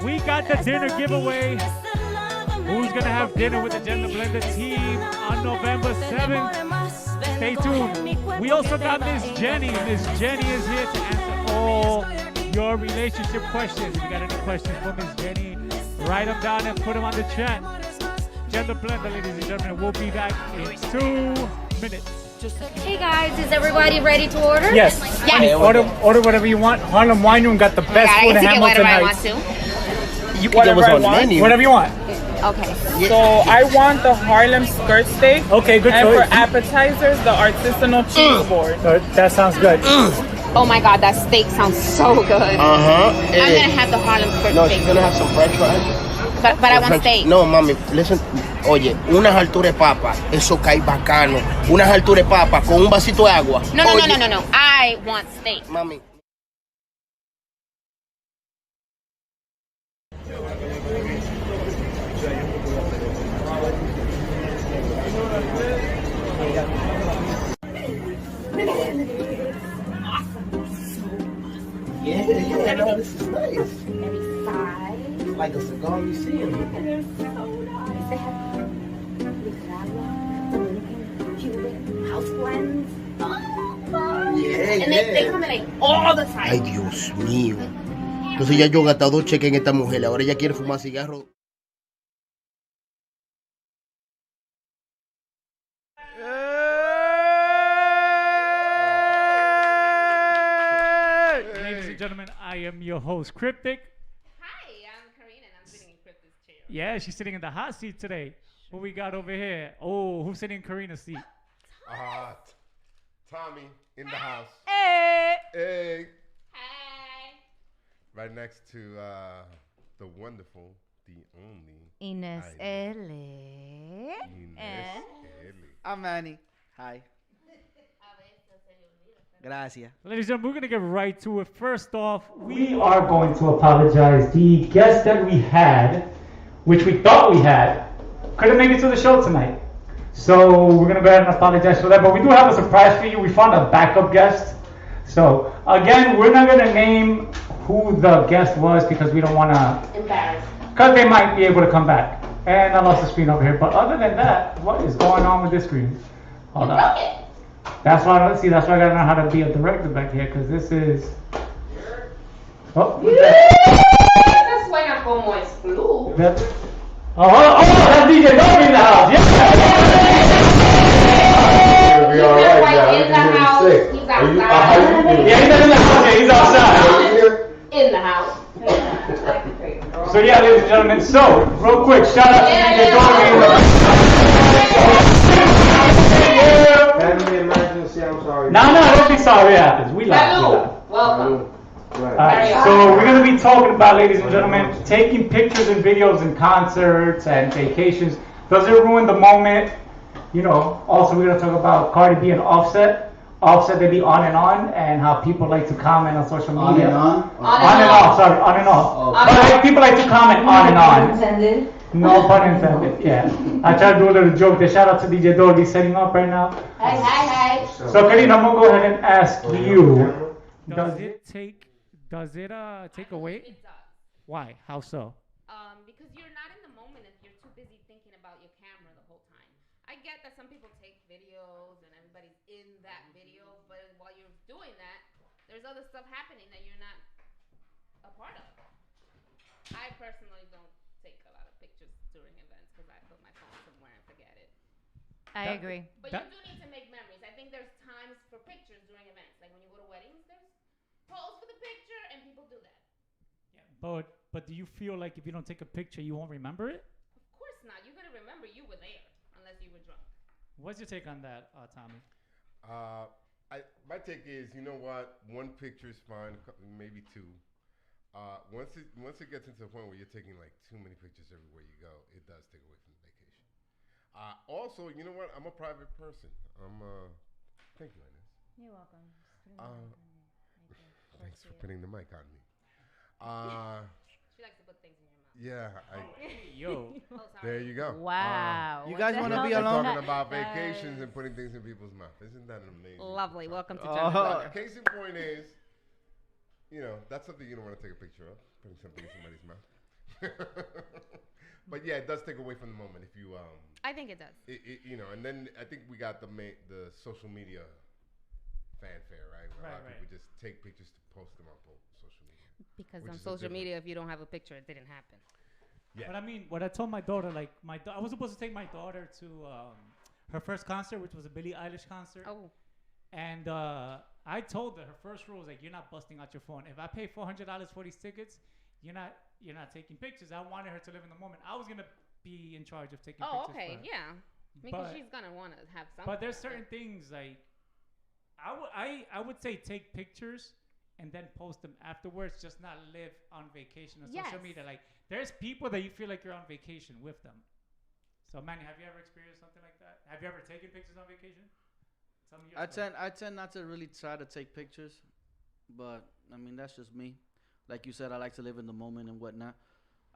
We got the dinner giveaway. Who's going to have dinner with the Gender Blender team on November 7th? Stay tuned. We also got Miss Jenny. Miss Jenny is here to answer all your relationship questions. If you got any questions for Miss Jenny, write them down and put them on the chat. Gender Blender, ladies and gentlemen, we'll be back in 2 minutes. Hey guys, is everybody ready to order? Yes. Yes. Order whatever you want. Harlem Wine Room got the best food in Hamilton Heights. You can give us on the menu. Whatever you want. Okay. So I want the Harlem skirt steak. Okay, good And choice. for appetizers, the artisanal cheese board. That sounds good. Oh my god, that steak sounds so good. I'm gonna have the Harlem skirt No, steak. she's gonna have some french fries. But I want steak. No, mami, listen. Oye, unas alturas de papa, eso cae bacano. Unas alturas de papa con un vasito de agua. No. Oye, No. I want steak. Mami. Yeah, this is nice. Every side. Like a cigar museum. They're so nice. They have Nicaragua, Dominican, Cuban, house blends. Yeah, And they come in like all the time. Ay, Dios mío. Entonces ya yo he gastado 2 cheques en esta mujer. Ahora ella quiere fumar cigarro. Ladies and gentlemen, I am your host, Cryptic. Hi, I'm Karina and I'm sitting in Crypt's chair. Yeah, she's sitting in the hot seat today. Who we got over here? Oh, who's sitting in Karina's seat? Tommy in the house. Hey. Hey. Hi. Right next to the wonderful, the only Ines Ay, L. Inés Eli. I'm Manny. Hi. Gracias. Ladies and gentlemen, we're going to get right to it. First off, we are going to apologize. The guest that we had, which we thought we had, couldn't make it to the show tonight. So we're going to go ahead and apologize for that. But we do have a surprise for you. We found a backup guest. So again, we're not going to name who the guest was because we don't want to, Embarrassed. because they might be able to come back. And I lost the screen over here. But other than that, what is going on with this screen? Hold on. Broke it. That's why I gotta know how to be a director back here, because this is. Oh, Esa suena como es blue. that's. That's DJ Dog in the house. It'll be all right now. In the house. He's outside. Yeah, he's not in the house yet. He's outside. In the house. So yeah, ladies and gentlemen. So real quick, shout out to DJ Dog in the house. Family emergency, I'm sorry. No, don't be sorry. It happens. We laugh. Welcome. Alright, so we're going to be talking about, ladies and gentlemen, taking pictures and videos in concerts and vacations. Does it ruin the moment? You know, also we're going to talk about Cardi B and Offset. Offset, they be on, and how people like to comment on social media. On? On and off, sorry, on and off. But like, people like to comment on and on. Intended. No pun intended, yeah. I tried to do a little joke there. Shout out to DJ Dolby setting up right now. Hi. So Karina, I'm going to go ahead and ask you. Does it take away? It does. Why? How so? Because you're not in the moment if you're too busy thinking about your camera the whole time. I get that some people take videos and everybody's in that video, but while you're doing that, there's other stuff happening that you're not a part of. I personally don't take a lot of pictures during events because I put my phone somewhere and forget it. I agree. But you do need to make memories. I think there's times for pictures during events. Like when you go to weddings, there's pose for the picture and people do that. Yeah, but do you feel like if you don't take a picture, you won't remember it? Of course not. You're going to remember you were there unless you were drunk. What's your take on that, Tommy? My take is, you know what? 1 picture is fine, maybe 2. Once it gets into the point where you're taking like too many pictures everywhere you go, it does take away from the vacation. Also, you know what? I'm a private person. Thank you, Inez. You're welcome. Thanks for putting the mic on me. She likes to put things in your mouth. Yeah, Yo. Oh, sorry. there you go. Wow. You What guys the wanna hell be does alone? Talking that- about that- vacations and putting things in people's mouth. Isn't that amazing? Lovely. Welcome to Oh. Gender Case in point is, that's something you don't want to take a picture of, putting something in somebody's mouth. But yeah, it does take away from the moment if you I think it does. you know. And then I think we got the social media fanfare, right? Where a lot of Right. people just take pictures to post them on social media. Because Which on is a social different- media, if you don't have a picture, it didn't happen. Yeah. But I mean, what I told my daughter, like I was supposed to take my daughter to her first concert, which was a Billie Eilish concert. Oh, And I told her first rule is like, you're not busting out your phone. If I pay $400 for these tickets, you're not taking pictures. I wanted her to live in the moment. I was gonna be in charge of taking oh, pictures. okay, for her. yeah. Because But- she's gonna want to have something. But there's out there. certain things like I would say take pictures and then post them afterwards. Just not live on vacation on social Yes. media. Like there's people that you feel like you're on vacation with them. So Manny, have you ever experienced something like that? Have you ever taken pictures on vacation? Tell me your story. I tend not to really try to take pictures, but I mean that's just me. Like you said, I like to live in the moment and whatnot.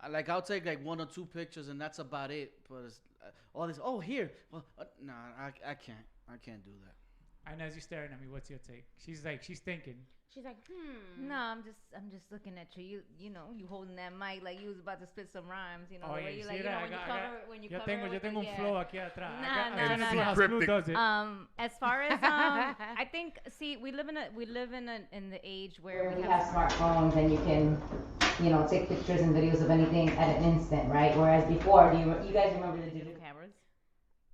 I'll take like 1 or 2 pictures and that's about it. But it's, all this, oh here, well, nah, I can't do that. And as you're staring at me, what's your take? She's thinking. She's like, No, I'm just looking at you. You know, you holding that mic like you was about to spit some rhymes. You know, Oh, the yeah, way you you see like, you that? know, I when you got- cover, when you Yo cover tengo it with un the- flow aquí atrás. Nah, I'm nah, trying to nah, see nah. how Cryptic. Smooth does it. As far as I think, see, we live in the age where we have smartphones and you can, you know, take pictures and videos of anything at an instant, right? Whereas before, you guys remember the digital cameras.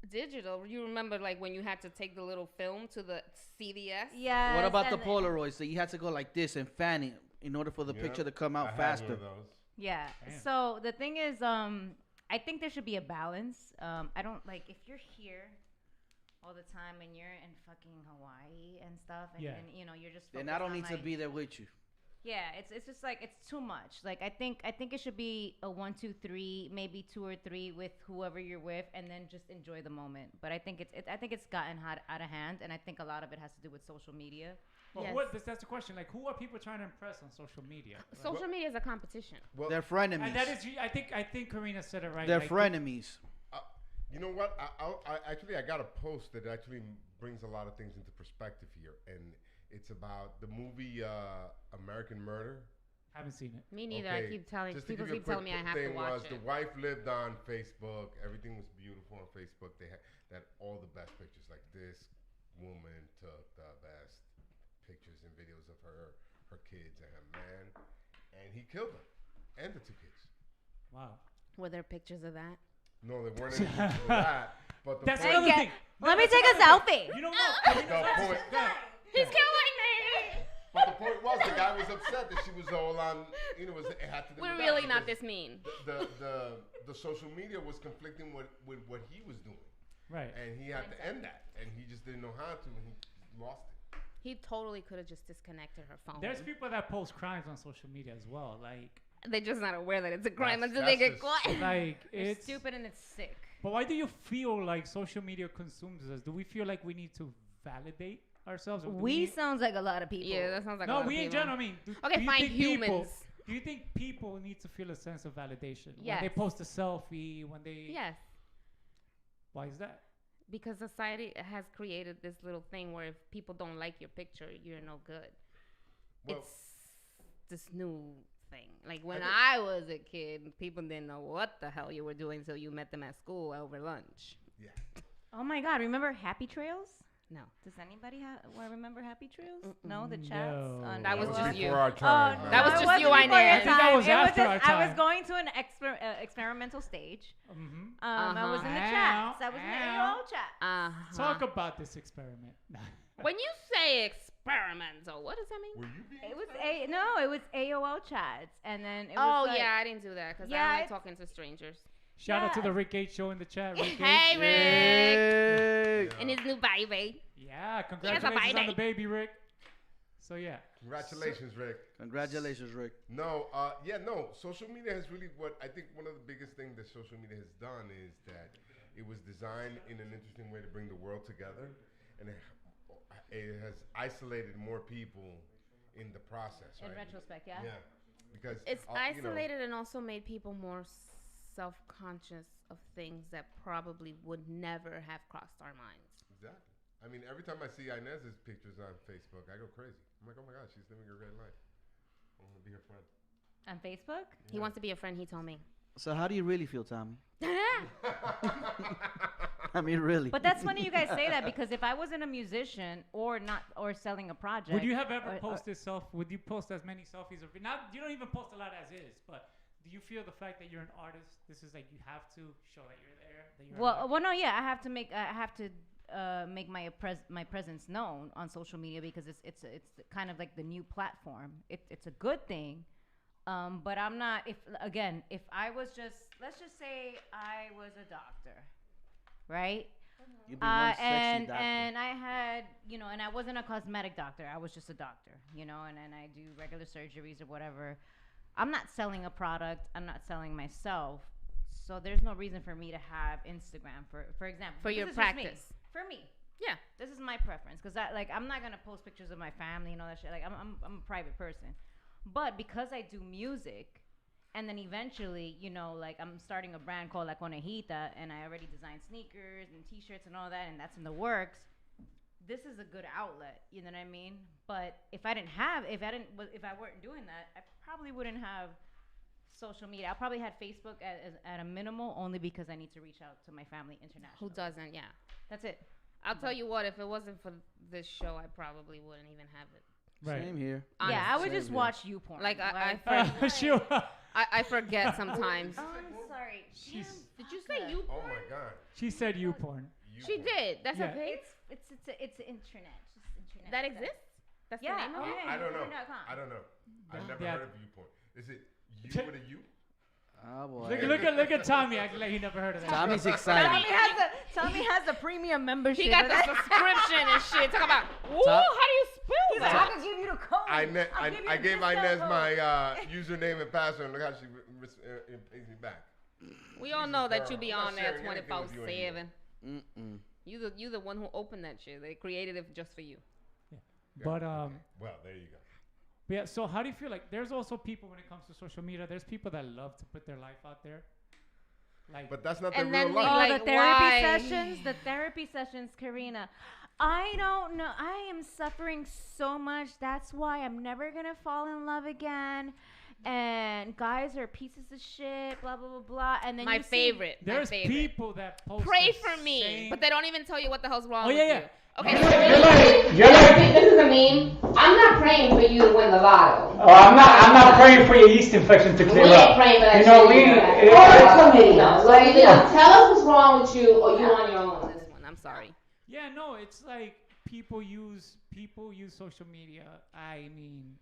digital. You remember like when you had to take the little film to the CVS? Yeah. What about the Polaroids? So you had to go like this and fan it in order for the Yeah. picture to come I out had faster. one of those. Yeah. Damn. So the thing is, I think there should be a balance. I don't like if you're here all the time and you're in fucking Hawaii and stuff, and, Yeah. and you know you're just. Then I focused don't on, need to like- be there with you. Yeah, it's just like it's too much. Like I think it should be a 1, 2, 3, maybe 2 or 3 with whoever you're with, and then just enjoy the moment. But I think it's gotten out of hand, and I think a lot of it has to do with social media. Well, Yes. that's the question. Like, who are people trying to impress on social media? Like, Social media is a competition. Well, They're frenemies. and that is, I think Karina said it right. They're like, frenemies. you know what? I got a post that actually brings a lot of things into perspective here, and it's about the movie American Murder. Haven't seen it. Me neither. Okay, I keep telling just to people give you a keep telling quick me I have to thing watch was it. the wife lived on Facebook. Everything was beautiful on Facebook. They had all the best pictures. Like this woman took the best pictures and videos of her kids and her man, and he killed them and the 2 kids. Wow. Were there pictures of that? No, there weren't any pictures of that. But the That's point, another thing. Let me take a selfie. You don't know. the point, He's killing me. but the point was the guy was upset that she was all on. You know, it had to do We're with really that not because this mean. the social media was conflicting with what he was doing, Right. and he had to end that, and he just didn't know how to, and he lost it. He totally could have just disconnected her phone. There's people that post crimes on social media as well. Like, They're just not aware that it's a crime That's- until they that's get just- caught. like It's it's stupid and it's sick. But why do you feel like social media consumes us? Do we feel like we need to validate ourselves? Or do We sounds like a lot of people. Yeah, that sounds like a no, lot we of in people. general. I mean, Okay, do you fine, think people- humans. do you think people need to feel a sense of validation when Yes. they post a selfie? When they Yes, Why is that? because society has created this little thing where if people don't like your picture, you're no good. Well, It's this new thing. Like when think- I was a kid, people didn't know what the hell you were doing until you met them at school over lunch. yeah. Oh my God! Remember Happy Trails? No. Does anybody remember Happy Trails? No, the chats. No. On That was AOL? just you. Before our time, Oh, man. That was no, it just wasn't you, I before know. your I think that time. was It after our I was time. going to an experimental stage. Mm-hmm. I was in the Ow, chats. I was in the ow. AOL chat. Talk about this experiment. When you say experimental, what does that mean? Were you being It was AOL chats, and then it Oh was like, yeah, I didn't do that because Yeah, I like it's- talking to strangers. Shout out to Yeah. the Rick H show in the chat. Rick Hey H. Rick, Yeah. and his new baby. Yeah, congratulations on baby. the baby, Rick. So yeah, Congratulations, Rick. Congratulations, Rick. No, social media has really what I think one of the biggest things that social media has done is that it was designed in an interesting way to bring the world together, and it has isolated more people in the process. in Right? retrospect, yeah. Yeah, because It's you know, isolated and also made people more self-conscious of things that probably would never have crossed our minds. Exactly. I mean, every time I see Inez's pictures on Facebook, I go crazy. I'm like, oh my God, she's living a great life. I want to be her friend. On Facebook? He wants to be a friend. He told me. So how do you really feel, Tommy? I mean, really. But that's funny you guys say that because if I wasn't a musician or not or selling a project, Would you have ever or- posted would you post as many selfies of not you don't even post a lot as is, but do you feel the fact that you're an artist, this is like you have to show that you're there, that you're well, no, yeah, I have to make my presence known on social media because it's kind of like the new platform. It's a good thing, but I'm not. If I was let's just say I was a doctor, right? You'd be one sexy doctor. And I had, and I wasn't a cosmetic doctor. I was just a doctor, and I do regular surgeries or whatever. I'm not selling a product. I'm not selling myself. So there's no reason for me to have Instagram, for example. For your This is just me. practice. For me. Yeah. This is my preference because I'm not gonna post pictures of my family and all that shit. Like I'm a private person, but because I do music, and then eventually, like I'm starting a brand called La Conejita, and I already designed sneakers and T-shirts and all that, and that's in the works. This is a good outlet, you know what I mean? But if I weren't doing that, I probably wouldn't have social media. I probably had Facebook at a minimal, only because I need to reach out to my family internationally. Who doesn't? Yeah. That's it. I'll tell you what. If it wasn't for this show, I probably wouldn't even have it. Right. Same here. Yeah, I would Same just here. watch you porn. Like Sure. I forget sometimes. Oh, I'm sorry. Did you say you? Oh my God. She said you porn. She did. That's Yeah. her page. It's internet. Just internet That stuff. exists. That's Yeah. the name of it. I don't know. Porn.com. I don't know. I've never Yeah. heard of YouPorn. Is it you with a U? Oh boy. Look at Tommy acting like he never heard of that. Tommy's excited. Tommy has a premium membership. He got the subscription and shit. Talk about. Ooh, Top- how do you spell He's like, I that? can give you the code. I gave the Inez discount my code. username and password. And look how she pays me back. We all know that you be I'm not on there sharing anything with you 24/7. Mm-mm. You the one who opened that shit. They created it just for you. But Well, there you go. yeah. So how do you feel like? There's also people when it comes to social media. There's people that love to put their life out there. Like, But that's not And the then real we life. like- The therapy why? sessions. The therapy sessions, Karina. I don't know. I am suffering so much. That's why I'm never gonna fall in love again. And guys are pieces of shit. Blah blah blah blah. And then My you see- favorite. there's my favorite. people that post. Pray the for me, same- but they don't even tell you what the hell's wrong Oh, with yeah, you. yeah. Okay. This is a meme. I'm not praying for you to win the lotto. Oh, I'm not praying for your yeast infection to We clear ain't up. praying for that You know, shit. So either tell us what's wrong with you or you on your own. This one, I'm sorry. Yeah, no, it's like people use social media. I mean,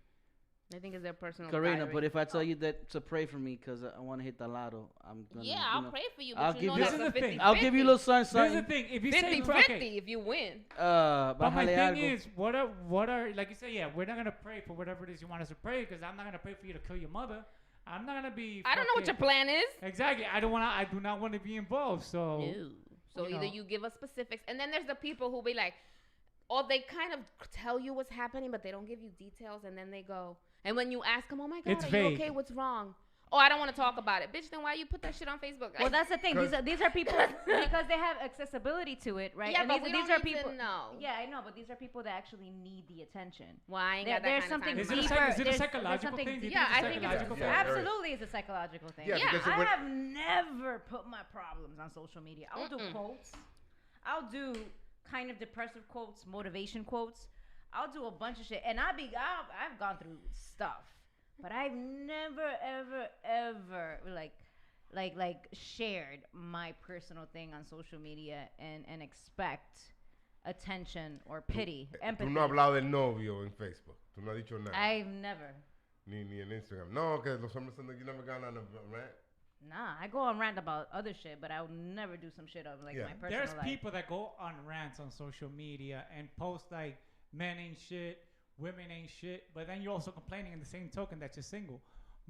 I think it's their personal. Karina, diary. but if I tell you that to pray for me because I want to hit the lotto, I'm gonna. Yeah, you I'll know, pray for you, I'll but you give know you- that's This is a the thing. 50-50. I'll give you a little something. here's the something. thing. If you say 50-50 okay, if you win. but my Bájale thing algo. is, what are like you say? Yeah, we're not gonna pray for whatever it is you want us to pray because I'm not gonna pray for you to kill your mother. I'm not gonna be. I don't know what your plan is. Exactly. I do not want to be involved. So. No. So you either know. you give us specifics, and then there's the people who be like, or they kind of tell you what's happening, but they don't give you details, and then they go, and when you ask them, oh my God, It's are vague. you okay? What's wrong? Oh, I don't want to talk about it. Bitch, then why you put that shit on Facebook? Well, that's the thing. These are people because they have accessibility to it, right? Yeah, and but these, we these don't are need to people. know. Yeah, I know, but these are people that actually need the attention. Well, I ain't There- got that there's kind something of Is time. it a deeper. psych- is it a There's psychological something thing? Do you Yeah, think I it's a think it's psychological thing? Yeah, there is. absolutely is a psychological thing. Yeah, Yeah, because I when- have never put my problems on social media. I'll do quotes. I'll do kind of depressive quotes, motivation quotes. I'll do a bunch of shit, and I've gone through stuff, but I've never ever like shared my personal thing on social media and expect attention or pity, empathy. Tú no has hablado del novio en Facebook. Tú no has dicho nada. I've never. Ni en Instagram. No, que los hombres son you never gone on a rant. Nah, I go on rant about other shit, but I would never do some shit of like Yeah. my personal There's life. people that go on rants on social media and post like men ain't shit, women ain't shit, but then you're also complaining in the same token that you're single.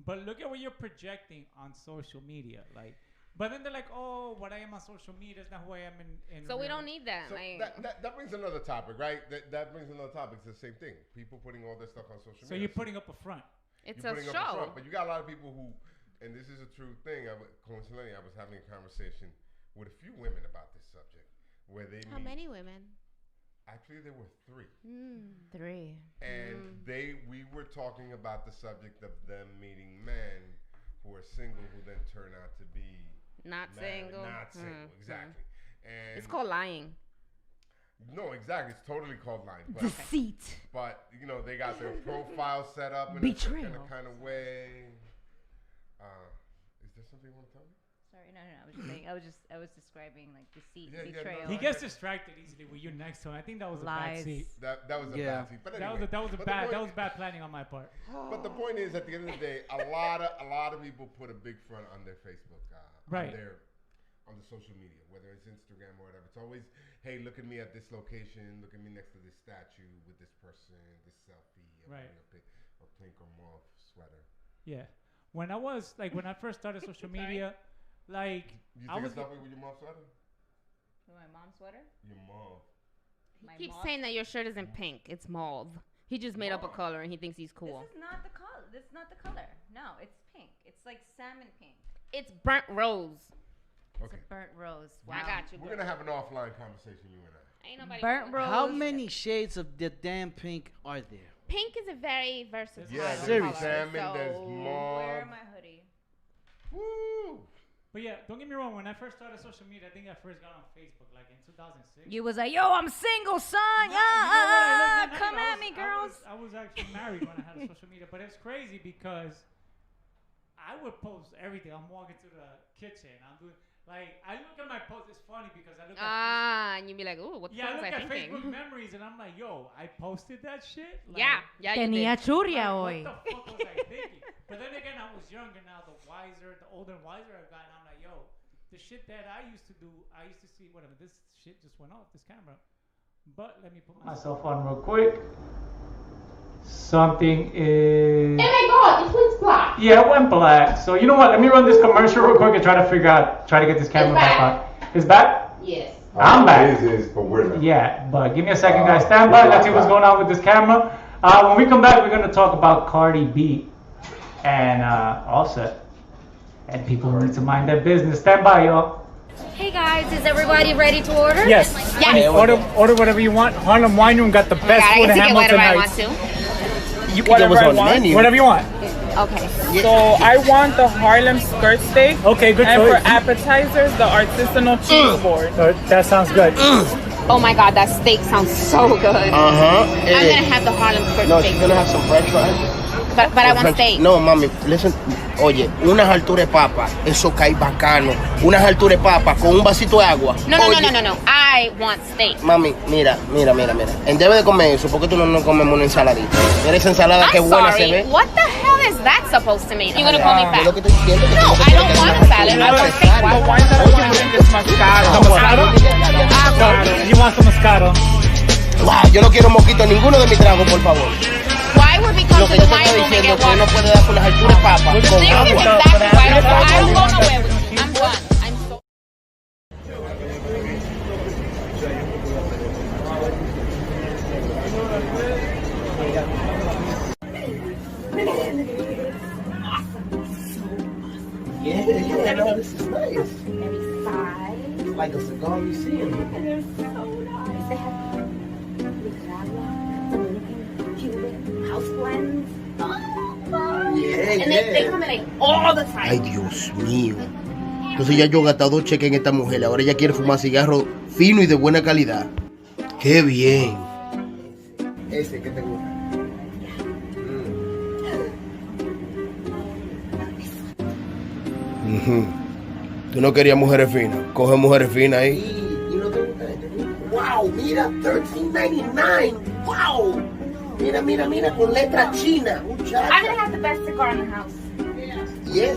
But look at what you're projecting on social media, like. But then they're like, oh, what I am on social media is not who I am in So we real don't need that. So Like, that brings another topic, right? That brings another topic. It's the same thing. People putting all this stuff on social So media. you're putting up a front. it's You're a putting up a show. front, but you got a lot of people who, and this is a true thing. Coincidentally, I was having a conversation with a few women about this subject, where they How meet many women? Actually, there were 3. 3. And we were talking about the subject of them meeting men who are single who then turn out to be Not married, single. Not single, exactly. And It's called lying. No, exactly. It's totally called lying. But, Deceit. but you know, they got their profile set up in Betrayal. a kind of way. Is there something you want to tell me? Sorry, no. I was just saying. I was describing like deceit, Yeah, betrayal. no, He gets distracted easily with you next to him. I think that was a bad Lies. seat. That was a bad seat. But anyway, That was bad planning on my part. But the point is, at the end of the day, a lot of people put a big front on their Facebook, Right. on the social media, whether it's Instagram or whatever. It's always, hey, look at me at this location, look at me next to this statue with this person, this selfie, Right. a pink or mauve sweater. Yeah. When I first started social media, like You I take was a selfie with your mauve sweater? With my mom's sweater. Your mauve. My Keep mom- saying that your shirt isn't pink. It's mauve. He just made up a color and he thinks he's cool. This is not the color. This is not the color. No, it's pink. It's like salmon pink. It's burnt rose. It's a burnt rose. Wow. I got you. We're gonna have an offline conversation, you and I. Ain't nobody. Burnt doing rose. How many shades of the damn pink are there? that. Pink is a very versatile Yeah, color. there's Seriously. salmon, there's So- mauve. Wear my hoodie. Woo! But yeah, don't get me wrong. When I first started social media, I think I first got on Facebook like in 2006. You was like, yo, I'm single, son. No, you know what? Look, Come I at was- me, girls. I was actually married when I had a social media, but it's crazy because I would post everything. I'm walking to the kitchen. I'm doing I look at my posts. It's funny because I look at and you be like, ooh, what the I fuck look was I at thinking? Facebook memories and I'm like, yo, I posted that shit. Like, Yeah, you Tenía did. churria hoy. What the fuck was I thinking? But then again, I was younger. Now the older and wiser I've gotten, I'm like, yo, the shit that I used to do, I used to see whatever. This shit just went off this camera. But let me put myself Myself on real quick. Something is. Oh my god, it went black. Yeah, it went black. So you know what? Let me run this commercial real quick and try to get this camera back on. It's back? Yes. I'm back. It is, but we're not. Yeah, but give me a second, guys. Stand by. Let's see what's going on with this camera. When we come back, we're going to talk about Cardi B and Offset. And people need to mind their business. Stand by, y'all. Hey guys, is everybody ready to order? Yes. Yeah. Order whatever you want. Harlem Wine Room got the best I food in guess you get Hamilton whatever I Heights. want to. You can get what's on the menu. Whatever you want. Okay. So I want the Harlem skirt steak. Okay, good And for choice. appetizers, the artisanal cheese board. That sounds good. Oh my god, that steak sounds so good. Uh-huh. I'm gonna have the Harlem skirt No, steak. she's gonna have some french fries. But I want steak. No, mami, listen. Oye, unas alturas de papa, eso cae bacano. Unas alturas de papa con un vasito de agua. No. Oye, I want steak. Mami, mira. En vez de comer eso, ¿por qué tú no comemos una ensaladita? Mira esa ensalada que I'm buena se sorry. ve. What the hell is that supposed to mean? You gonna call me Es lo fat? que estoy diciendo. que No, tú I don't tienes want que a salad. I want steak. The Why? wine that I want to drink is Moscato. Moscato. You want some Moscato? Wow, yo no quiero mosquito en ninguno de mis tragos, por favor. Why would we come Lo to que the yo te wine estoy room and diciendo get es que uno water? puede dar con las alturas de papa This con is agua. exactly why I don't go nowhere with you. I'm done. I'm so. Yeah, no, this is nice. Like a cigar museum. They're so nice. They have Italia, Dominican, Cuban, house blends. Yeah, And they come in like all the time. Ay, Dios mío. Entonces ya yo he gastado 2 cheques en esta mujer. Ahora ella quiere fumar cigarro fino y de buena calidad. ¡Qué bien! Ese que te gusta. Tú no querías mujeres finas. Coge mujeres finas ahí. ¿Y no te gusta este? ¡Wow! Mira, $13.99. ¡Wow! Mira, con letra china. I'm Muchacha. gonna have the best cigar in the house. Yes.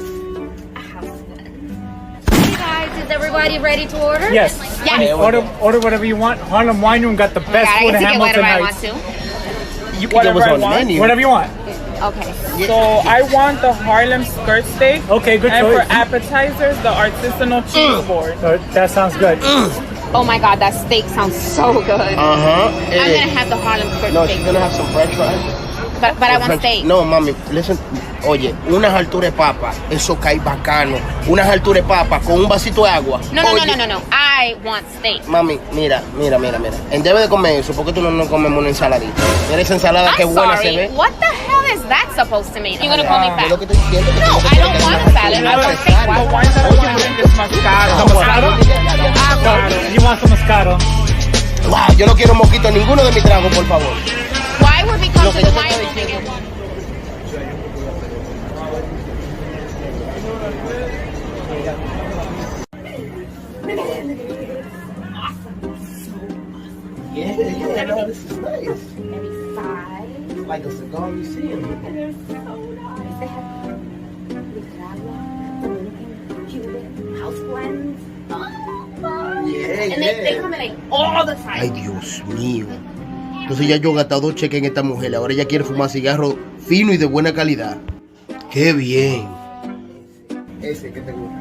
A house blend. Hey guys, is everybody ready to order? Yes. Yeah. Order whatever you want. Harlem Wine Room got the Oh my best god, I food in guess you get Hamilton whatever I want Heights. to. You can get what's Whatever I on the want. menu. Whatever you want. Okay. So I want the Harlem skirt steak. Okay, good And choice. for appetizers, the artisanal cheese board. That sounds good. Oh my god, that steak sounds so good. Uh-huh. I'm gonna have the Harlem skirt No, steak. she's gonna have some french fries. but I want steak. No, mami, listen. Oye, unas alturas de papa, eso cae bacano. Unas alturas de papa con un vasito de agua. No. Oye, No. I want steak. Mami, mira. En vez de comer eso, ¿por qué tú no comemos una ensaladita? Mira esa ensalada que I'm buena sorry. se ve. What the hell is that supposed to mean? You're gonna call me Es fat? lo que estoy diciendo. que No, tú I don't want a salad. I want steak. The ones that I want to drink is Moscato. You want some Moscato? Wow, yo no quiero mosquito en ninguno de mis tragos, por favor. Why would we come Lo to que yo te the wine estoy room and get one? Yeah, no, this is nice. It's like a cigar museum. Yeah, And they come in like all the time. Ay, Dios mío. Entonces ya yo he gastado 2 cheques en esta mujer. Ahora ella quiere fumar cigarro fino y de buena calidad. ¡Qué bien! Ese que te gusta.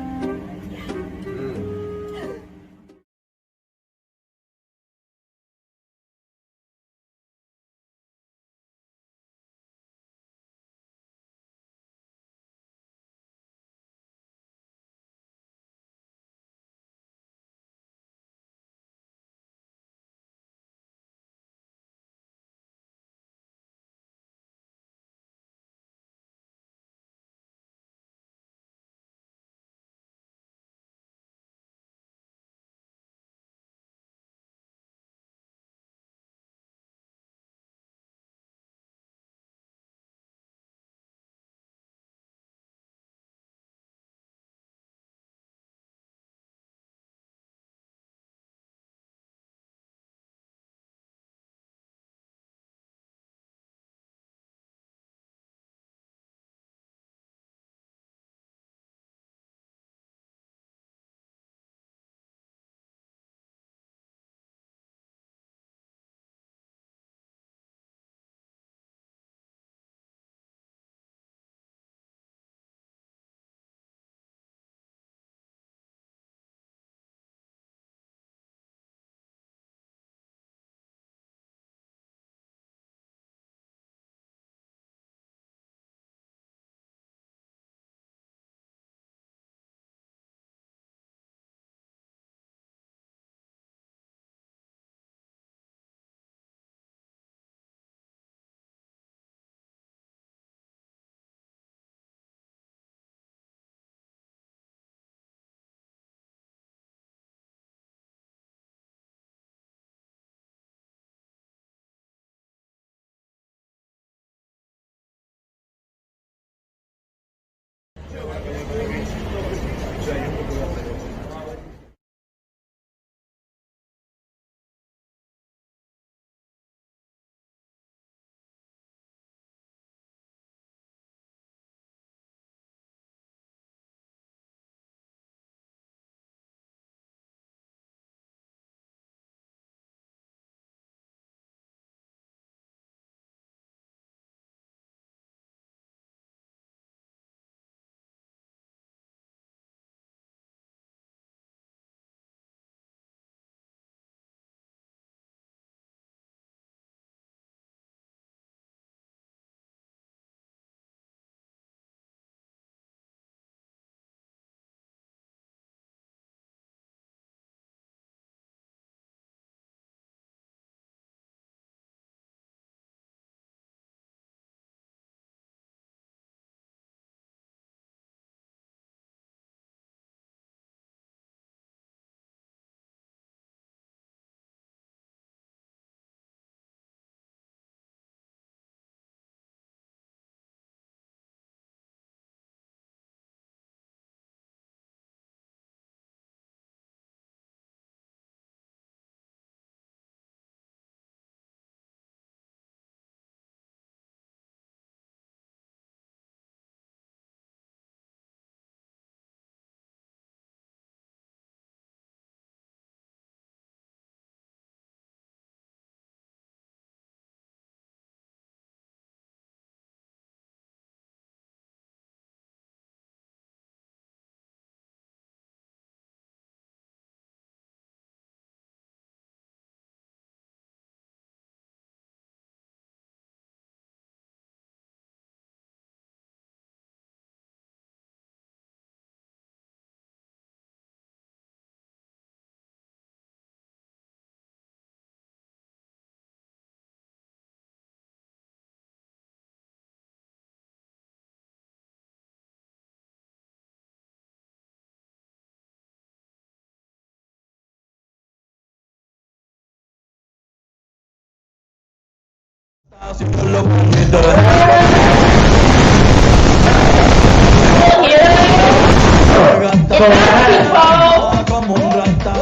So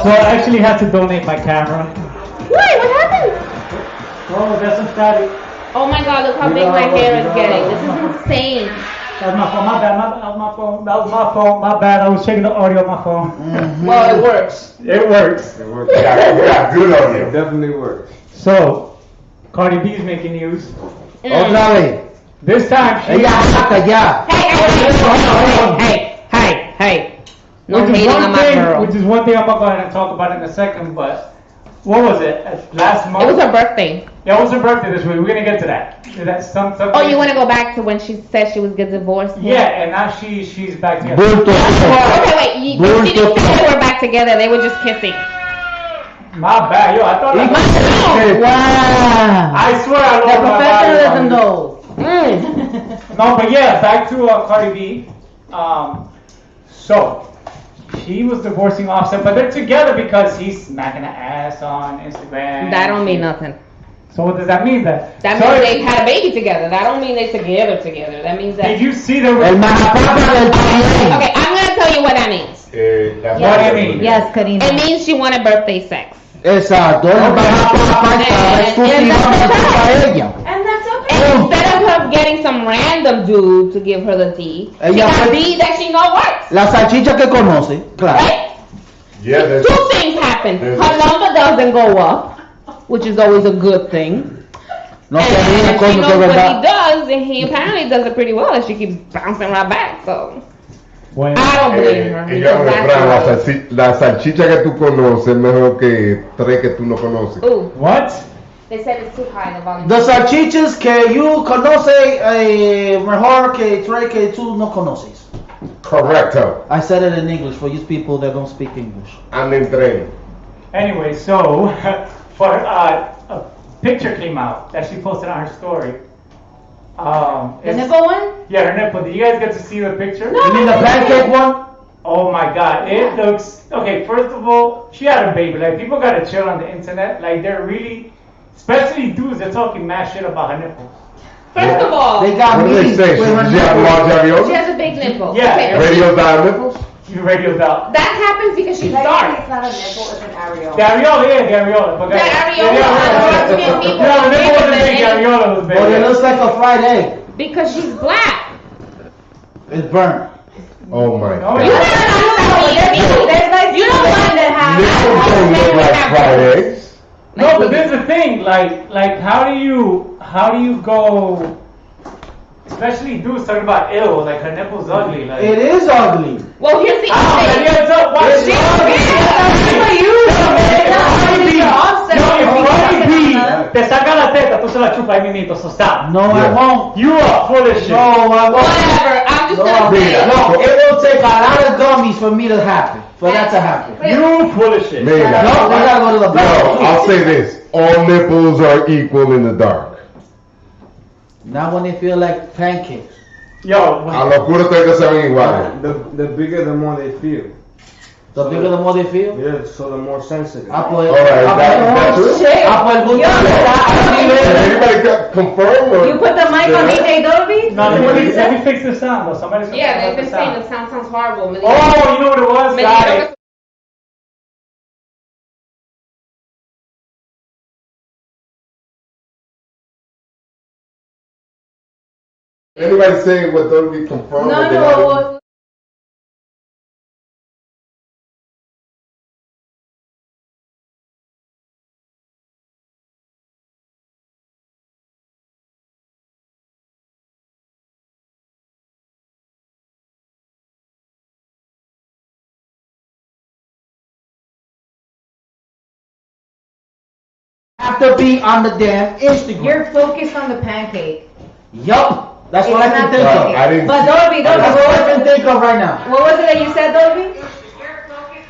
I actually had to donate my camera. Wait, what happened? Oh, that's some static. Oh my god, look how big my hair is getting. This is insane. That was my phone. My bad. That was my phone. That was my phone. My bad. I was checking the audio on my phone. Well, it works. It works. It works. Yeah, good on you. It definitely works. So, Cardi B is making news. Otra vez. This time she. Ella saca ya. Hey. No Which is hating one on my thing. girl. Which is one thing I'm gonna go ahead and talk about in a second. But what was it? Last month. It was her birthday. Yeah, it was her birthday this week. We're gonna get to that. That's something. Oh, you want to go back to when she said she was getting divorced? Yeah, and now she's back together. Okay, wait. She didn't say they were back together. They were just kissing. My bad, yo. I thought. Wow. I swear I The lost my professionalism body. though. No, but yeah, back to Cardi B. So she was divorcing Offset, but they're together because he's smacking her ass on Instagram. That don't mean nothing. So what does that mean then? That So means they had a baby together. That don't mean they together. That means that. Did you see the? El majapapa del país. Okay, I'm gonna tell you what that means. What do you mean? Yes, Karina. It means she wanted birthday sex. Exacto. El majapapa estaba exclusivamente para ella. And that's okay. Instead of her getting some random dude to give her the tea, she Ella got fue- B that she know works. La salchicha que conoce, claro. Right? Yeah, that's Two things happen. Her There's- number doesn't go up, which is always a good thing. No se And ríe, she coño, knows que what he verdad. does, and he apparently does it pretty well, and she keeps bouncing right back, so When, I don't blame her. Ella because refrán, that's la salchicha que tú conoces es mejor que tres que tú no conoces. Ooh, what? they said it's too high, the volume. The salchichas que you conoce mejor que tres que tú no conoces. Correcto. I said it in English for you people that don't speak English. And en tren. Anyway, so for a picture came out that she posted on her story. The it's- nipple one? Yeah, her nipple. Did you guys get to see the picture? You mean the pancake one? Oh my god, it looks okay. First of all, she had a baby. Like people gotta chill on the internet. Like they're really, especially dudes, they're talking mad shit about her nipple. First of all, They got What do they me say? with her She had nipple. large she areola? has a big nipple. Yeah. Okay, Radio dial nipples? You radioed out. that happens because she's dark. It's not a nipple, it's an areola. The areola, yeah, the areola. But The areola, dark-skinned people No, the are nipple wasn't bigger big. The than areola was big. But it looks like a fried egg. Because she's black. It's burnt. Oh my Oh, god. You yeah. There's like You know what? Nipples don't look like fried eggs. No, but there's the thing. Like, how do you go? Especially dudes talking about ill, like her nipple's ugly. Like, It is ugly. Well, here's the oh, thing. yeah, it's up. Watch It's it. Cardi B te saca la teta, tú se la chupas ahí mismito, so stop. No, I Yeah. won't. You are full of shit. No, I won't. Whatever. I'm just No, gonna say. no, it will take a lot of gummies for me to happen. For that to happen. You full of shit. Mira. No, we gotta go to the Yo, bathroom. I'll say this. All nipples are equal in the dark. Not when they feel like pancakes. Yo, A lo oscuro ustedes que saben iguales. The bigger, the more they feel. The bigger the more they feel. Yeah, so the more sensitive. I put. Alright, that's true? I put good. Can anybody confirm or? You put the mic on DJ Dolby? no, let me fix the sound though. Somebody's Yeah, they've been the saying sound. the sound sounds horrible. Oh, you know what it was? Maybe Got you it. know Anybody saying what don't be confirmed? No, or they no. haven't? well, Have to be on the damn Instagram. You're focused on the pancake. Yup. That's what I It's can not think No, of. I didn't. But Dolby, That's what what I was can think of right now. What was it that you said, Dolby?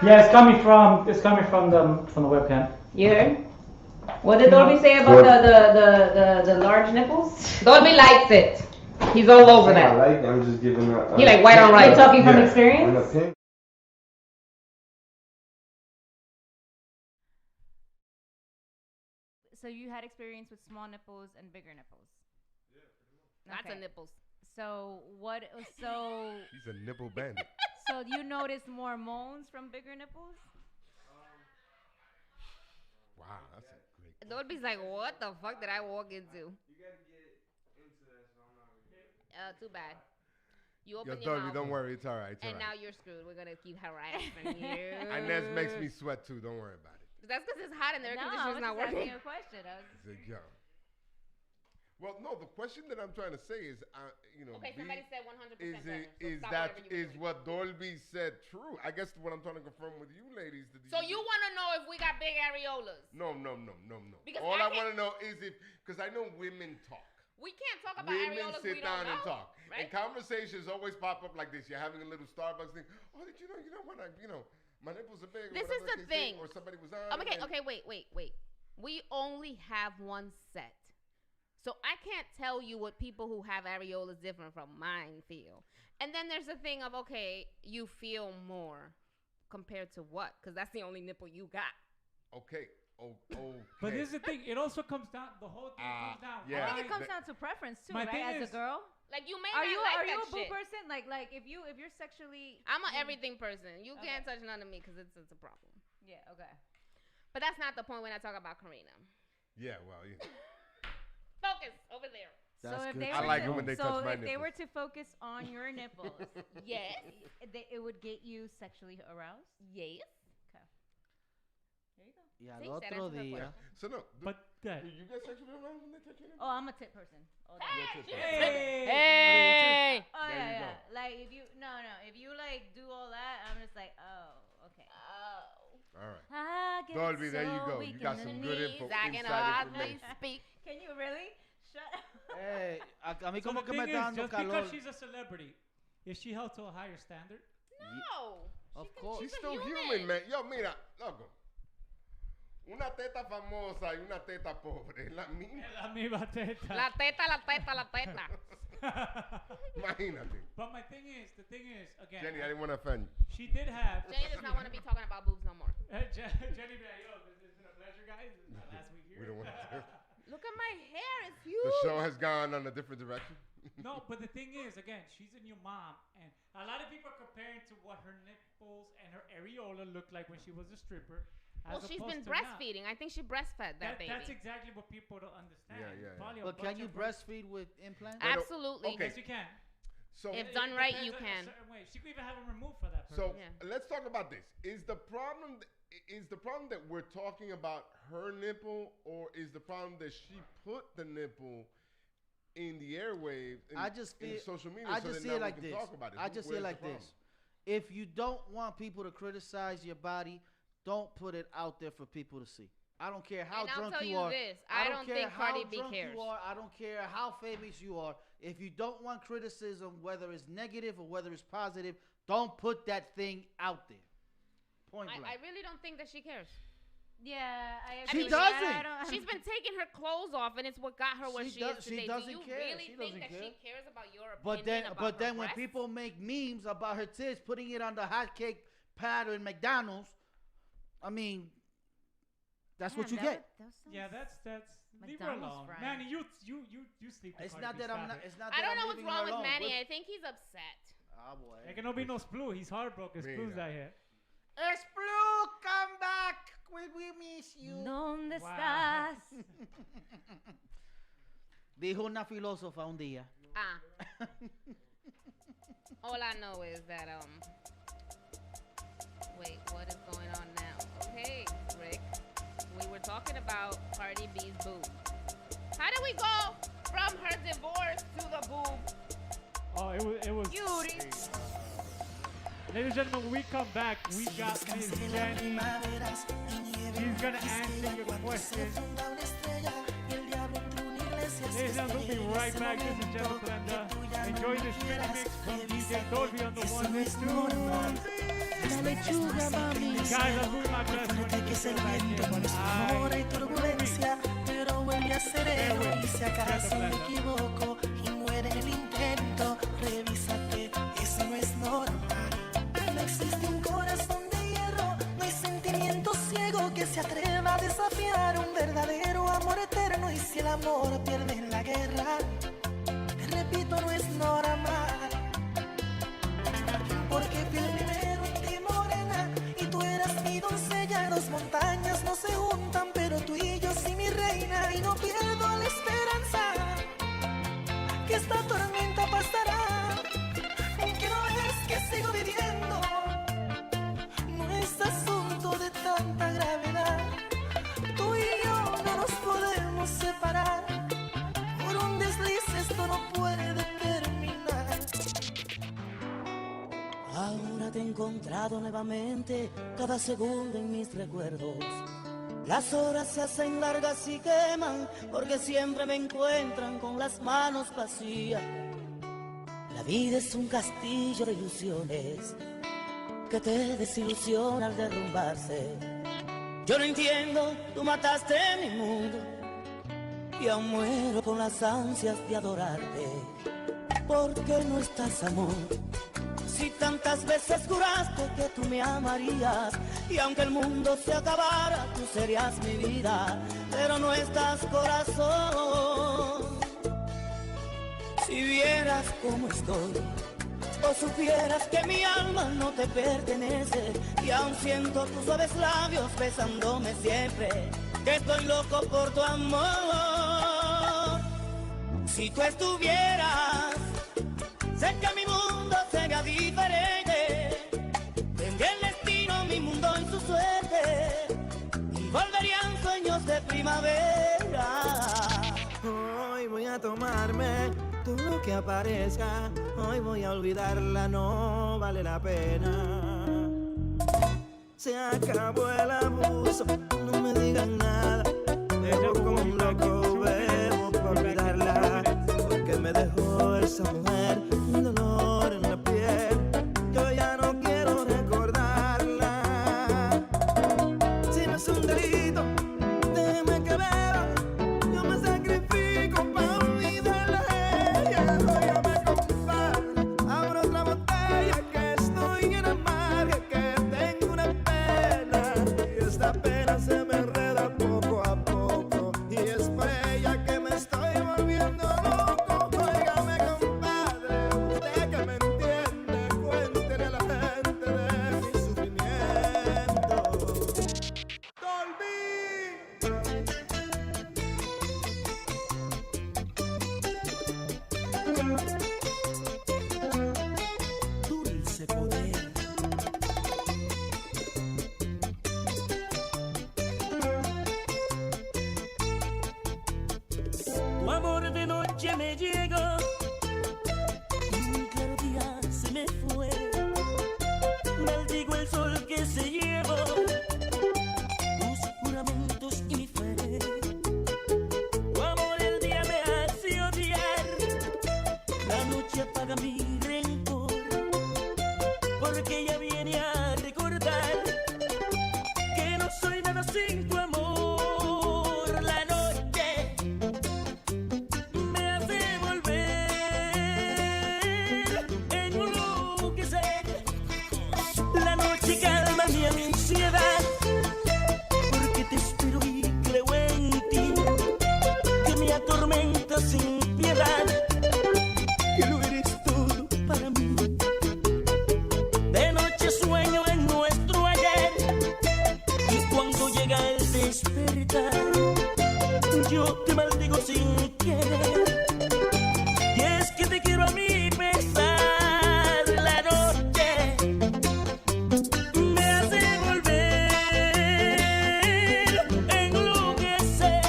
Yeah, it's coming from the webcam. You heard? What did Dolby say about the large nipples? Dolby likes it. He's all over I that. like it. I'm just giving that. He like white on You're right. talking from Yeah. An experience? opinion. So you had experience with small nipples and bigger nipples. Lots of nipples. So what? So He's a nipple bandit. so you notice more moans from bigger nipples? Wow, that's a great. Dolby's like, what the fuck did I walk into? You gotta get into that, so I'm not really. Too bad. You Yo, open your Dolby, mouth, don't worry, it's all right. It's and all now right. you're screwed. We're gonna keep harassing you. Inez makes me sweat too. Don't worry about it. That's because it's hot and the air No, I conditioner's was not just asking working. a question. I was It's like, yo. Well, no, the question that I'm trying to say is, you know, Okay, somebody said 100% is pleasure. So is stop that whatever you were is doing. what Dolby said true? I guess what I'm trying to confirm with you ladies. So you want to know if we got big areolas? No. Because All I I want to know is if, because I know women talk. We can't talk about Women areolas sit we don't down know. and talk. Right? And conversations always pop up like this. You're having a little Starbucks thing. Oh, did you know what? My nipples are big. or This whatever is the case is, thing. Or somebody was on. Okay, wait. We only have one set. So I can't tell you what people who have areolas different from mine feel. And then there's the thing of, okay, you feel more compared to what? Because that's the only nipple you got. Okay. But this is the thing. It also comes down. The whole thing comes down. yeah. I think it comes down to preference too, My right? thing As is- a girl, Like you may are not you like are you that a boo shit. person? Like if you're sexually, I'm an everything person. You can't touch none of me because it's a problem. yeah, okay. But that's not the point when I talk about Karina. Yeah, well, yeah. Focus over there. So if good. they I were like to, it when they so touch my if they were nipples. to focus on your nipples, Yes. it would get you sexually aroused. Yes. Okay. There you go. Y al Sí, otro será esa la día. So no. But good. Do you get sexually aroused when they touch your nipples? Oh, I'm a tit person. Oh, Hey! Hey. oh There yeah, you yeah. Like if you if you like do all that, I'm just like, oh, okay. Oh. All right. I get Dolby, there you so go. weak You got in some the good knees. info, Zagging inside hardly information. speak. Can you really? Shut up. Hey, a mí So como the que me thing está is, dando just calor. because she's a celebrity, is she held to a higher standard? No. Of course. She's a still human, man. Yo, mira, loco. Una teta famosa y una teta pobre. Es la misma. La misma teta. La teta. Imagínate. But the thing is, again, Jenny, I didn't want to offend you. she did have. Jenny does not want to be talking about boobs no more. Jenny, be like, yo, this has been a pleasure, guys. This is my last week here. We don't want to. Look at my hair. It's The huge. show has gone on a different direction. No, but the thing is, again, she's a new mom, and a lot of people are comparing to what her nipples and her areola looked like when she was a stripper. Well, she's been opposed to now. breastfeeding. I think she breastfed that baby. That's exactly what people don't understand. Yeah. Probably a But bunch can you of breastfeed with implants? Absolutely. Okay. Yes, you can. So, If It done right, depends you on a can. certain way. She could even have them removed for that purpose. so Yeah. let's talk about this. Is the problem that we're talking about her nipple, or is the problem that she put the nipple in the airwaves? In, I just in feel social media. I so just that see it now we like can this. Talk about it. I just see it Where's like the this. If you don't want people to criticize your body, don't put it out there for people to see. I don't care how And I'll drunk tell you you are. this, I I don't don't care think how Cardi B drunk cares. you are. I don't care how famous you are. If you don't want criticism, whether it's negative or whether it's positive, don't put that thing out there. Point blank. I really don't think that she cares. Yeah, I She agree. doesn't. I don't, She's been taking her clothes off, and it's what got her where she is She today. doesn't Do you care. really She think doesn't that care. she cares about your opinion But then, about but her then when breasts? people make memes about her tits, putting it on the hot cake pattern in McDonald's, I mean, that's what you get. Yeah, that's leave her McDonald's alone. fries. Manny, you sleep with It's Cardi not B, that I'm stop not. it. It's not. I that don't I'm know what's leaving wrong her with alone. Manny. I think he's upset. Ah, boy. There can no be no splu. He's heartbroken. Splu's Mira. out here. Blue, come back. We miss you. ¿Dónde Wow. estás? Dijo una filósofa un día. All I know is that wait, what is going on now? Okay, Rick, we were talking about Cardi B's boob. How did we go from her divorce to the boob? Oh, it was. Beauty. Ladies and gentlemen, when we come back, we got Miss Jenny. She's gonna answer your questions. Ladies and gentlemen, we'll be right back. This is Jenna Blender. Enjoy the street mix from DJ Dolby on the one and two. Guys, I'm doing my best when you feel like it. turbulencia, pero vuelve a ser héroe y si acaso me equivoco y muere en el intento, revísate, eso no es normal. No existe un corazón de hierro, no hay sentimiento ciego que se atreva a desafiar un verdadero amor amor pierde en la guerra. Te repito, no es normal. Porque fui el primero en ti, morena, y tú eras mi doncella. Dos montañas no se juntan, pero tú y yo sí, mi reina. Y no pierdo la esperanza que esta tormenta pasará. Que no ves que sigo viviendo. No es asunto de tanta gravedad. Tú y yo no nos podemos separar. Por un desliz esto no puede terminar. Ahora te he encontrado nuevamente, cada segundo en mis recuerdos. Las horas se hacen largas y queman, porque siempre me encuentran con las manos vacías. La vida es un castillo de ilusiones que te desilusiona al derrumbarse. Yo no entiendo, tú mataste mi mundo y aún muero con las ansias de adorarte. ¿Por qué no estás, amor? Si tantas veces juraste que tú me amarías, y aunque el mundo se acabara, tú serías mi vida, pero no estás, corazón. Si vieras cómo estoy, o supieras que mi alma no te pertenece, y aún siento tus suaves labios besándome siempre, que estoy loco por tu amor. Si tú estuvieras, sé que mi mundo sería diferente. Tendría el destino, mi mundo y su suerte, y volverían sueños de primavera. Hoy voy a tomarme todo lo que aparezca. Hoy voy a olvidarla, no vale la pena. Se acabó el abuso, no me digan nada. Bebo como un loco, bebo por olvidarla, porque me dejó esa mujer un dolor en la piel. Yo ya no quiero recordarla. Si no es un delito, déjeme que beba. Yo me sacrifico para olvidarla a ella. Óigame, compadre, abro otra botella, que estoy en amarga, que tengo una pena, y esta pena se me enreda poco a poco, y es por ella que me estoy volviendo loco. Óigame, compadre, usted que me entiende, cuéntele a la gente de mi sufrimiento. Dulce poder. Tu amor de noche me llega, y un claro día se me fue. Maldigo el sol que se llevó tus juramentos y mi fe. Tu amor el día me hace odiar, la noche apaga mi rencor, porque ella viene a recordar que no soy nada sin tu amor. La noche me hace volver enloquecer. La noche calma mi ansiedad, porque te espero y creo en ti, que me atormenta sin piedad, que lo eres todo para mí. De noche sueño en nuestro ayer, y cuando llega el despertar, yo te maldigo sin querer, y es que te quiero a mi pesar. La noche me hace volver enloquecer.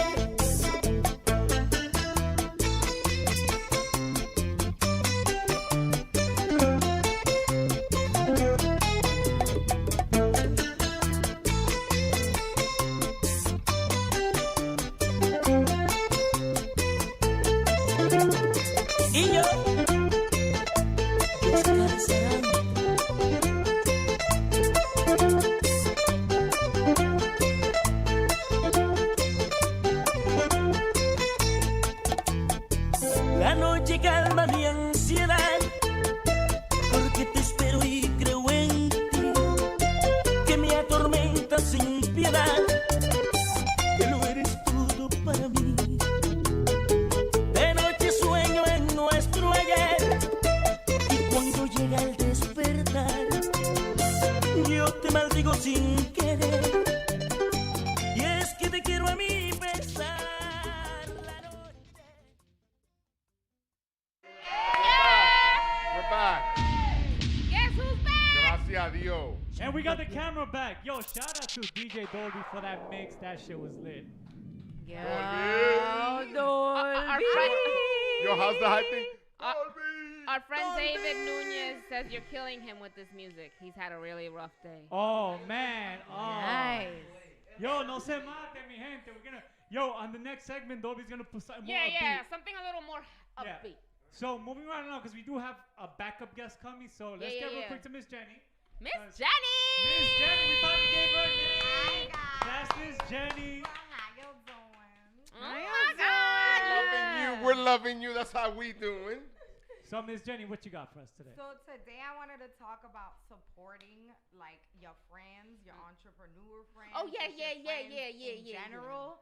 Y yo descansando. La noche calma mi ansiedad, porque te espero y creo en ti, que me atormenta sin piedad, que lo eres todo para mí. sin querer. Y es que te quiero a mi pesar. We're back. Guess who's back? Gracias a Dios. And we got the camera back. Yo, shout out to DJ Dolby for that mix. That shit was lit. Yo, Our Dolby. friend, Yo, how's the hype thing? our friend David Nunez says you're killing him with this music. He's had a really rough day. Oh, man. Oh. Nice. Yo, no se mate, mi gente. We're gonna. Yo, on the next segment, Dolby's gonna put something more Yeah, upbeat. something a little more Yeah. upbeat. So moving right along, because we do have a backup guest coming. So let's get real quick to Miss Jenny. Miss Miss Jenny! Jenny, we finally gave her a name. That's Miss Jenny. Oh my God! Loving you. We're loving you. That's how we doing. So Miss Jenny, what you got for us today? So today I wanted to talk about supporting like your friends, your entrepreneur friends. Oh, yeah, just your yeah, friends yeah. In general,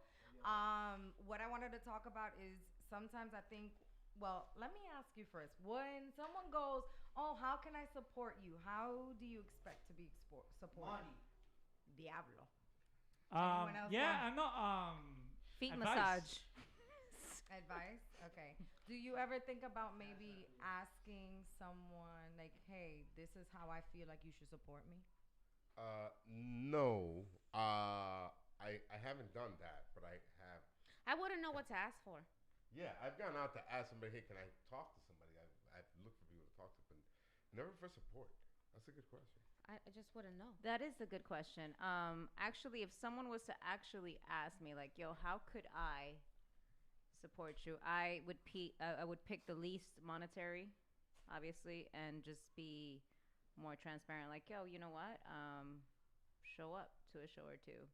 what I wanted to talk about is sometimes I think. Well, let me ask you first. When someone goes, "Oh, how can I support you?" How do you expect to be supported? Money. Diablo. Anyone else Yeah, want- I'm not. Feet advice. massage. Advice? Okay. Do you ever think about maybe asking someone like, "Hey, this is how I feel like you should support me"? No. I haven't done that, but I have. I wouldn't know what to ask for. Yeah, I've gone out to ask somebody, hey, can I talk to somebody? I've looked for people to talk to, but never for support. That's a good question. I just wouldn't know. That is a good question. Actually, if someone was to actually ask me, like, "Yo, how could I support you?" I would pick the least monetary, obviously, and just be more transparent. Like, "Yo, you know what? Show up to a show or two.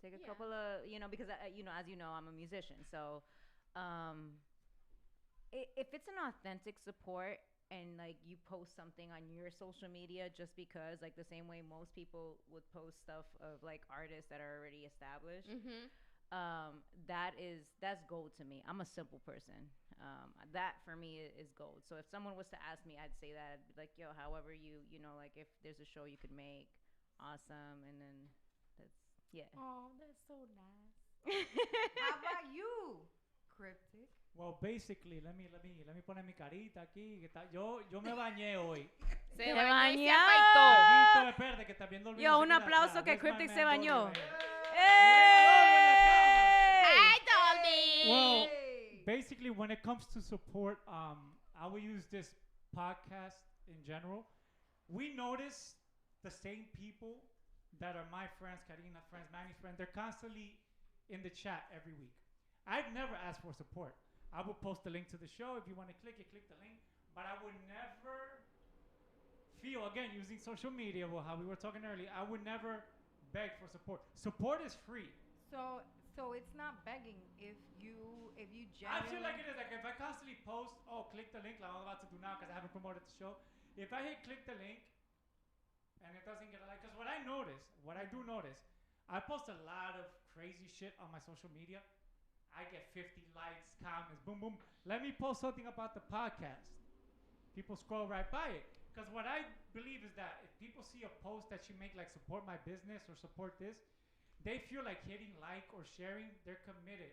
Take a couple of, because as you know, I'm a musician, so." If it's an authentic support and like you post something on your social media just because, like the same way most people would post stuff of like artists that are already established, that's gold to me. I'm a simple person. That for me is gold. So if someone was to ask me, I'd say that. I'd be like, "Yo, however like if there's a show you could make, awesome." And then yeah. Oh, that's so nice. How about you? Cryptic. Well, basically, let me poner mi carita aquí. Yo me bañé hoy. Se bañó y se Paquito, espérate, que está viendo el video. Yo, un aplauso que Cryptic se bañó. Hi, Dolby! Well, basically, when it comes to support, I will use this podcast in general. We notice the same people that are my friends, Karina's friends, Manny's friends. They're constantly in the chat every week. I've never asked for support. I would post the link to the show. If you want to click it, click the link. But I would never feel, again, using social media, well, how we were talking earlier, I would never beg for support. Support is free. So it's not begging if you I genuinely. feel like it is. Like if I constantly post, click the link, like I'm about to do now because I haven't promoted the show. If I hit click the link and it doesn't get a like, because what I do notice, I post a lot of crazy shit on my social media. I get 50 likes, comments, boom, boom. Let me post something about the podcast. People scroll right by it. Because what I believe is that if people see a post that you make, like support my business or support this, they feel like hitting like or sharing, they're committed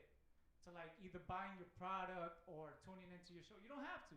to like either buying your product or tuning into your show. You don't have to.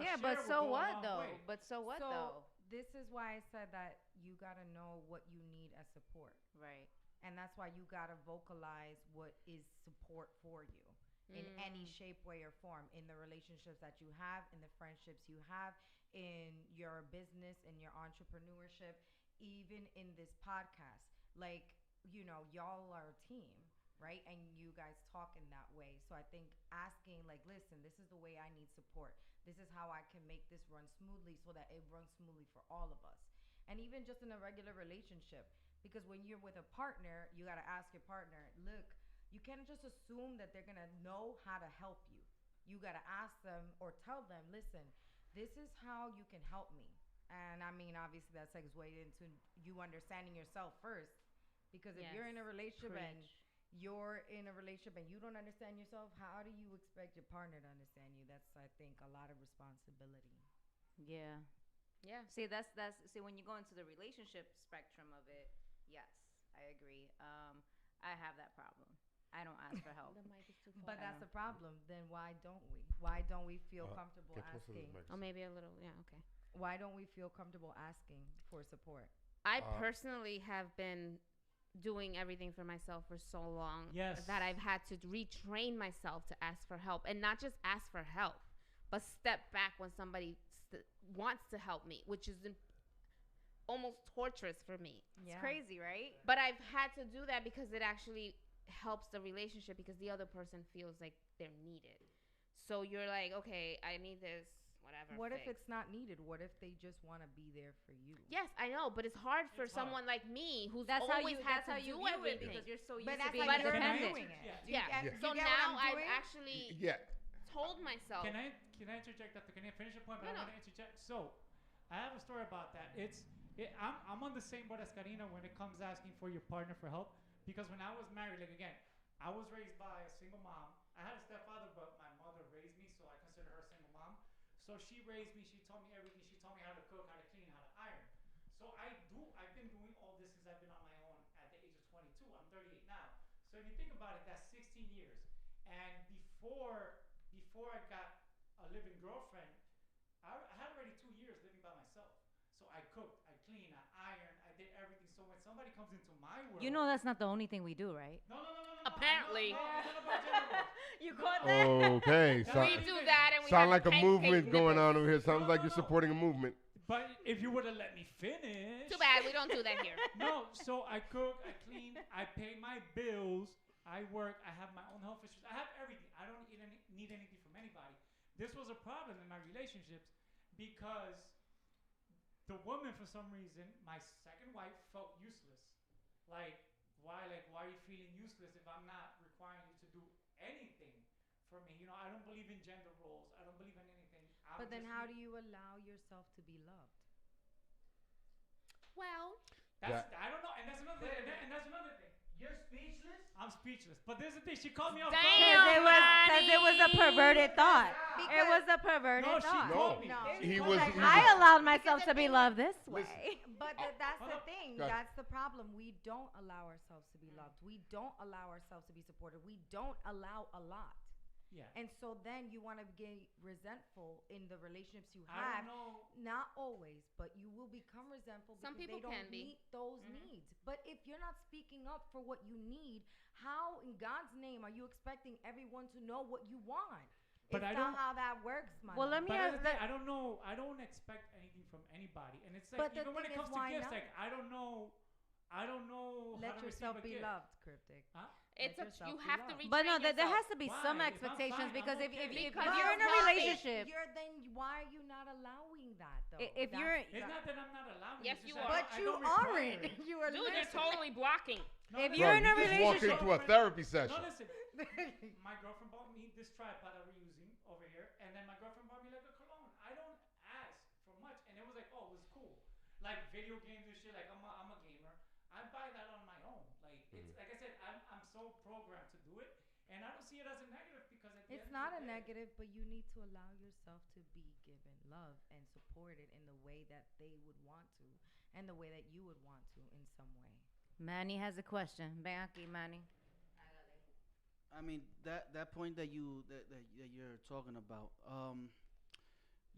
Yeah, but so what though? Though? This is why I said that you gotta know what you need as support. Right. And that's why you gotta vocalize what is support for you in any shape, way, or form, in the relationships that you have, in the friendships you have, in your business, in your entrepreneurship, even in this podcast. Like, y'all are a team, right? And you guys talk in that way. So I think asking, like, listen, this is the way I need support. This is how I can make this run smoothly so that it runs smoothly for all of us. And even just in a regular relationship, because when you're with a partner, you got to ask your partner, look, you can't just assume that they're going to know how to help you. You got to ask them or tell them, listen, this is how you can help me. And I mean, obviously that segues into you understanding yourself first. Because if you're in a relationship and you're in a relationship and you don't understand yourself, how do you expect your partner to understand you? That's, I think, a lot of responsibility. Yeah. Yeah. See, that's when you go into the relationship spectrum of it, Yes, I agree. I have that problem. I don't ask for help. The mic is too far. But that's the problem. Then why don't we? Why don't we feel comfortable Get closer to the asking? mic. Oh, maybe a little. Yeah. Okay. Why don't we feel comfortable asking for support? I personally have been doing everything for myself for so long that I've had to retrain myself to ask for help, and not just ask for help, but step back when somebody wants to help me, which is almost torturous for me. It's crazy, right? But I've had to do that because it actually helps the relationship, because the other person feels like they're needed. So you're like, okay, I need this, whatever. What if fixed. it's not needed? What if they just want to be there for you? Yes, I know, but it's hard for someone like me who's That's how always you. had That's how to you do view it everything. because you're so used But to that's being how you're independent. doing it. Yeah. You So get what now I'm I've doing? actually told myself. Can I interject after? Can I finish the point? But No, I no. want to interject. So, I have a story about that. I'm on the same boat as Karina when it comes to asking for your partner for help, because when I was married, like again, I was raised by a single mom. I had a stepfather, but my mother raised me, so I consider her a single mom. So she raised me. She taught me everything. She taught me how to cook, how to clean, how to iron. So I've been doing all this since I've been on my own at the age of 22. I'm 38 now. So if you think about it, that's 16 years. And before I got a living girlfriend, I had already 2 years living by myself. So I cooked, I cleaned, I ironed, I did everything. So when somebody comes into my world, You know that's not the only thing we do, right? No. Apparently. You caught that? Okay, We do that, and we sound have like a pancake movement going nipples. on over here. Sounds like you're supporting a movement. But if you would have let me finish. Too bad we don't do that here. No, so I cook, I clean, I pay my bills, I work, I have my own health issues, I have everything. I don't need anything from anybody. This was a problem in my relationships because the woman, for some reason, my second wife, felt useless. Like, why are you feeling useless if I'm not requiring you to do anything for me? You know, I don't believe in gender roles. I don't believe in anything. But then how do you allow yourself to be loved? Well, I don't know, and that's another thing. And that's another thing. You're speechless? I'm speechless. But there's the thing. She called me off Because it was a perverted thought. It was a perverted No, she thought. called me. He was. I allowed myself to be loved this way. But that's the thing. Go ahead. That's the problem. We don't allow ourselves to be loved. We don't allow ourselves to be supported. We don't allow a lot. Yeah. And so then you want to get resentful in the relationships you I have. don't know. Not always, but you will become resentful Some because people they don't can be. meet those needs. But if you're not speaking up for what you need, how in God's name are you expecting everyone to know what you want? But it's I not don't- how that works, man. Well, let me But ask that's the thing, I don't know. I don't expect anything from anybody, and it's like But the even when thing it is, comes to why gifts, not? like I don't know how Let to yourself receive a be gift. loved, Cryptic. Huh? It's Let a, yourself you be have to loved. retrain But no, there yourself. has to be some Why? If I'm expectations fine, because I'm if okay. if Because you're in a healthy. relationship, Why are you not allowing that though? If you're- It's not that I'm not allowing. Yes, it's just you I are. don't- But I you don't require aren't. it. You are Dude, you're literally- totally blocking. No, If no, you're no. in a you just walk relationship- into a therapy session. No, listen. My girlfriend bought me this tripod that we're using over here, and then my girlfriend bought me like a cologne. I don't ask for much, and it was like, oh, it was cool. Like video games and shit. Like I'm a gamer. I buy that on my own. Like it's like I said, I'm so programmed to do it, and I don't see it as a negative because at the It's end not of a the day- negative, but you need to allow yourself to be given love and supported in the way that they would want to, and the way that you would want to in some way. Manny has a question. Ven aquí, Manny. I mean that point that you're talking about.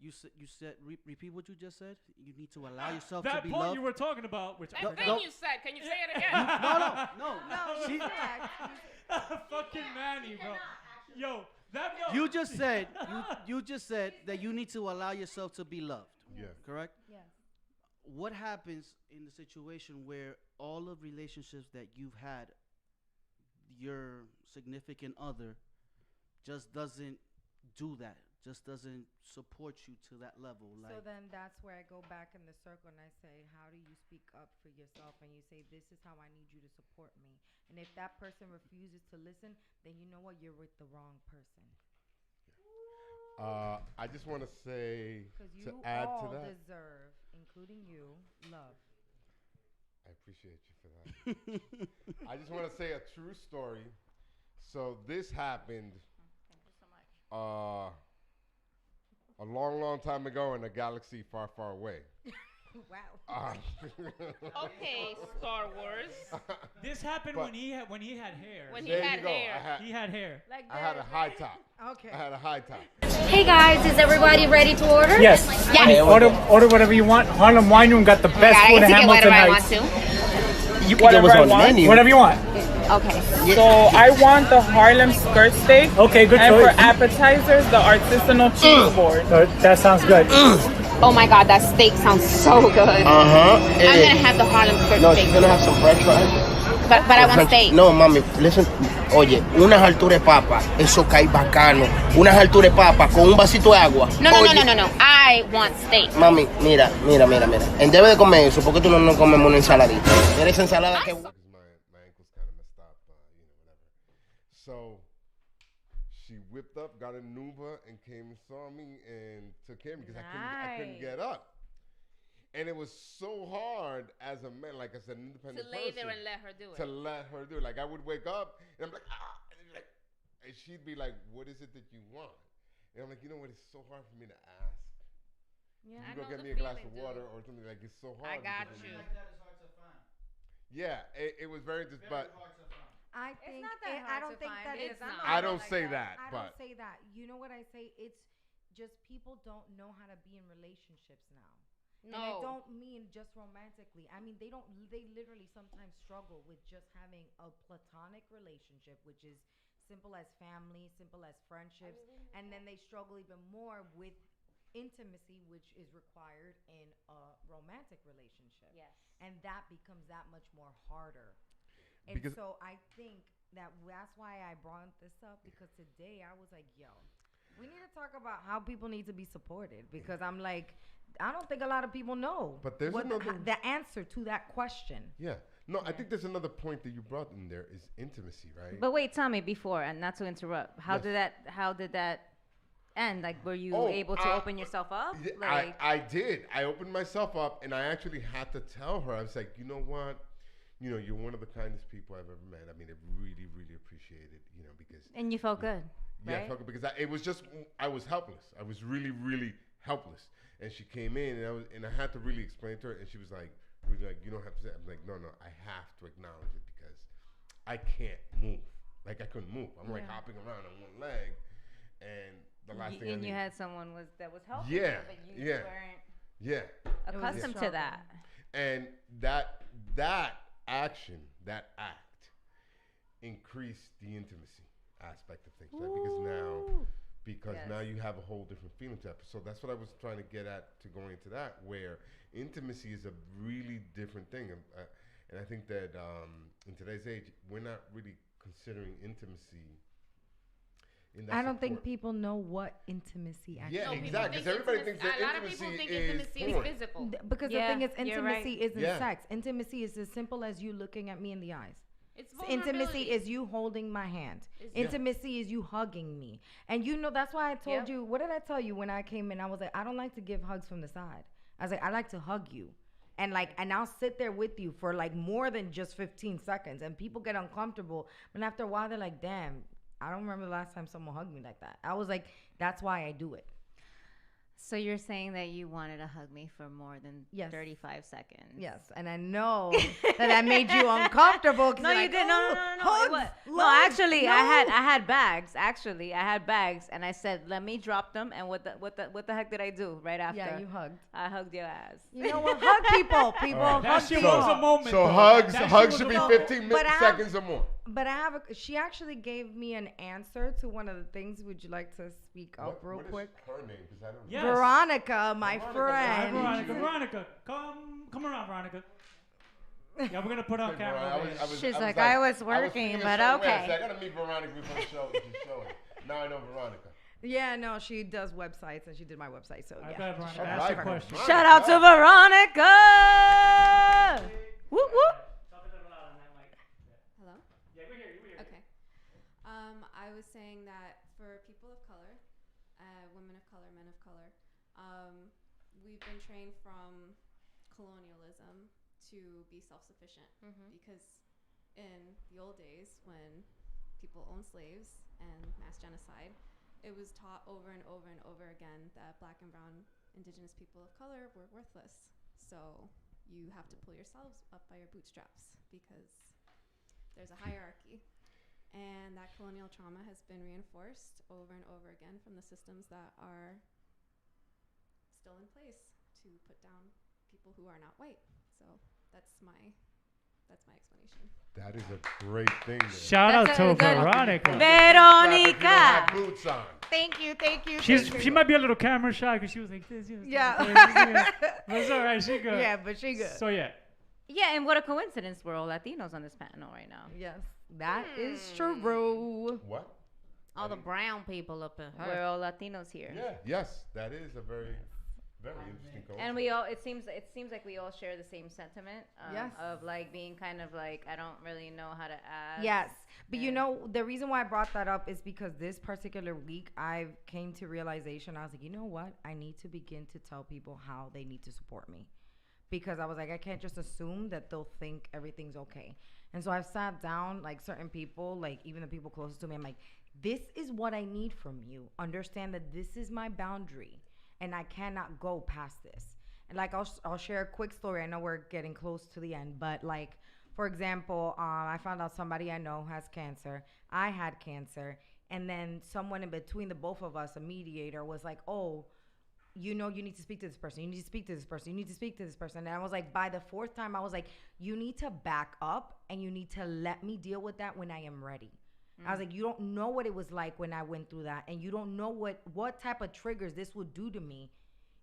You said repeat what you just said. You need to allow yourself that to be point loved. you were talking about, which That No, thing no. you said, can you say it again? No. She She- said, fucking Manny, bro. Yo, you just said you just said that you need to allow yourself to be loved. Yeah. Correct? yes. What happens in the situation where all of relationships that you've had, your significant other just doesn't do that, just doesn't support you to that level? Like, So then that's where I go back in the circle and I say, how do you speak up for yourself? And you say, this is how I need you to support me. And if that person refuses to listen, then you know what? You're with the wrong person. I just want to say Because you to add all to that. deserve, including you, love. I appreciate you for that. I just want to say a true story. So this happened Thank you so much. a long, long time ago in a galaxy far, far away. Wow. Okay, Star Wars. This happened But- when he had hair. When he There had you go. hair. He had hair. Like I had a high top. Okay. I had a high top. Hey guys, is everybody ready to order? Yes. Yes. Order whatever you want. Harlem Wine Room got the best I food get in to get Hamilton whatever I Heights. want to. You can get what's on the menu. Whatever you want. Okay. So I want the Harlem skirt steak. Okay, good And choice. for appetizers, the artisanal cheese board. That sounds good. Oh my God, that steak sounds so good. Uh-huh. I'm gonna have the Harlem skirt No, steak. she's gonna have some french fries. But I want steak. No, mami, listen. Oye, unas alturas de papa, eso cae bacano. Unas alturas de papa con un vasito de agua. No, no, Oye, no, no, no, no. I want steak. Mami, mira. En debe de comer eso, porque tú no comes una ensaladita. Mira esa ensalada que... Because my ankle's kind of messed up, whatever. So she whipped up, got an Uber, and came and saw me and took care of me because I couldn't get up. And it was so hard as a man, like I said, an independent To lay person, there and let her do it. to let her do it. Like I would wake up and I'm like, and she'd be like, "What is it that you want?" And I'm like, "You know what? It's so hard for me to ask. Yeah. You go get me a glass of water or something like it's so hard." I got because you. Yeah, it was very just, but I think not that I hard don't to think find. that It's is. not. I don't say that, I but don't say that. You know what I say? It's just people don't know how to be in relationships now. And I No. don't mean just romantically. I mean they literally sometimes struggle with just having a platonic relationship, which is simple as family, simple as friendships, and then they struggle even more with intimacy, which is required in a romantic relationship. Yes. And that becomes that much more harder. And Because- so I think that's why I brought this up, because today I was like, yo, we need to talk about how people need to be supported, because I'm like, I don't think a lot of people know But there's what another- the answer to that question. yeah, no, I think there's another point that you brought in there is intimacy, right? But wait, tell me before, and not to interrupt. How Yes. did that end? Like, were you Oh, able to open yourself up? Yeah, Like, I did. I opened myself up, and I actually had to tell her. I was like, you know what? You know, you're one of the kindest people I've ever met. I mean, I really, really appreciate it. You know, because and you felt good, yeah, right? because it was just I was helpless. I was really, really helpless. And she came in, and I had to really explain to her, and she was like, really like, you don't have to say. I'm like, no, I have to acknowledge it because I can't move. Like I couldn't move. I'm like hopping around on one leg, and the last thing I and you need- had someone that was helping Yeah, you, but you yeah. weren't yeah. accustomed to that. And that action, that act, increased the intimacy aspect of things, right? Because now you have a whole different feeling to that. So that's what I was trying to get at to going into that, where intimacy is a really different thing, and I think that in today's age, we're not really considering intimacy. In that I don't think support. people know what intimacy actually Yeah, is. exactly. Because everybody thinks that a lot of people intimacy think is intimacy is porn. physical. Because Yeah, the thing is, you're right. intimacy isn't Yeah. sex. Intimacy is as simple as you looking at me in the eyes. It's Intimacy vulnerability. is you holding my hand. It's- Intimacy is you hugging me. And you know, that's why I told Yep. you, what did I tell you when I came in? I was like, I don't like to give hugs from the side. I was like, I like to hug you. And I'll sit there with you for like more than just 15 seconds. And people get uncomfortable. But after a while, they're like, damn, I don't remember the last time someone hugged me like that. I was like, that's why I do it. So you're saying that you wanted to hug me for more than Yes. 35 seconds? Yes. And I know that made you uncomfortable. 'cause No, you're you like, did. No, "Oh, no, no, no. hugs, It was, no, love, actually, no." I had bags. Actually, I had bags, and I said, "Let me drop them." And what the heck did I do right after? Yeah, you hugged. I hugged your ass. You know what? Hug people. People All right. That hug shit people. was a moment. So though. hugs That shit hugs was should a be moment. 15 But I have- seconds or more. But she actually gave me an answer to one of the things. Would you like to speak up real What is quick? her name? 'Cause I don't know. Yes. Veronica, my Veronica, friend. Hi, Veronica, come around, Veronica. Yeah, we're gonna put on Hey, camera. Veronica, over here. She's like, I was thinking working, of but something okay. else. I gotta meet Veronica before the show. She's showing. Now I know Veronica. Yeah, no, she does websites, and she did my website. So I yeah. bet Veronica All asked right, a question. Veronica. Shout out to Veronica. Whoop whoop. Hello? Yeah, we're here. Okay. I was saying that for people of color, women of color, men of color, we've been trained from colonialism to be self-sufficient because in the old days when people owned slaves and mass genocide, it was taught over and over and over again that black and brown indigenous people of color were worthless. So you have to pull yourselves up by your bootstraps because there's a hierarchy. And that colonial trauma has been reinforced over and over again from the systems that are still in place to put down people who are not white. So that's my explanation. That is a great thing. There. Shout out to Veronica. Veronica. Boots on. Thank you. She might be a little camera shy because she was like this. Yeah. But it's all right. She good. Yeah, but she good. So yeah. Yeah, and what a coincidence. We're all Latinos on this panel right now. Yes, that is true. What? All the brown people up in her. We're all Latinos here. Yeah. Yes, that is a very interesting coincidence. And we all it seems like we all share the same sentiment Yes. of like being kind of like I don't really know how to ask. Yes, but you know the reason why I brought that up is because this particular week I came to realization. I was like, you know what? I need to begin to tell people how they need to support me, because I was like, I can't just assume that they'll think everything's okay. And so I've sat down like certain people, like even the people closest to me. I'm like, this is what I need from you. Understand that this is my boundary. And I cannot go past this. And like I'll share a quick story. I know we're getting close to the end, but like for example, I found out somebody I know has cancer. I had cancer, and then someone in between the both of us, a mediator, was like, "Oh, you know, you need to speak to this person. You need to speak to this person. You need to speak to this person." And I was like, by the fourth time, I was like, "You need to back up, and you need to let me deal with that when I am ready." I was like, you don't know what it was like when I went through that, and you don't know what type of triggers this would do to me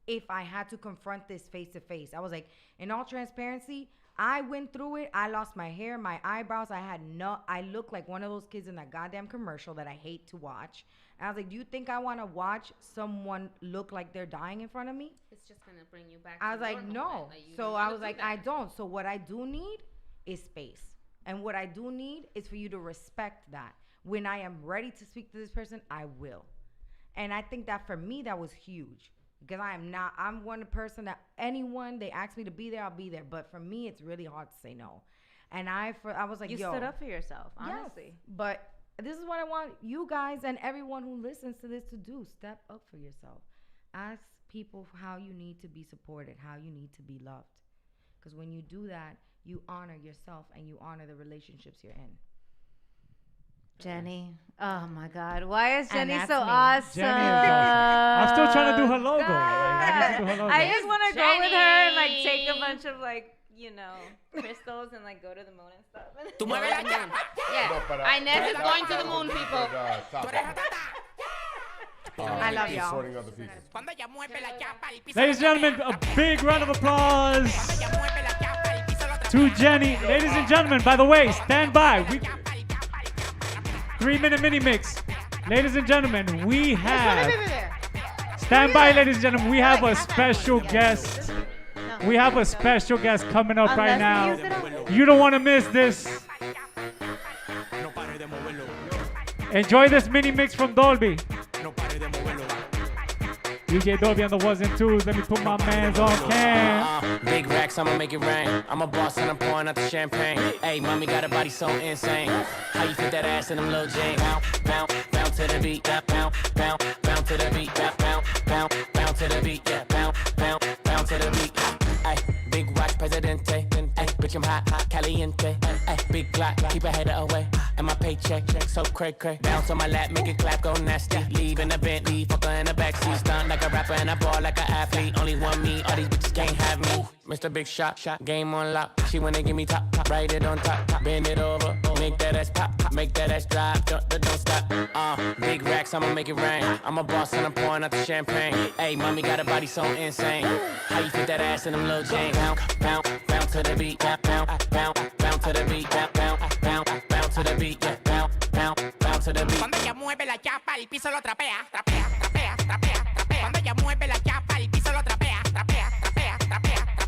if I had to confront this face to face. I was like, in all transparency, I went through it. I lost my hair, my eyebrows. I looked like one of those kids in that goddamn commercial that I hate to watch. And I was like, do you think I want to watch someone look like they're dying in front of me? It's just gonna bring you back. I to was like, normal, no. like, you So don't I wanna was do like, that. I don't. So what I do need is space. And what I do need is for you to respect that. When I am ready to speak to this person, I will. And I think that for me, that was huge. Because I'm one person that anyone, they ask me to be there, I'll be there. But for me, it's really hard to say no. And I was like, You yo. stood up for yourself, honestly. Yes, but this is what I want you guys and everyone who listens to this to do. Step up for yourself. Ask people how you need to be supported, how you need to be loved. Because when you do that, you honor yourself and you honor the relationships you're in. Jenny. Oh my God. Why is Jenny that's so me. awesome? Jenny is awesome. I'm still trying to do her logo. Like, I need to do her logo. I just want to go with her and like take a bunch of like, you know, crystals and like go to the moon and stuff. Yeah. Inez is going to the moon, people. I love y'all. Supporting other people. Ladies and gentlemen, a big round of applause to Jenny. Ladies and gentlemen, by the way, stand by. 3-minute mini mix. Ladies and gentlemen, we have. Stand by, ladies and gentlemen. We have a special guest. We have a special guest coming up right now. You don't want to miss this. Enjoy this mini mix from Dolby. DJ Dolby on the ones and twos. Let me put my mans on cam. Big racks, I'ma make it rain. I'm a boss and I'm pouring out the champagne. Hey, mommy got a body so insane. How you fit that ass in them little jeans? Bounce, bounce to the beat. Bounce, bounce, bounce to the beat. Bounce, bounce, bounce to the beat. Yeah, bounce, bounce, bounce to the beat. Ay, big watch, Presidente. Ay, bitch, I'm hot, caliente. Ay, big Glock, keep a header away. And my paycheck, so cray. Bounce on my lap, make it clap, go nasty. Leave in the Bentley, fuck her in the backseat. Stunt like a rapper and I ball like an athlete. Only one me, all these bitches can't have me. Mr. Big Shot, game on lock. She wanna give me top, write it on top. Bend it over, make that ass pop. Make that ass drop, don't stop. Big racks, I'ma make it rain. I'm a boss and I'm pouring out the champagne. Hey, mommy got a body so insane. How you fit that ass in them little jeans? Bounce, bounce to the beat. Bounce, bounce to the beat. Bounce to the beat, yeah, bounce to the beat. Cuando ella mueve la chapa, el piso lo trapea. Cuando ella mueve la chapa, el piso lo trapea.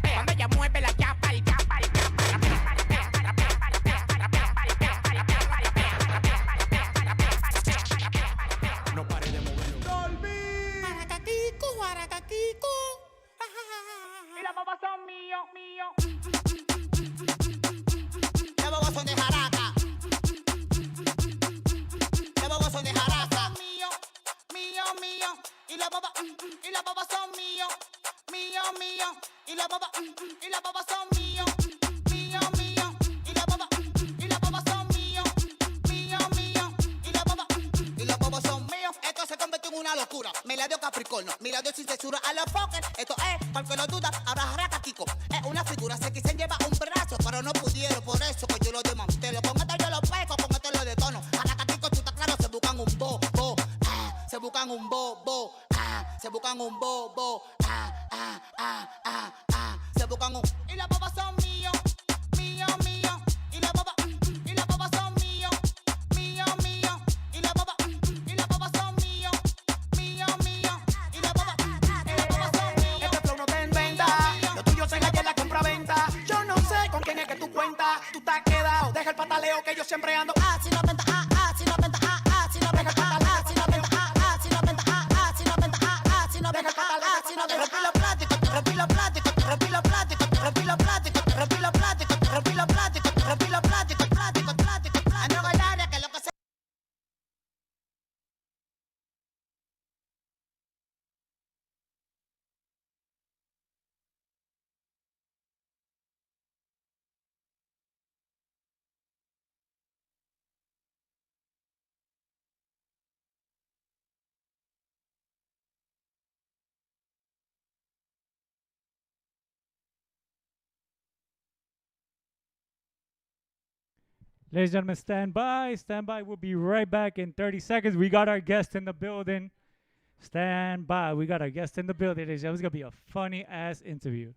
Cuando ella mueve la chapa, el No pare de moverlo. Aracaquico. Y las babas son mío. Las babas son de jaraca. Las babas son de jaraca. Mío. Y las babas son mío. y la baba, y la baba son mío, mío, mío, y la baba son mío, mío, mío, y la baba son mío. Esto se convirtió en una locura. Me la dio Capricornio, mira dio sin censura a los fuckers. Esto es, para el que lo duda, ahora jarata Kiko. Es una figura, se quisen llevar un brazo, pero no pudieron, por eso que yo lo desmantelo. Con esto yo lo pego, con esto lo detono. Jarata Kiko, tú estás claro, se buscan un bobo, se buscan un bobo, se buscan un bobo, se buscan un. Y las bobas son mío, mío, mío, y las bobas son mío, mío, mío, y las bobas son mío, mío, mío, y las bobas son mío. Este flow no te inventa, lo tuyo se galla en la compra-venta. Yo no sé con quién es que tú cuentas, tú estás quedado, deja el pataleo que yo siempre ando. Si no venta, si no venta, si no venta, si no venta, si no venta, si no venta, si no venta, si no venta, rompí los plásticos, rompí los plásticos, rompí los plásticos, rompí los plásticos, rompí los plásticos, rompí los plásticos, rompí los plásticos, plásticos, plásticos, ando con el área que lo que se. Ladies and gentlemen, stand by. Stand by. We'll be right back in 30 seconds. We got our guest in the building. Stand by. We got our guest in the building. Ladies and gentlemen, it's going to be a funny ass interview.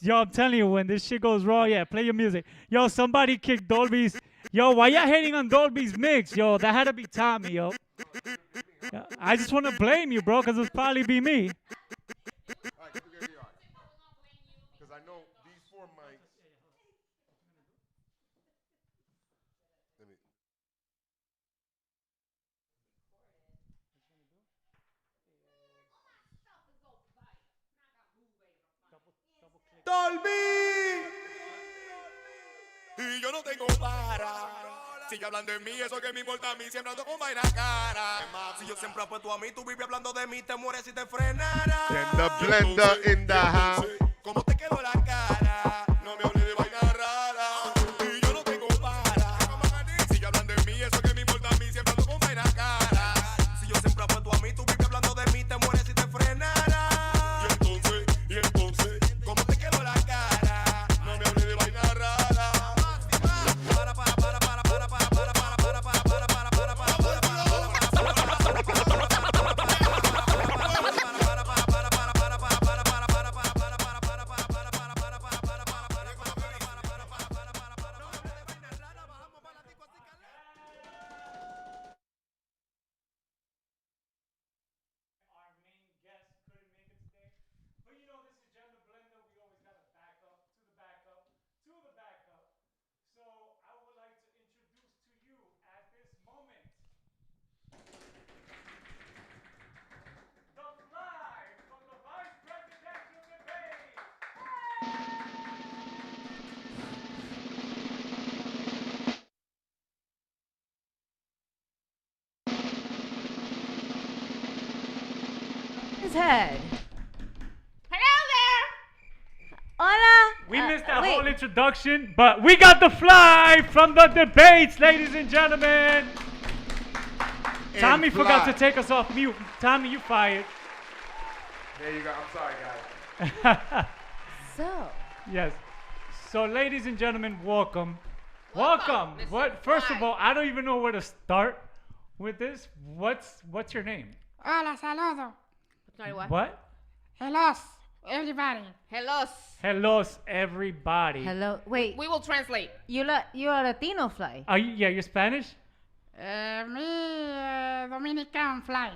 Yo, I'm telling you, when this shit goes wrong, yeah, play your music. Yo, somebody kicked Dolby's. Yo, why y'all hating on Dolby's mix? Yo, that had to be Tommy, yo. I just want to blame you, bro, because it'll probably be me. Because I know these 4 mics. Let me. Dolby. Y yo no tengo para. Sigue hablando de mí, eso que me importa a mí, siempre ando con vaina cara. Si yo siempre apuesto a mí, tú vives hablando de mí, te mueres si te frenara. The blender in the house. ¿Cómo te quedó la cara? No me hables de vaina rara. Y yo no tengo para. Sigue hablando de mí, eso que me importa a mí, siempre ando con vaina cara. Si yo siempre apuesto a mí, tú vives hablando de mí, te mueres si te frenara. Y entonces, ¿cómo te quedó la cara? No me hables de vaina rara. His head. Hello there. Hola. We missed that wait. whole introduction, but we got the fly from the debates, ladies and gentlemen. Tommy forgot to fly. take us off mute. Tommy, you fired. There you go. I'm sorry, guys. So. Yes. So, ladies and gentlemen, welcome. Welcome. What? First of all, I don't even know where to start with this. What's your name? Hola, saludo. Sorry, what? What? Hello, everybody. Hello. Hellos, everybody. Hello. Wait. We will translate. You are Latino, Fly. Are you? Yeah, you're Spanish. Me, Dominican fly.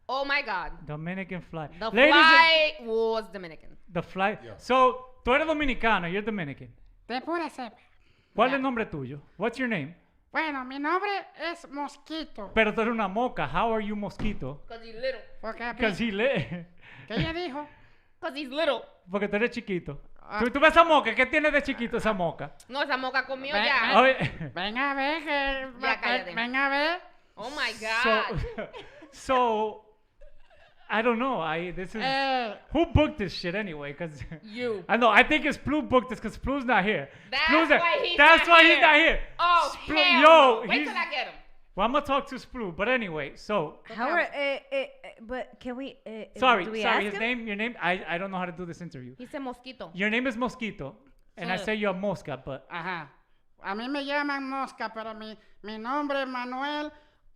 Oh my God. Dominican fly. The Ladies and- fly was Dominican. The fly. So, tú eres dominicano, you're Dominican. De pura cepa. ¿Cuál es el nombre tuyo? What's your name? Bueno, mi nombre es Mosquito. Pero tú eres una moca. How are you, mosquito? Because he's little. Because he lit. ¿Qué ella dijo? Because he's little. Porque tú eres chiquito. ¿Tú ves esa moca? ¿Qué tiene de chiquito esa moca? No, esa moca comió Ven, ya. ven a ver que... Ya, cállate. Ven a ver. Oh my God. So, I don't know. This is who booked this shit anyway? Because You. I know. I think it's Splu booked this because Splu's not here. That's Splu's why he's That's not why here. he's not here. Oh, Splu, hell yo, no. Wait he's. till I get him. Well, I'm gonna talk to Splu, but anyway. So. How are? But can we? Sorry, do we sorry. ask His him? name. Your name. I don't know how to do this interview. He said mosquito. Your name is Mosquito, and I Sí. say you're Mosca, but. Ajá. A mí me llaman Mosca, pero mi nombre es Manuel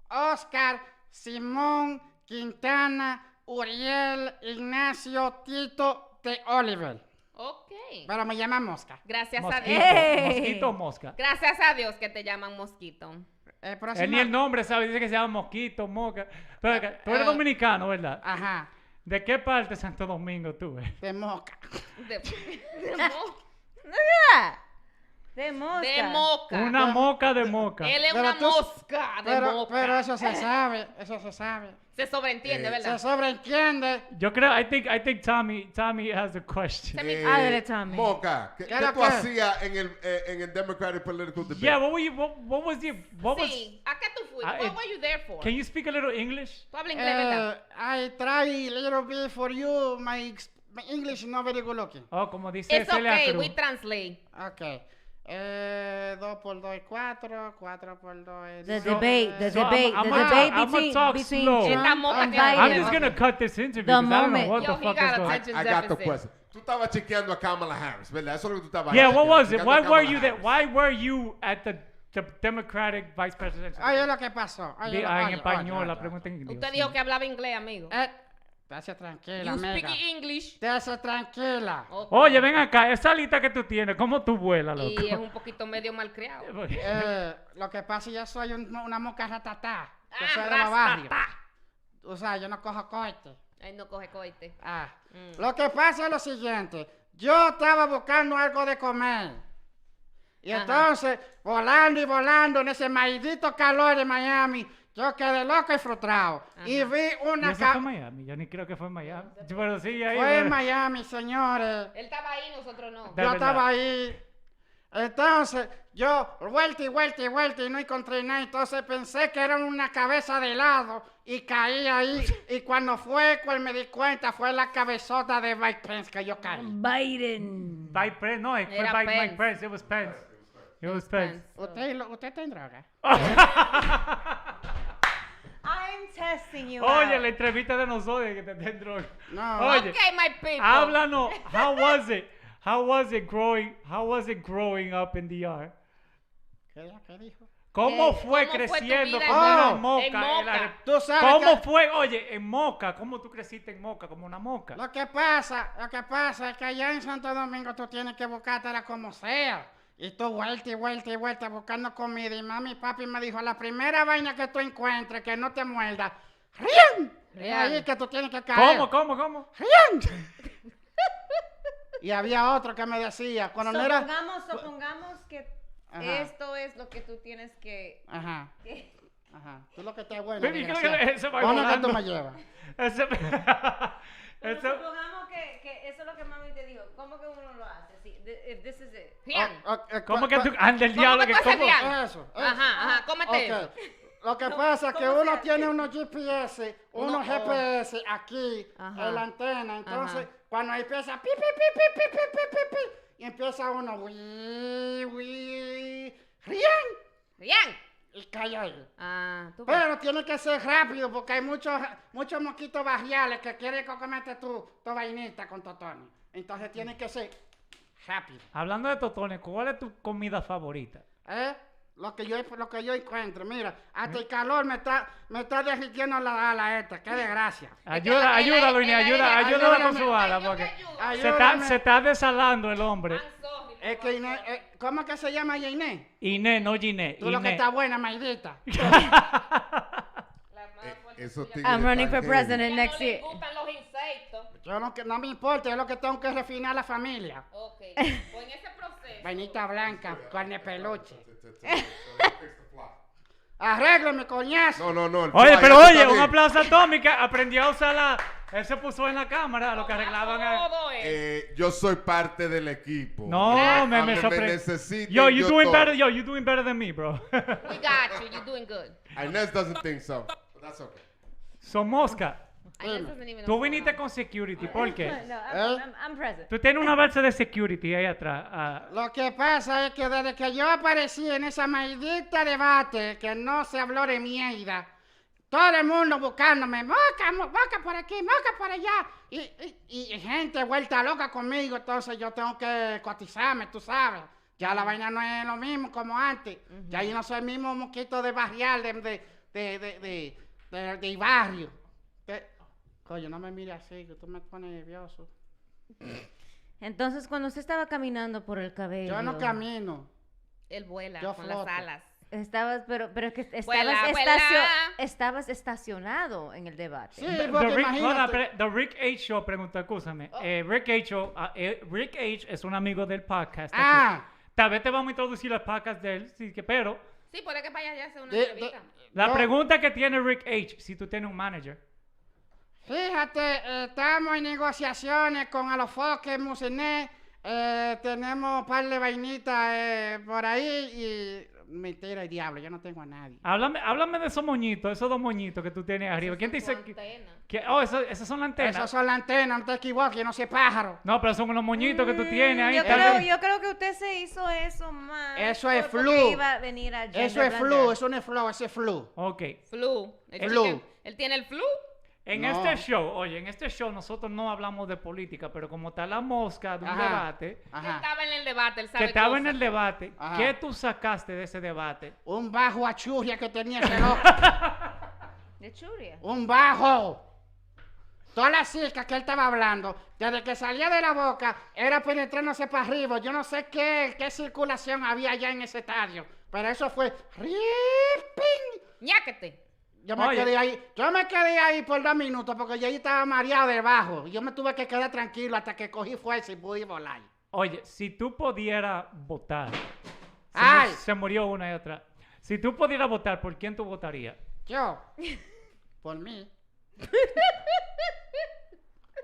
Oscar Simón Quintana Uriel Ignacio Tito de Oliver. Ok. Pero me llaman Mosca. Gracias a Mosquito, Dios. Mosquito o Mosca. Gracias a Dios que te llaman mosquito. Él ni el nombre sabe, dice que se llama Mosquito, Moca. Pero acá, tú eres dominicano, ¿verdad? Ajá. ¿De qué parte de Santo Domingo tú eres? De Moca. De De mosca. De moca. Una moca de moca. Él es Pero una tú- mosca de moca. Pero eso se sabe, eso se sabe. Se sobreentiende, ¿verdad? Se sobreentiende. Yo creo, I think Tommy has a question. Hágale, Tommy. Moca, ¿qué ¿Qué era tú qué? hacías en el Democratic Political Debate? Yeah, what was your, what was, Sí. ¿A qué tú fuiste? Ah, What were you there for? can you speak a little English? Tú hablas inglés, ¿verdad? I try a little bit for you. My English not very good looking. Oh, como dice It's Celia okay, Cruz. we translate. Okay. 2 por 2 es 4, 4 por 2 es... The So- debate, the so debate, I'm the gonna debate talk- between talk between slow. Trump Esta moca and tiene- I'm Biden. just gonna cut this interview The because I don't know moment- what Yo, the he fuck got is a going on. attention I got the deficit. question. Tú estabas chequeando a Kamala Harris, ¿verdad? Eso es lo que tú estabas Yeah, what chequeando, was it? chequeando Why a were Kamala you there? Harris. Why were you at the Democratic Vice Presidential? Oye lo que pasó. Oye, En oye, español, oye, la oye. pregunta en inglés. Usted dijo que hablaba inglés, amigo. Estate tranquila, You speak amiga. English. Estate tranquila. Ok. Oye, ven acá, esa lista que tú tienes, ¿cómo tú vuelas, loco? Y es un poquito medio malcriado. Lo que pasa es que yo soy una moca ratatá. Yo Ah, soy de los barrios. rastatá. O sea, yo no cojo cohete. Él no coge cohete. Lo que pasa es lo siguiente. Yo estaba buscando algo de comer. Y Ajá. entonces, volando y volando en ese maldito calor de Miami, yo quedé loco y frustrado. Y vi ¿Y una eso fue en Miami? Yo ni creo que fue en Miami. Pero sí, ahí. Fue en bueno. Miami, señores. Él estaba ahí, nosotros no. De Yo verdad. estaba ahí. Entonces, yo vuelta y vuelta y vuelta y no encontré nada. Entonces pensé que era una cabeza de helado y caí ahí. Y cuando me di cuenta, fue la cabezota de Mike Pence que yo caí. Biden. Mike Pence, no, fue Era Mike Pence. Pence, it was Pence. It was Pence. ¿Usted está en droga? I'm testing you Oye, out. la entrevista de nosotros que te den droga. No. Oye, Ok, my people. háblanos. How was it? How was it growing up in DR? ¿Qué dijo? ¿Cómo ¿Qué? fue ¿Cómo fue tu creciendo vida como en una Moca? moca? En Moca. Tú sabes ¿Cómo que- fue? Oye, en Moca, ¿cómo tú creciste en Moca como una moca? Lo que pasa es que allá en Santo Domingo tú tienes que buscártela como sea. Y tú vuelta y vuelta y vuelta buscando comida. Y mami y papi me dijo, la primera vaina que tú encuentres, que no te muerda, ¡rian! Y ahí que tú tienes que caer. ¿Cómo? ¡Rian! Y había otro que me decía, cuando no era... Supongamos que Ajá. esto es lo que tú tienes que... Ajá, ajá. Tú lo que te es bueno. Baby, creo que desgraciado. ese va ¿Dónde que volando. tú me llevas? Ese- Pero ese- supongamos que eso es lo que mami te dijo. ¿Cómo que uno lo hace? Sí, if this is it. Rian. ¿Cómo que tú anda el ¿Cómo diablo que que tú haces cómo? rian? Eso. Ajá, cómete eso. Ok. Lo que pasa es que ¿Cómo se uno hace? tiene unos GPS, unos GPS aquí Ajá. en la antena. Entonces, Ajá. cuando empieza pi, pi, pi, pi, pi, pi, pi, pi, pi, y empieza uno, wi, wi, rian, Rian. y cae ahí. Ah, tú Pero tiene que ser rápido porque hay muchos mosquitos barriales que quieren comerte tu vainita con totones. Entonces tiene que ser rápido. Hablando de totones, ¿cuál es tu comida favorita? Lo que yo encuentro. Mira, hasta el calor me está derritiendo la ala esta. Qué desgracia. Ayúdalo, Inés, ayúdalo con su ala, porque se está desalando el hombre. Es que Inés, ¿cómo es que se llama ella, Inés? Inés, no Ginés. Tú lo que está buena, Maidita. I'm running for president next year. Yo no me importa, yo lo que tengo que es refinar la familia. Ok, pues en ese proceso. Vainita blanca, carne peluche. Arréglame, coñazo. No. Oye, pero oye, un aplauso a Tommy que aprendió a usarla. Él se puso en la cámara, lo que arreglaban. Yo soy parte del equipo. No, me Aunque sorprende. necesiten, Yo, you doing estoy. better. Yo, you doing better than me, bro. We got you. You're doing good. Inés doesn't think so, but that's okay. So, Mosca, Inés doesn't even tú know. viniste con security, ¿por qué? No, I'm present. Tú tienes una bolsa de security ahí atrás. Lo que pasa es que desde que yo aparecí en esa maldita debate, que no se habló de mierda, todo el mundo buscándome, moca por aquí, moca por allá, y gente vuelta loca conmigo, entonces yo tengo que cotizarme, tú sabes. Ya la vaina no es lo mismo como antes. Ya yo no soy el mismo mosquito de barrial, de barrio. Coño, no me mires así, que tú me pones nervioso. Entonces, cuando usted estaba caminando por el cabello. Yo no camino. Él vuela Yo con floto. las alas. Pero es que Vuela, estabas estacionado en el debate. Sí, The porque Rick, imagínate. the Rick H. Show preguntó, escúchame. Rick H. es un amigo del podcast. Ah. Tal vez te vamos a introducir al podcast de él, pero Sí, puede que para allá sea una De- entrevista. la No. pregunta que tiene Rick H. si tú tienes un manager. Fíjate, estamos en negociaciones con Alofoque, Muciné, tenemos un par de vainitas por ahí y mentira el diablo, yo no tengo a nadie. Háblame de esos moñitos, esos dos moñitos que tú tienes arriba. ¿Quién te dice esas son las antenas? Esas son las antenas, no te equivoques, yo no soy pájaro. No, pero son unos moñitos que tú tienes ahí. Yo creo que usted se hizo eso más. Eso es porque flu. iba a venir a Eso Gender es flu, Blender. eso no es flow, eso es flu. Ok. Flu. Flu. Él tiene el flu. En No. este show nosotros no hablamos de política, pero como está la mosca de un Ajá. debate, Que estaba en el debate, él sabe que estaba en cosas. el debate, Ajá. ¿qué tú sacaste de ese debate? Un bajo a churria que tenía ese loco. De churia. Un bajo. Todas las circas que él estaba hablando, desde que salía de la boca, era penetrándose para arriba. Yo no sé qué circulación había allá en ese estadio, pero eso fue ripping. Ñáquete. Yo me Oye. quedé ahí por 2 minutos porque yo ahí estaba mareado debajo. Yo me tuve que quedar tranquilo hasta que cogí fuerza y pude volar. Oye, si tú pudieras votar, Ay. se murió una y otra. Si tú pudieras votar, ¿por quién tú votarías? Yo, por mí.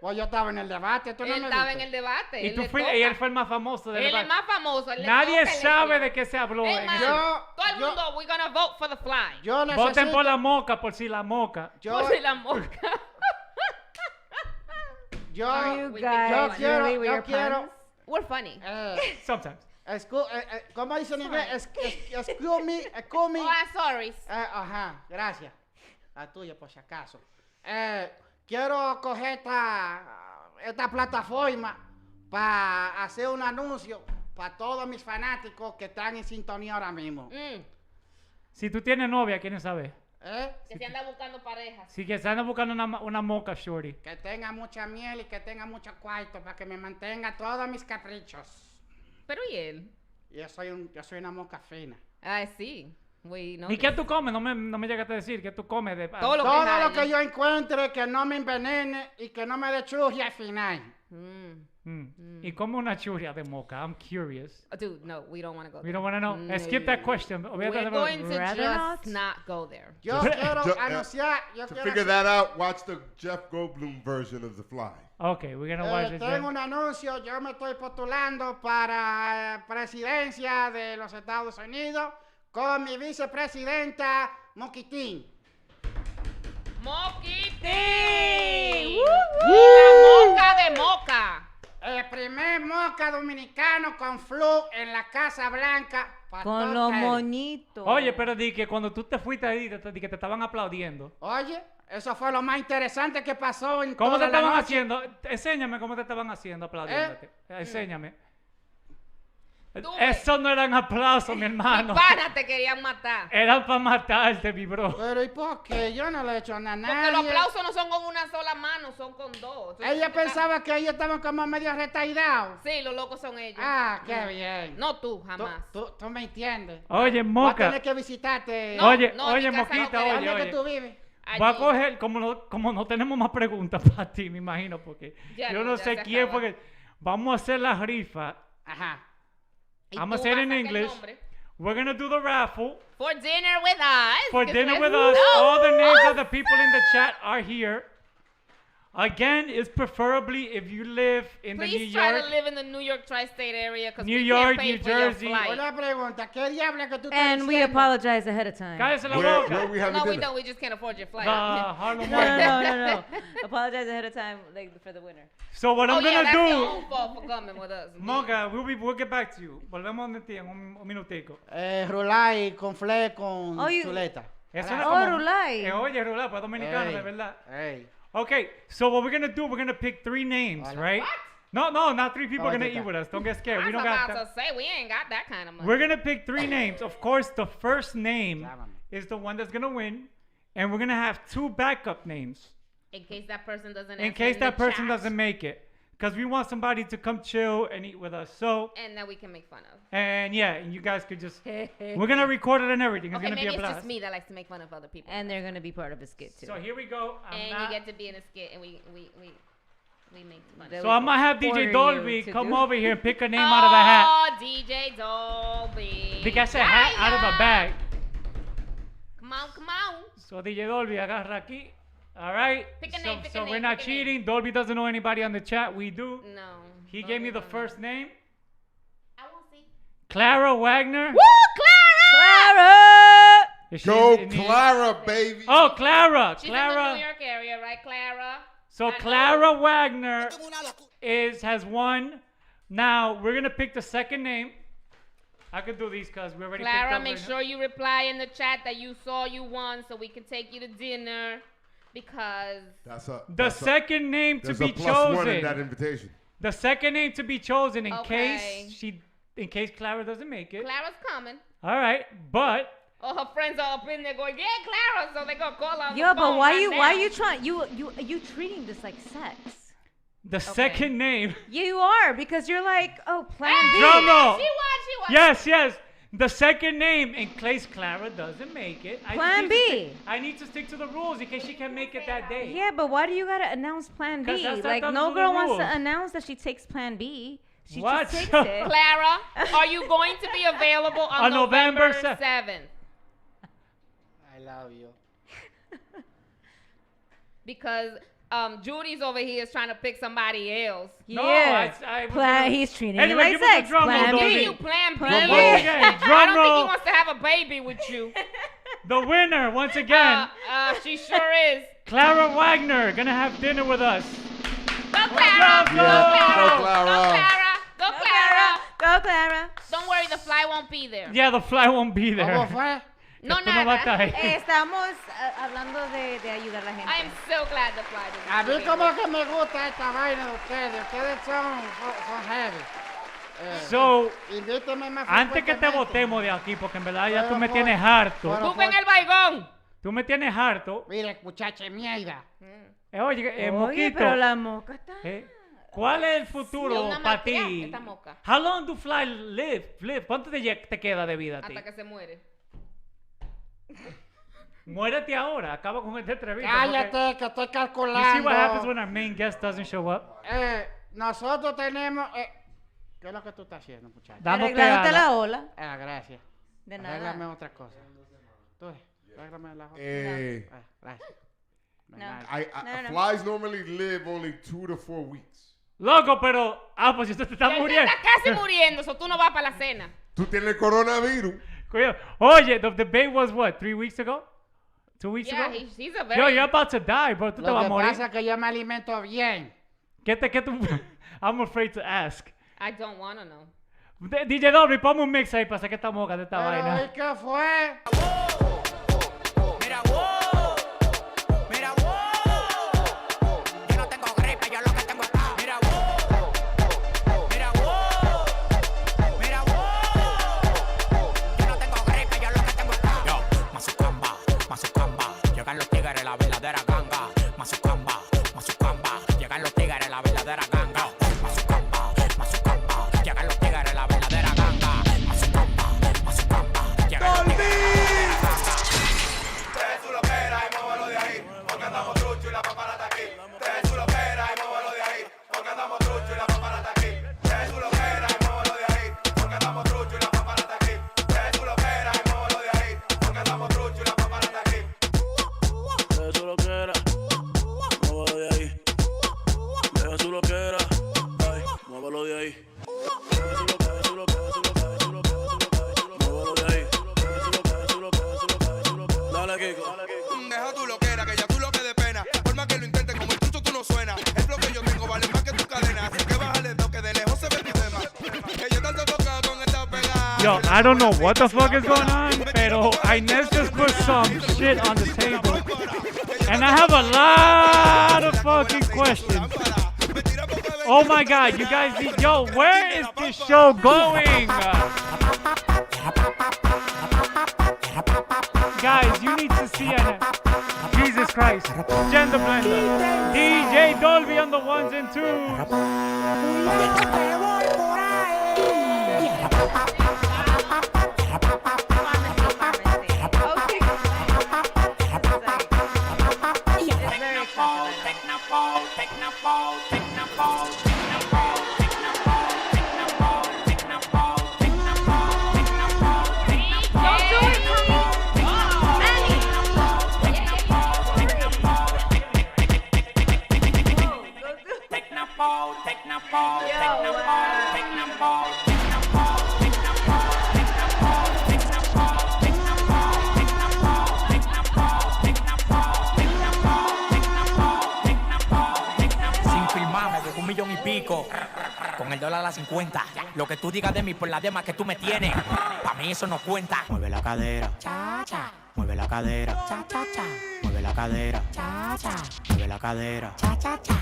Pues yo estaba en el debate, tú no Él me estaba viste. en el debate. Y él tú le fuiste, toca. y él fue el más famoso del Él es debate. más famoso. él le Nadie toca sabe elegir. de qué se habló. Es en más, ese- todo el mundo, we're gonna vote for the fly. Yo Voten necesito... por la moca, por si la moca. Yo, Por la mosca. yo, Are you we guys yo quiero, really with yo your quiero... puns? We're funny. Sometimes. ¿Cómo dice en inglés? Excuse me. Oh, I'm sorry. Ajá, gracias. La tuya, por si acaso. Quiero coger esta plataforma para hacer un anuncio para todos mis fanáticos que están en sintonía ahora mismo. Si tú tienes novia, ¿quieren saber? Que se anda buscando parejas. Si que están buscando una moca, shorty. Que tenga mucha miel y que tenga mucho cuarto para que me mantenga todos mis caprichos. Pero ¿y él? Yo soy una mosca fina. Ah, sí. We know ¿Y qué this. tú comes? No me llegaste a decir. ¿Qué tú comes? Todo lo que Todo hay. lo que yo encuentre que no me envenene y que no me dé churria al final. ¿Y como una churria de moca? I'm curious. Dude, no, we don't want to go We there. don't want to know. Skip that question. We're going to just not go there. Yo quiero Yo- anunciar. Yo To quiero figure that out, watch the Jeff Goldblum version of The Fly. Okay, we're gonna watch this. tengo un anuncio. Yo me estoy postulando para presidencia de los Estados Unidos con mi vicepresidenta Moquitín. ¡Moquitín! ¡Woo! ¡La moca de moca! El primer moca dominicano con flu en la Casa Blanca Con los moñitos. Oye, pero di que cuando tú te fuiste ahí, di que te estaban aplaudiendo. Oye, eso fue lo más interesante que pasó en ¿Cómo te toda la estaban noche. haciendo? Enséñame cómo te estaban haciendo aplaudiéndote. Enséñame. Eso no eran aplausos, mi hermano. Pana te querían matar. Eran para matarte, mi bro. Pero ¿y por qué? Yo no le he hecho nada a Porque nadie. los aplausos no son con una sola mano, son con dos. Entonces, Ella pensaba que ellos estaban como medio retairados. Sí, los locos son ellos. Ah, qué bien. No tú, jamás. Tú me entiendes. Oye, Voy a Moca. tener que visitarte. Oye, no, oye, mi casa no Moquita, queda. oye, ¿Dónde oye. que tú vives? Voy a Allí. coger, como no tenemos más preguntas para ti, me imagino, porque Ya yo no, no ya sé se quién, acaba. porque vamos a hacer la rifa. Ajá. Y I'm going tú to say it vas in a sacar el English. nombre. We're going to do the raffle. For dinner with us. For que dinner tú with eres- us. No. All the names of the people in the chat are here. Again, it's preferably if you live in the New Please try York. to live in the New York tri-state area because New we York, can't pay New for your Jersey. flight. Una pregunta, ¿qué diablo es que tú estás And we diciendo? apologize ahead of time. Cállese la Where boca. we having No, we dinner? don't. We just can't afford your flight. The Harlem No, World. Apologize ahead of time, like for the winner. So what Oh, I'm yeah, gonna that's your do, own fault for coming with us. Mocha, we'll get back to you. Volvemos donde ti en un minutico. Rulay con fle con Oh, you- chuleta. Eso no es Oh, como- Rulay. Oye, Rulay, pues dominicano, Ey, de verdad. ey. Okay, so what we're gonna do, we're gonna pick 3 names, Hola. right? No, not 3 people Oh, are gonna okay. eat with us. Don't get scared. I We was don't got about that. to say we ain't got that kind of money. We're gonna pick 3 names. Of course, the first name Llámame. is the one that's gonna win, and we're gonna have 2 backup names In case that person doesn't. in answer case the that person chat. doesn't make it, because we want somebody to come chill and eat with us. So, And that we can make fun of. and yeah, and you guys could just. We're gonna record it and everything. It's Okay, gonna be maybe a it's blast. just me that likes to make fun of other people. And they're gonna be part of a skit too. So here we go. And you get to be in a skit, and we make fun. That So we I'm gonna have order DJ you Dolby to come do. over here and pick a name out of the hat. Oh, DJ Dolby. Because I said hat out of a bag. Come on, come on. So DJ Dolby, agarra aquí. All right. Pick a so name, pick a so name, we're not pick a name. cheating. Dolby doesn't know anybody on the chat. We do. No. He gave me the first name. I won't see. Clara Wagner. Woo, Clara! Clara! Is she Go in the- Clara, baby. Oh, Clara. She's in the New Clara. York area, right, Clara? So Clara Wagner has won. Now we're gonna pick the second name. I could do these because we already picked Clara, up make right now. sure you reply in the chat that you saw you won so we can take you to dinner because The second name to There's be a plus one in that chosen. invitation. The second name to be chosen in Okay. case Clara doesn't make it. Clara's coming. All right, but All her friends are up in there going, yeah, Clara, so they gonna call her on Yo, the but phone why right you now. why you trying you treating this like sex? the second name. You are because you're like, oh, plan B. Drum roll. She won. Yes. The second name in case Clara doesn't make it. Plan B. I need to stick to the rules in case she can make it that day. Yeah, but why do you gotta announce plan 'Cause B? that's not Like done no to the girl wants to rules. announce that she takes plan B. She What? just takes it. Clara, are you going to be available on On November November 7th? I love you. Because Judy's over here is trying to pick somebody else. No, Yeah. I was Plan. gonna- He's treating Anyway, it like give us a sex. drum roll, Plan Dolby. Giving B. you plan B. Plan Once B. again, I drum don't think roll. he wants to have a baby with you. The winner once again, She sure is. Clara Wagner, gonna have dinner with us. Go Clara! Let's Go go. Clara! Go Clara. Go Clara! Go, Clara. Don't worry, the fly won't be there. Yeah, the fly won't be there. ¿Cómo fue? No, Tú no vas a estar ahí. Estamos hablando de ayudar a la gente. I am so glad the fly didn't A mí be como there. que me gusta esta vaina de ustedes. Ustedes son heavy. So, Invíteme más antes que te frecuentemente. botemos de aquí, porque en verdad ya tú Pero me por- tienes harto. pero ¡Busquen el baigón! Tú me tienes harto. Mire, muchacha mierda. Oye, Oye, Moquito, pero la moca está... ¿cuál es el Sí, futuro una para malcriada, ti? esta moca. How long do fly live? ¿Cuánto te queda de vida a ti? Hasta que se muere. Muérete ahora, acaba con esta entrevista. Cállate, que estoy porque- You see what happens calculando. when our main guest doesn't show up? Nosotros tenemos... ¿Qué es lo que tú estás haciendo, muchacha? Dándote Arreglándote ala. la ola. Gracias. De nada. Arréglame otra cosa. Tú, arréglame la otra. Gracias. No. No. Flies normally live only 2 to 4 weeks. Loco, pero... pues usted te está Ya usted muriendo. está casi muriendo, so tú no vas para la cena. Tú tienes coronavirus. Cuidado. Oye, the debate was what, 3 weeks ago? 2 weeks Yeah, ago? he's a very... Yo, you're about to die, bro. Tú te Lo vas a que morir. pasa es que yo me alimento bien. ¿Qué tú? I'm afraid to ask. I don't want to know. DJ Dolby, ponme un mix ahí para sacar esta moca de esta vaina. ¿Y qué fue? Mira, wow. Mira, wow. Yo no tengo gripe, yo lo que tengo es paz. Mira, wow. Mira, wow. Mira, wow. Yo no tengo gripe, yo lo que tengo es paz. Yo, Mazucamba, Mazucamba. Llegan los tigres, la verdadera ganga. Mazucamba, Mazucamba. Llegan los tigres, la verdadera ganga. Mazucamba, Mazucamba. Llegan los tigres, la verdadera ganga. Mazucamba, Mazucamba. Llegan los tigres, la verdadera ganga. Deja tu loquera, que ya tú lo que de pena. Por más que lo intentes, como el tucho tú no suena. El flow que yo tengo vale más que tu cadena. Así que bájale dos, que de lejos se ve tu tema. Que yo tanto tocado con esta pegada. Yo, I don't know what the fuck is going on, pero Inez just put some shit on the table. And I have a lot of fucking questions. Oh my god, you guys need, yo, where is this show going? Guys, you need to see it. Jesus Christ. Gender Blender. DJ Dolby on the ones and twos. Sin firmarme de 1,000,000 y pico. Con el dólar a 50. Lo que tú digas de mí por la demás que tú me tienes. Pa' mí eso no cuenta. Mueve la cadera. Cha, cha. Mueve la cadera. Cha, cha, cha. Mueve la cadera. Cha, cha. Mueve la cadera. Cha, cha, cha.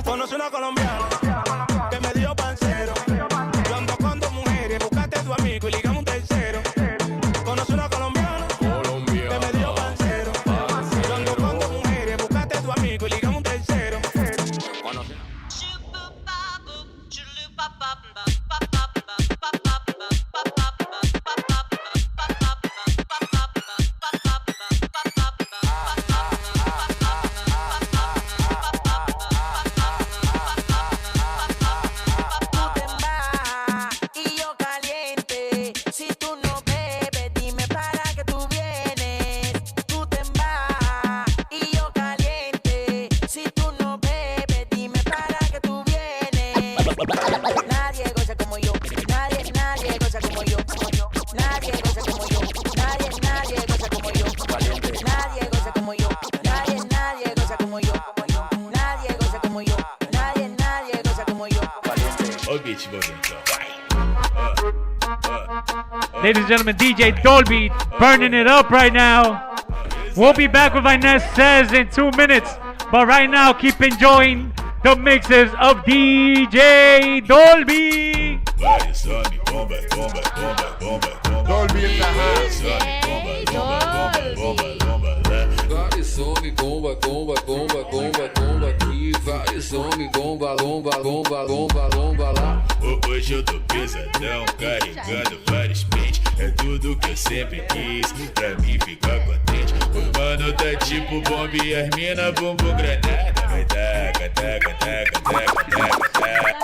Conocí una colombiana que me dio pancero. Yo ando con dos mujeres, buscaste tu amigo y ligamos un tercero. Conocí una colombiana que me dio pancero. Yo ando con dos mujeres, buscaste tu amigo y ligamos un tercero. Y yo caliente, si tú no bebes, dime para qué tú vienes. Tú te vas, y yo caliente, si tú no bebes, dime para qué tú vienes. Nadie goza como yo, nadie goza como yo, nadie goza como yo, nadie goza como yo, nadie goza como yo, nadie goza como yo, nadie goza como yo, nadie goza como yo. Ladies and gentlemen, DJ Dolby burning it up right now. We'll be back with Inez Says in 2 minutes. But right now, keep enjoying the mixes of DJ Dolby. Dolby in the house. Vai some, gomba, gomba, gomba, gomba, gomba aqui. Vai some, gomba, lomba, lomba, lomba, lomba lá. Hoje eu tô pesadão, carregando vários pentes. É tudo que eu sempre quis, pra mim ficar contente. O mano tá tipo bomba e as mina bumbum granada. Vai taca, taca, taca, taca, taca, taca.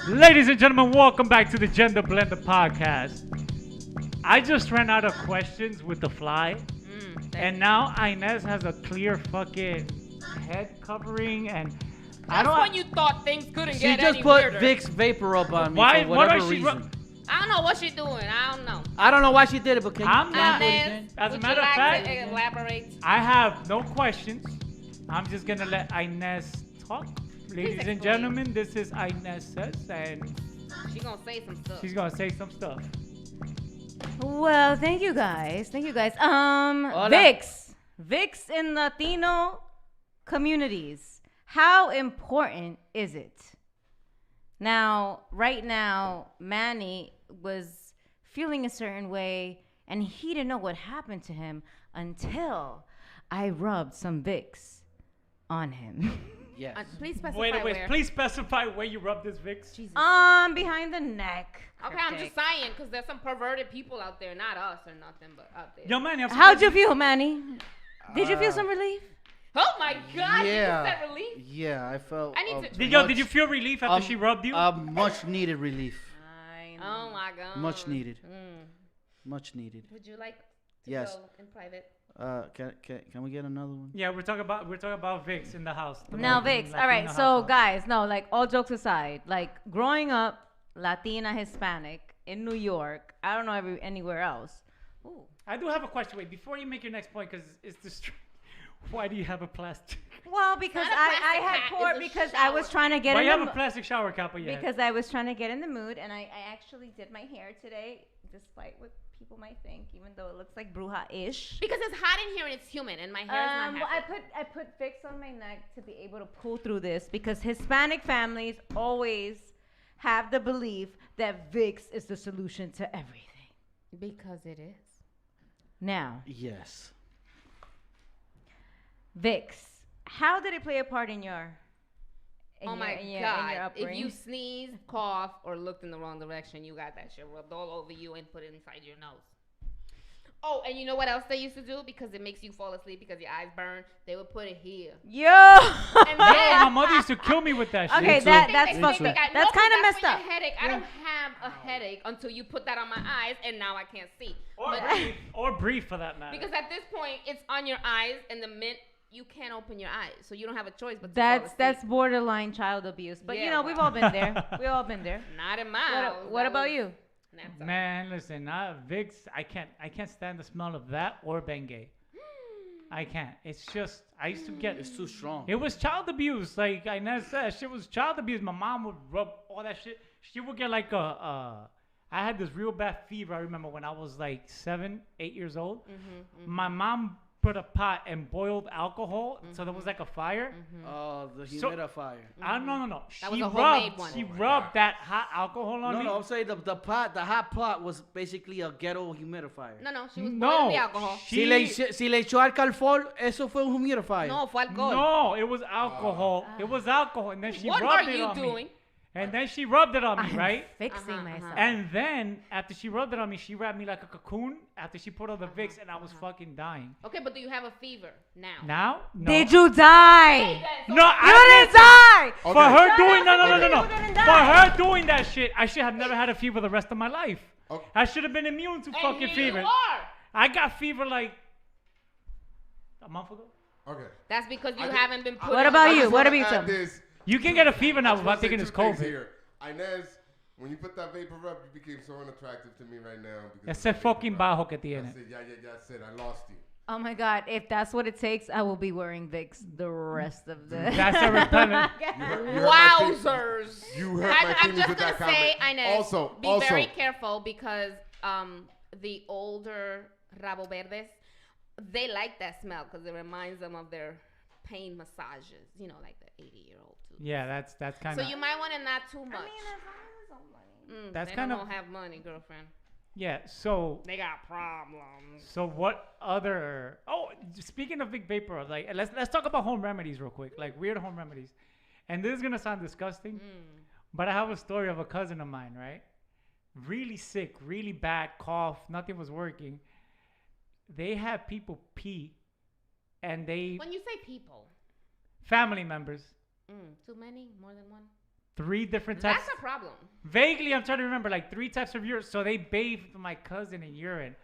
Ladies and gentlemen, welcome back to the Gender Blender podcast. I just ran out of questions with the fly, and now Inez has a clear fucking head covering, and I That's don't. when you thought things couldn't She get just any put weirder. Vicks vapor up on me Why- for why whatever does she reason. I don't know what she's doing. I don't know. I don't know why she did it, but can I'm you not- do it Inez, again? As a would matter you of like fact, to elaborate? I have no questions. I'm just gonna let Inez talk. Ladies and explain. gentlemen, this is Inez Says, and She gonna say some stuff. she's gonna say some stuff. Well, thank you guys. Thank you guys. Hola. Vicks in Latino communities. How important is it? Now, right now, Manny was feeling a certain way, and he didn't know what happened to him until I rubbed some Vicks on him. Yes. Please specify Wait, where. please specify where you rub this Vicks. Behind the neck. Okay, I'm just saying, because there's some perverted people out there, not us or nothing, but out there. Yo, Manny, I'm How'd you feel, Manny? Did you feel some relief? Oh my God! Yeah. You just said relief. Yeah, I felt. I need to- Did you feel relief after she rubbed you? Much needed relief. Oh my God. Much needed. Mm. Much needed. Would you like to Yes. go in private? Can we get another one? Yeah, we're talking about Vicks in the house. the Now, Latin- Vicks. All right. Latina So, household. guys, no, like all jokes aside, like growing up Latina, Hispanic in New York, I don't know anywhere else. Ooh. I do have a question. Wait, before you make your next point, because it's just. Why do you have a plastic? Well, because not a I plastic had hat, poured it's a because I was shower. trying to get Why in you the have a plastic shower cap on your head? because I was trying to get in the mood, and I actually did my hair today, despite what people might think, even though it looks like bruja-ish. Because it's hot in here and it's humid, and my hair is not Well, happy. I put Vicks on my neck to be able to pull through this because Hispanic families always have the belief that Vicks is the solution to everything. Because it is. Now, Yes. Vicks, how did it play a part in your? Oh my God! If you sneeze, cough, or looked in the wrong direction, you got that shit rubbed all over you and put it inside your nose. Oh, and you know what else they used to do? Because it makes you fall asleep because your eyes burn. They would put it here. Yo. And Yo, then, my mother used to kill me with that shit. Okay, too. that's Me fucked too. up. I- That's no, kind of that's messed for your up. Headache. I don't have a headache until you put that on my eyes, and now I can't see. Or breathe for that matter. Because at this point, it's on your eyes, and the minute you can't open your eyes, so you don't have a choice but to fall asleep. That's borderline child abuse. But you Yeah, know, well. we've all been there. We've all been there. Not in my house. What That about was- you? That's all. Man, listen, Vicks, I can't stand the smell of that or Bengay. I can't. It's just, I used to get. It's too strong. It was child abuse. Like Inez said, shit was child abuse. My mom would rub all that shit. She would get like I had this real bad fever. I remember when I was like 7, 8 years old. My mom put a pot and boiled alcohol, so there was like a fire. Oh, the So- humidifier. No. That She was a homemade rubbed. one. She rubbed that hot alcohol on No, me. no, I'm saying the hot pot was basically a ghetto humidifier. No, she was No, boiling the alcohol. Si le echó alcohol, eso fue un humidifier. No, fue alcohol. No, it was alcohol. It was alcohol, and then she What rubbed are it you on doing? me. And then she rubbed it on me, right? Fixing myself. And then after she rubbed it on me, she wrapped me like a cocoon. After she put all the Vicks, and I was fucking dying. Okay, but do you have a fever now? Now, no. Did you die? No, You didn't die. For her Shut doing up, no. you didn't For die. her doing that shit, I should have never had a fever the rest of my life. I should have been immune to fucking here fever. you are. I got fever like a month ago. Okay. That's because you I haven't been put. What about I you? just What wanna about add you? this. You can get a fever now I just wanna without thinking say it's two things COVID. here. Inez, when you put that vapor up, you became so unattractive to me right now. because Ese of that vapor fucking rub. bajo que tiene. That's it. Yeah. That's it. I lost you. Oh my God! If that's what it takes, I will be wearing Vicks the rest of the. That's a repellent. Wowzers! You hurt my I'm feelings just with gonna that comment. say, Inez, Also, be very careful because the older Rabo Verdes, they like that smell because it reminds them of their pain massages. You know, like the 80-year-old too. Yeah, that's kind So of. you might want to not too much. That's they kinda- don't have money, girlfriend. Yeah. So. They got problems. So what other? Oh, speaking of big vapor, like let's talk about home remedies real quick, like weird home remedies. And this is gonna sound disgusting, but I have a story of a cousin of mine, right? Really sick, really bad cough, nothing was working. They had people pee, and they When you say people, family members. too many, more than one. 3 different types. That's a problem. Vaguely, I'm trying to remember, like 3 types of urine. So they bathed my cousin in urine.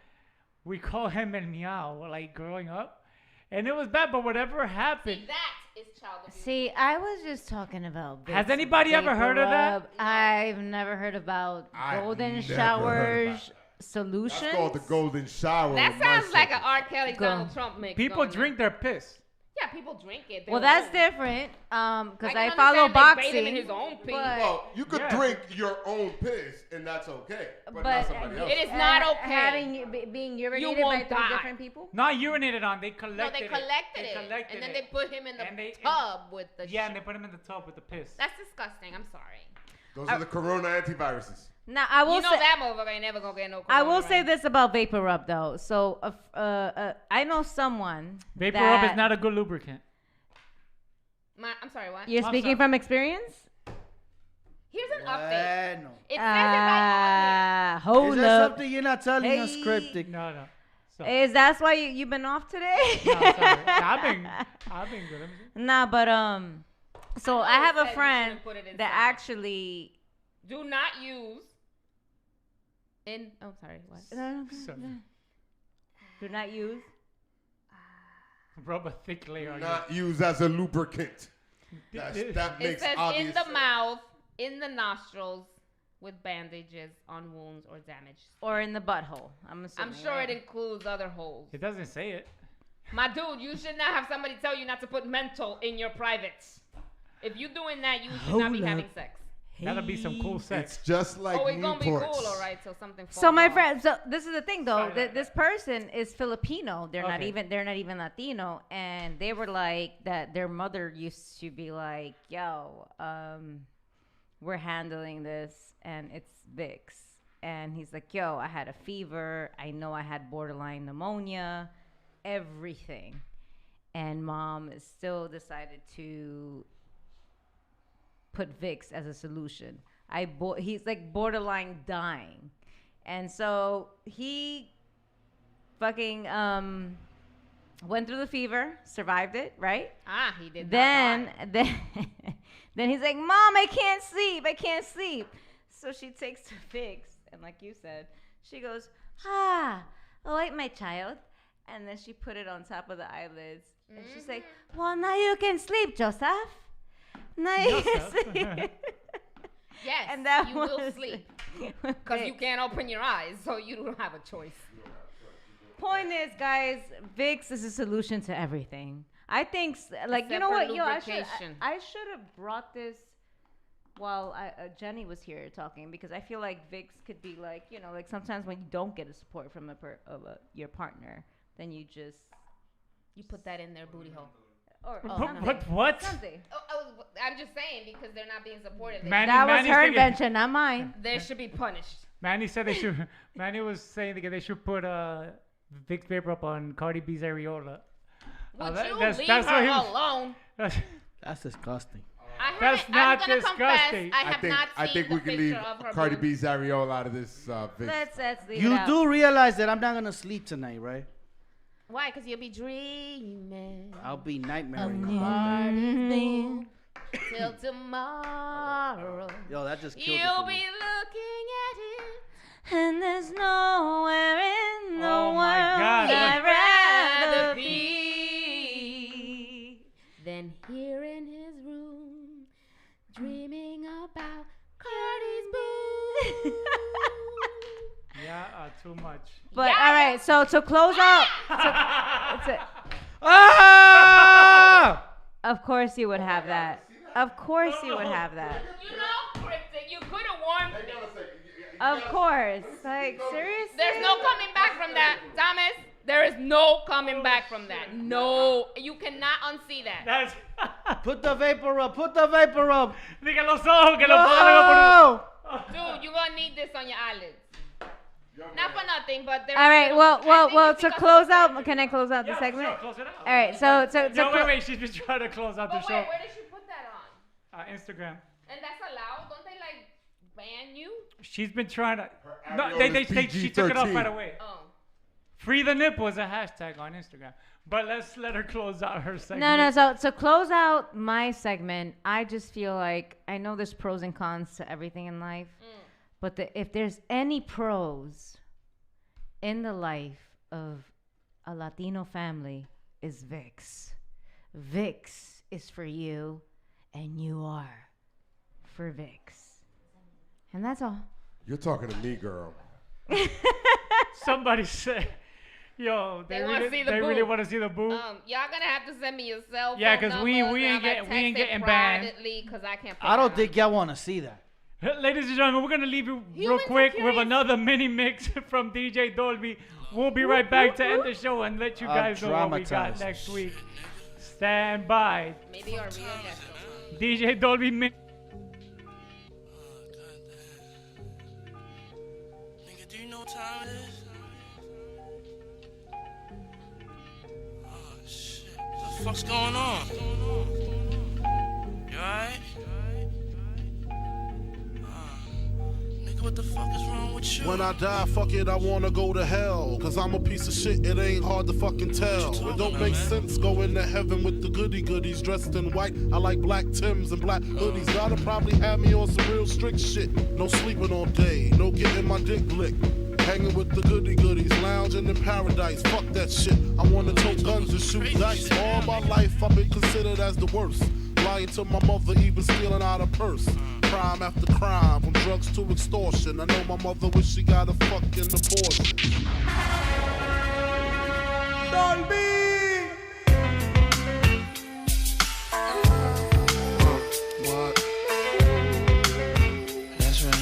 We call him El Meow, like growing up. And it was bad, but whatever happened. See, that is child abuse. See, I was just talking about. Has Vicks anybody ever heard of that? Vapor Rub. I've never heard about I've golden never heard showers about solutions. That's called the golden shower. That with my sounds like shit. an R. Kelly Donald Trump mix. People going drink their piss. Yeah, people drink it. Well, They're that's alone. different. Because I I can follow understand they bathe him boxing. in his own pee. but- Well, you could drink your own piss, and that's okay. But, not somebody else. It is not okay. being You urinated by won't 3 die. different people. Not urinated on. They No, collected they it. collected They it, collected and then it. they put him in the And they- tub with the. Yeah, shit. and they put him in the tub with the piss. That's disgusting. I'm sorry. Those are the Corona antiviruses. Now I will You know say. that motherfucker ain't never gonna get no. I will corona, say right? this about Vapor Rub though. So, I know someone. Vapor that Rub is not a good lubricant. I'm sorry. What? You're speaking from experience. Here's an update. Bueno. It says it right on here. Hold Is there up. something you're not telling us, Hey. Cryptic? No, no. So, Is that's why you've been off today? no, sorry. I've been good. Let me see. Nah, but so I have it a said you friend shouldn't put it that inside. actually. Do not use. Oh, sorry. What? Sorry. Do not use. Rub a thick layer on Not used as a lubricant. That It makes says obvious in the sense. mouth, in the nostrils, with bandages on wounds or damage. Or in the butthole. I'm assuming. I'm sure right? it includes other holes. It doesn't say it. My dude, you should not have somebody tell you not to put mental in your privates. If you're doing that, you should not be having sex. That'll be some cool sex. It's just like Oh, it's gonna be cool, Newports. all right. So something. So falls my off. friend, so this is the thing though. Sorry about This person is Filipino. They're not Okay. even Latino, and they were like that. Their mother used to be like, "Yo, we're handling this, and it's Vicks." And he's like, "Yo, I had a fever. I know I had borderline pneumonia, everything." And mom still decided to put Vicks as a solution. He's like borderline dying, and so he fucking went through the fever, survived it, right? Ah, he did. Then then he's like, "Mom, I can't sleep. So she takes the Vicks, and like you said, she goes, "All right, my child," and then she put it on top of the eyelids, and she's like, "Well, now you can sleep, Joseph. Now you can sleep." Yes, And that you will was- sleep because you can't open your eyes, so you don't have a choice. Point is, guys, Vicks is a solution to everything. I think, like, you Except know for what? Yo, lubrication. I should have brought this while Jenny was here talking, because I feel like Vicks could be like, you know, like sometimes when you don't get a support from your partner, then you put that in their booty hole. Or What? something. I'm just saying because they're not being supported. That was her invention, not mine. They should be punished. Manny said they should. Manny was saying that they should put Vicks Vapor up on Cardi B's areola. Would that- you that's- leave that's what her he was- alone? That's disgusting. That's I'm not gonna confess, disgusting. I have not I seen think the we can picture leave of her Cardi boobs. B's areola out of this Vicks. Let's leave You it out. do realize that I'm not gonna sleep tonight, right? Why? Because you'll be dreaming. I'll be nightmaring. Morning till tomorrow. Yo, that just killed it You'll for me. be looking at it. And there's nowhere in the Oh my world God, I'd look. rather be than here in his room, dreaming about Cardi's boo. Yeah, too much. But all right, so to close out, of course you would have that. Of course you would have that. You know, Cryptic, you could have warned me. Of course. Like, seriously? There's no coming back from that, Thomas. There is no coming back from that. No, you cannot unsee that. That's Put the vapor up. Put the vapor up. Diga los ojos que lo No! pongan por Dude, you're gonna need this on your eyelids. Not for nothing, but there. All right, well, to close out, can I close out the Yeah, segment? sure, close it out. All right, so No, wait, she's been trying to close out the But show. wait, where did she put that on? Instagram. And that's allowed? Don't they like ban you? She's been trying to. No, areola is she took it off PG-13. right away. Oh. Free the nipple is a hashtag on Instagram. But let's let her close out her segment. No. So to close out my segment, I just feel like I know there's pros and cons to everything in life, but if there's any pros in the life of a Latino family, is Vicks. Vicks is for you, and you are for Vicks, and that's all. You're talking to me, girl. Somebody said, yo, they really want to see the boob. Y'all gonna have to send me your cell phone. Yeah, because we numbers, ain't and I'ma getting text it banned. privately, 'cause I can't. I don't think y'all want to see that. Ladies and gentlemen, we're gonna leave you real quick with another mini mix from DJ Dolby. We'll be right back to end the show and let you guys know what we got traumatized. next week. Stand by. Maybe our real guest. DJ Dolby mix. Do you know what time it is? Oh shit. What the fuck's going on? You alright? Nigga, what the fuck is wrong with you? When I die, fuck it, I wanna go to hell. Cause I'm a piece of shit, it ain't hard to fucking tell. It don't make sense going to heaven with the goody goodies dressed in white. I like black Timbs and black hoodies. Gotta probably have me on some real strict shit. No sleeping all day, no getting my dick licked. Hanging with the goody goodies, lounging in paradise. Fuck that shit. I wanna tote guns and shoot dice. All my life I've been considered as the worst. Lying to my mother, even stealing out a purse. Crime after crime, from drugs to extortion. I know my mother wish she got a fucking abortion. Dolby! What? That's right.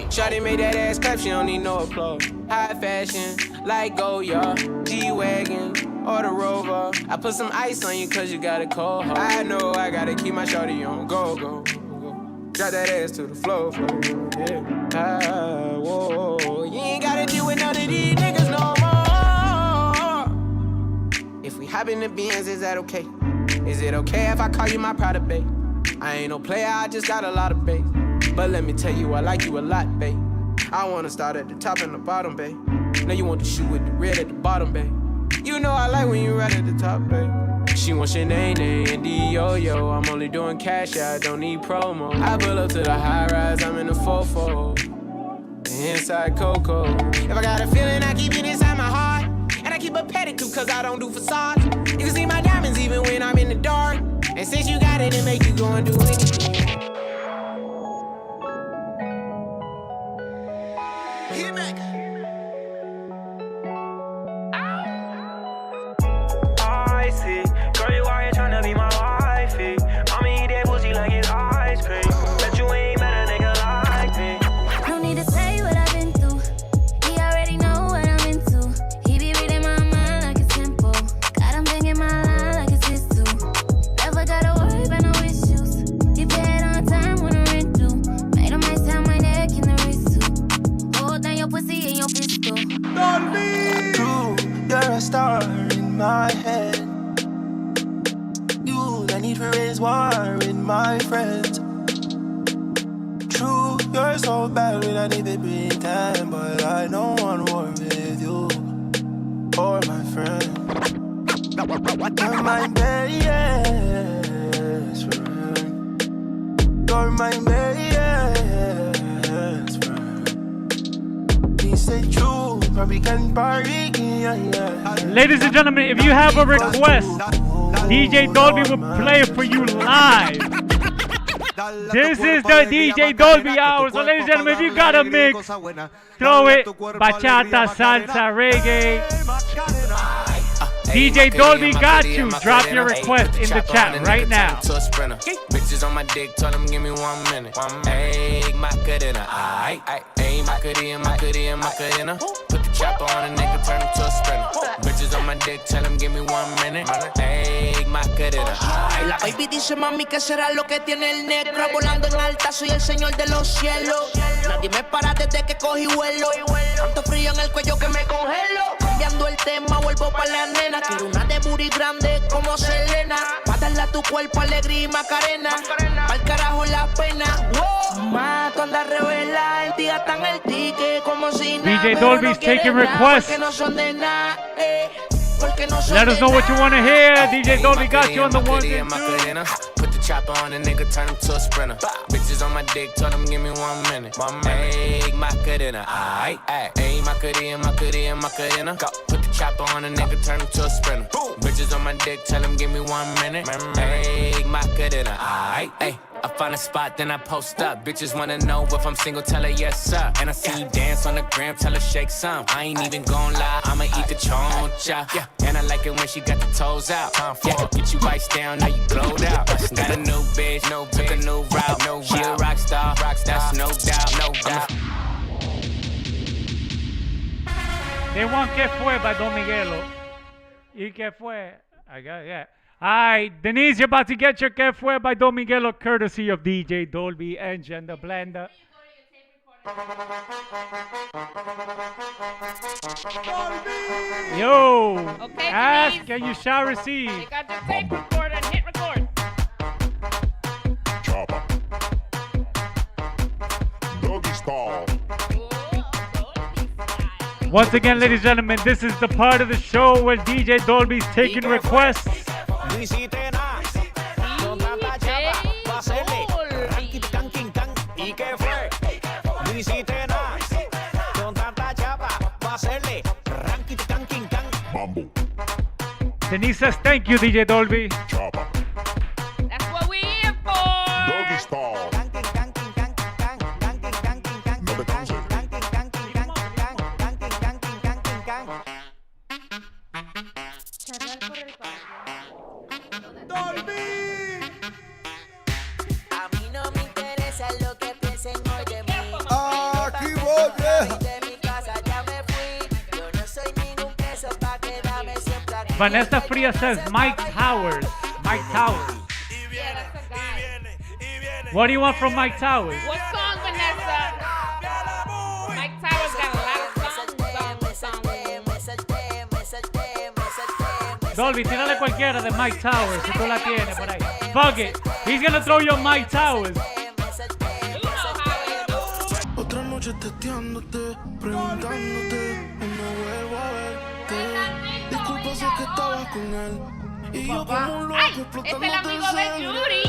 Shawty made that ass clap, she don't need no applause. High fashion, like Goya, G-Wagon, or the Rover. I put some ice on you cause you got a cold heart. I know I gotta keep my shawty on go. Drop that ass to the floor, yeah. Whoa. You ain't gotta deal with none of these niggas no more. If we hop in the Benz, is that okay? Is it okay if I call you my pride, babe? I ain't no player, I just got a lot of bass. But let me tell you, I like you a lot, babe. I wanna start at the top and the bottom, babe. Now you want to shoot with the red at the bottom, babe. You know I like when you right at the top, babe. She wants Sinead and D-Yo-Yo. I'm only doing cash, I don't need promo. I pull up to the high rise, I'm in the 4-4. Inside Coco. If I got a feeling, I keep it inside my heart. And I keep a pedicure cause I don't do facades. You can see my diamonds even when I'm in the dark. And since you got it, it make you go and do anything. I see. Girl, you out here tryna be my wifey. I'ma eat that pussy like it's ice cream. Bet you ain't met a nigga like me. No need to say what I've been through. He already know what I'm into. He be reading my mind like it's simple. Got him thinking my line like it's his too. Never gotta worry about no issues. He paid on time when the rent due. Made him ice down my neck in the wrist too. Hold down your pussy in your pistol. True, you're a star in my head. You, I need to raise war in my friends. True, you're so bad when I need to pretend, but I don't want war with you or my friend. You're my best friend. You're my best friend. He said true, probably can party. Ladies and gentlemen, if you have a request, DJ Dolby will play it for you live. This is the DJ Dolby Hour. So, ladies and gentlemen, if you got a mix, throw it. Bachata, salsa, reggae. DJ Dolby got you. Drop your request in the chat right now. Bitches on my dick, tell them give me 1 minute. Egg, my good in a eye. Ayy, Macarena. Put the chopper on a nigga, turn him to a sprinter. Bitches on my dick, tell him give me 1 minute. Ayy, Macarena. La baby dice mami que será lo que tiene el negro. Volando en alta, soy el señor de los cielos. Nadie me para desde que cogí vuelo. Tanto frío en el cuello que me congelo. Cambiando el tema, vuelvo pa' la nena. Quiero una de booty grande como Selena. Pa' darle a tu cuerpo alegría y Macarena. Pa'l carajo la pena. Mato anda revela, en ti gastan el ticket como si nada. DJ Dolby's taking requests. Porque no son de nada, Let us know what you want to hear. DJ Dolby got you on the ones and Macarena. Put the chopper on a nigga, turn him to a sprinter. Bitches on my dick, tell him give me 1 minute. Ayy, Macarena. Aight, ayy, Macarena. Put the chopper on a nigga, turn him to a sprinter. Bitches on my dick, tell him give me 1 minute. Ayy, Macarena. Aight, ayy. I find a spot, then I post up. Bitches wanna know if I'm single, tell her yes, sir. And I see you dance on the gram, tell her shake some. I ain't even gon' lie, I'ma eat the choncha. Yeah, and I like it when she got the toes out. Yeah, get you iced down, now you glowed out. Got a new bitch, took a new route. She a rock star, that's no doubt. They want Que Fue by Don Miguelo. Y Que Fue. I got it, yeah. Alright, Denise, you're about to get your Que Fue by Don Miguelo, courtesy of DJ Dolby and Jen the Blender. Yo, Okay, ask Denise. and you shall receive. Take out your tape recorder and hit record. Doggy style. Once again, ladies and gentlemen, this is the part of the show where DJ Dolby's taking requests. No hiciste nada, con tanta chapa, pa' hacerle ranking, canking, can. ¿Y qué fue? No hiciste nada, con tanta chapa, pa' hacerle ranking, canking, can. Mambo. Denise says thank you, DJ Dolby. That's what we here for. Doggy style. No te canses. A mí no me interesa lo que piensen hoy de mí. Aquí voy, vieja. De mi casa ya me fui. Yo no soy ningún queso pa' quedarme siempre aquí. Vanessa Fria says Mike Towers. Mike Towers. What do you want from Mike Towers? What song, Vanessa? Mike Towers got a lot of songs. Dolby, tírale cualquiera de Mike Towers si tú la tienes por ahí. Fuck it. He's gonna throw you Mike Towers. Otra noche testeándote, preguntándote, no vuelvo a verte. Disculpa si es que estabas con él. Y yo como un loco Ay, es el explotándote amigo de sangre.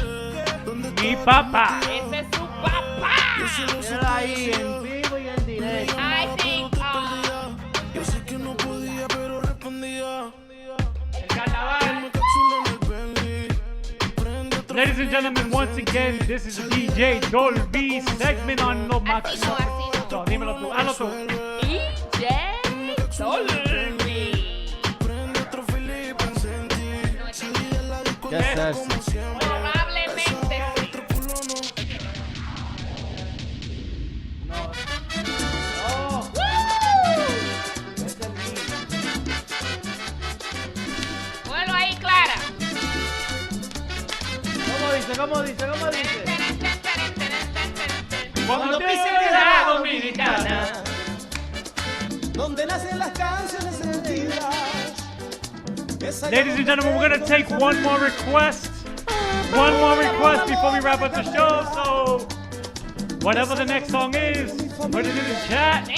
Mi papá. Ese es su papá. Míralo ahí, en vivo y en directo. I think, Yo sé que no podía, pero respondía. Ladies and gentlemen, once again, this is DJ Dolby segment on No Max. No, dímelo tú, hazlo tú. DJ Dolby. ¿Qué es eso? Probablemente sí. Vuelo ahí, Clara. ¿Cómo dice? Cuando pise la dominicana, donde nacen las canciones sentidas. ladies and gentlemen, we're gonna take one more request. One more request before we wrap up the show. So, whatever the next song is, put it in the chat.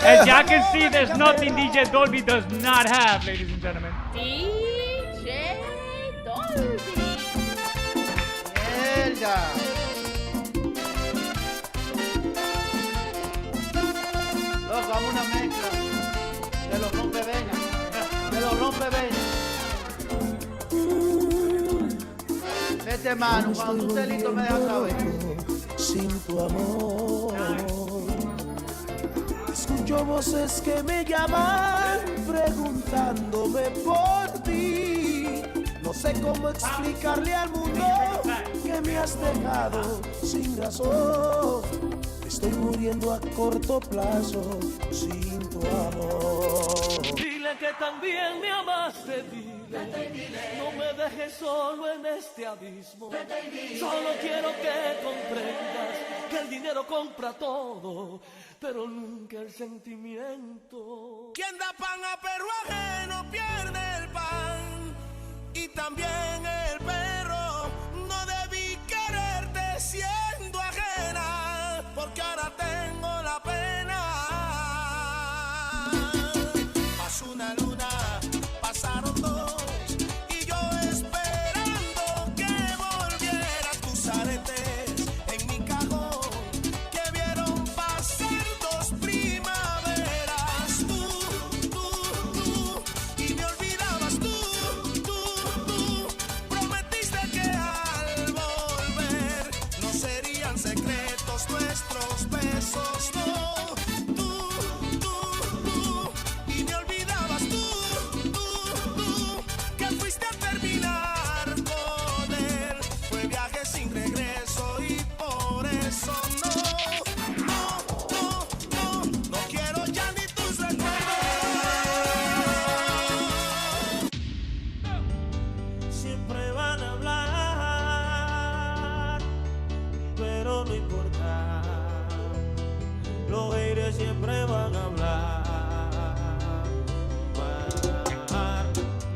As y'all can see, there's nothing DJ Dolby does not have, ladies and gentlemen. DJ Dolby. Mierda. Loco, vamos una mezcla de los rompevenas. De los rompevenas. Mete mano, cuando tú estés listo me dejas saber. Sin tu amor, escucho voces que me llaman preguntándome por ti. No sé cómo explicarle al mundo que me has dejado sin razón. Estoy muriendo a corto plazo sin tu amor. Dile que también me amaste, dile. No me dejes solo en este abismo. Solo quiero que comprendas que el dinero compra todo, pero nunca el sentimiento. Quien da pan a perro ajeno pierde el pan. Y también el perro. No debí quererte siendo ajena, porque ahora tengo la pena. Pasó una luna, pasaron dos, y yo esperando que volvieras tus aretes en mi cajón, que vieron pasar dos primaveras. Tú, y me olvidabas tú. Prometiste que al volver no serían secretos nuestros besos, no. Y me olvidabas tú, que fuiste a terminar con él. Fue viaje sin regreso y por eso no quiero ya ni tus recuerdos. Siempre van a hablar, pero no importa. Los aires siempre van a hablar.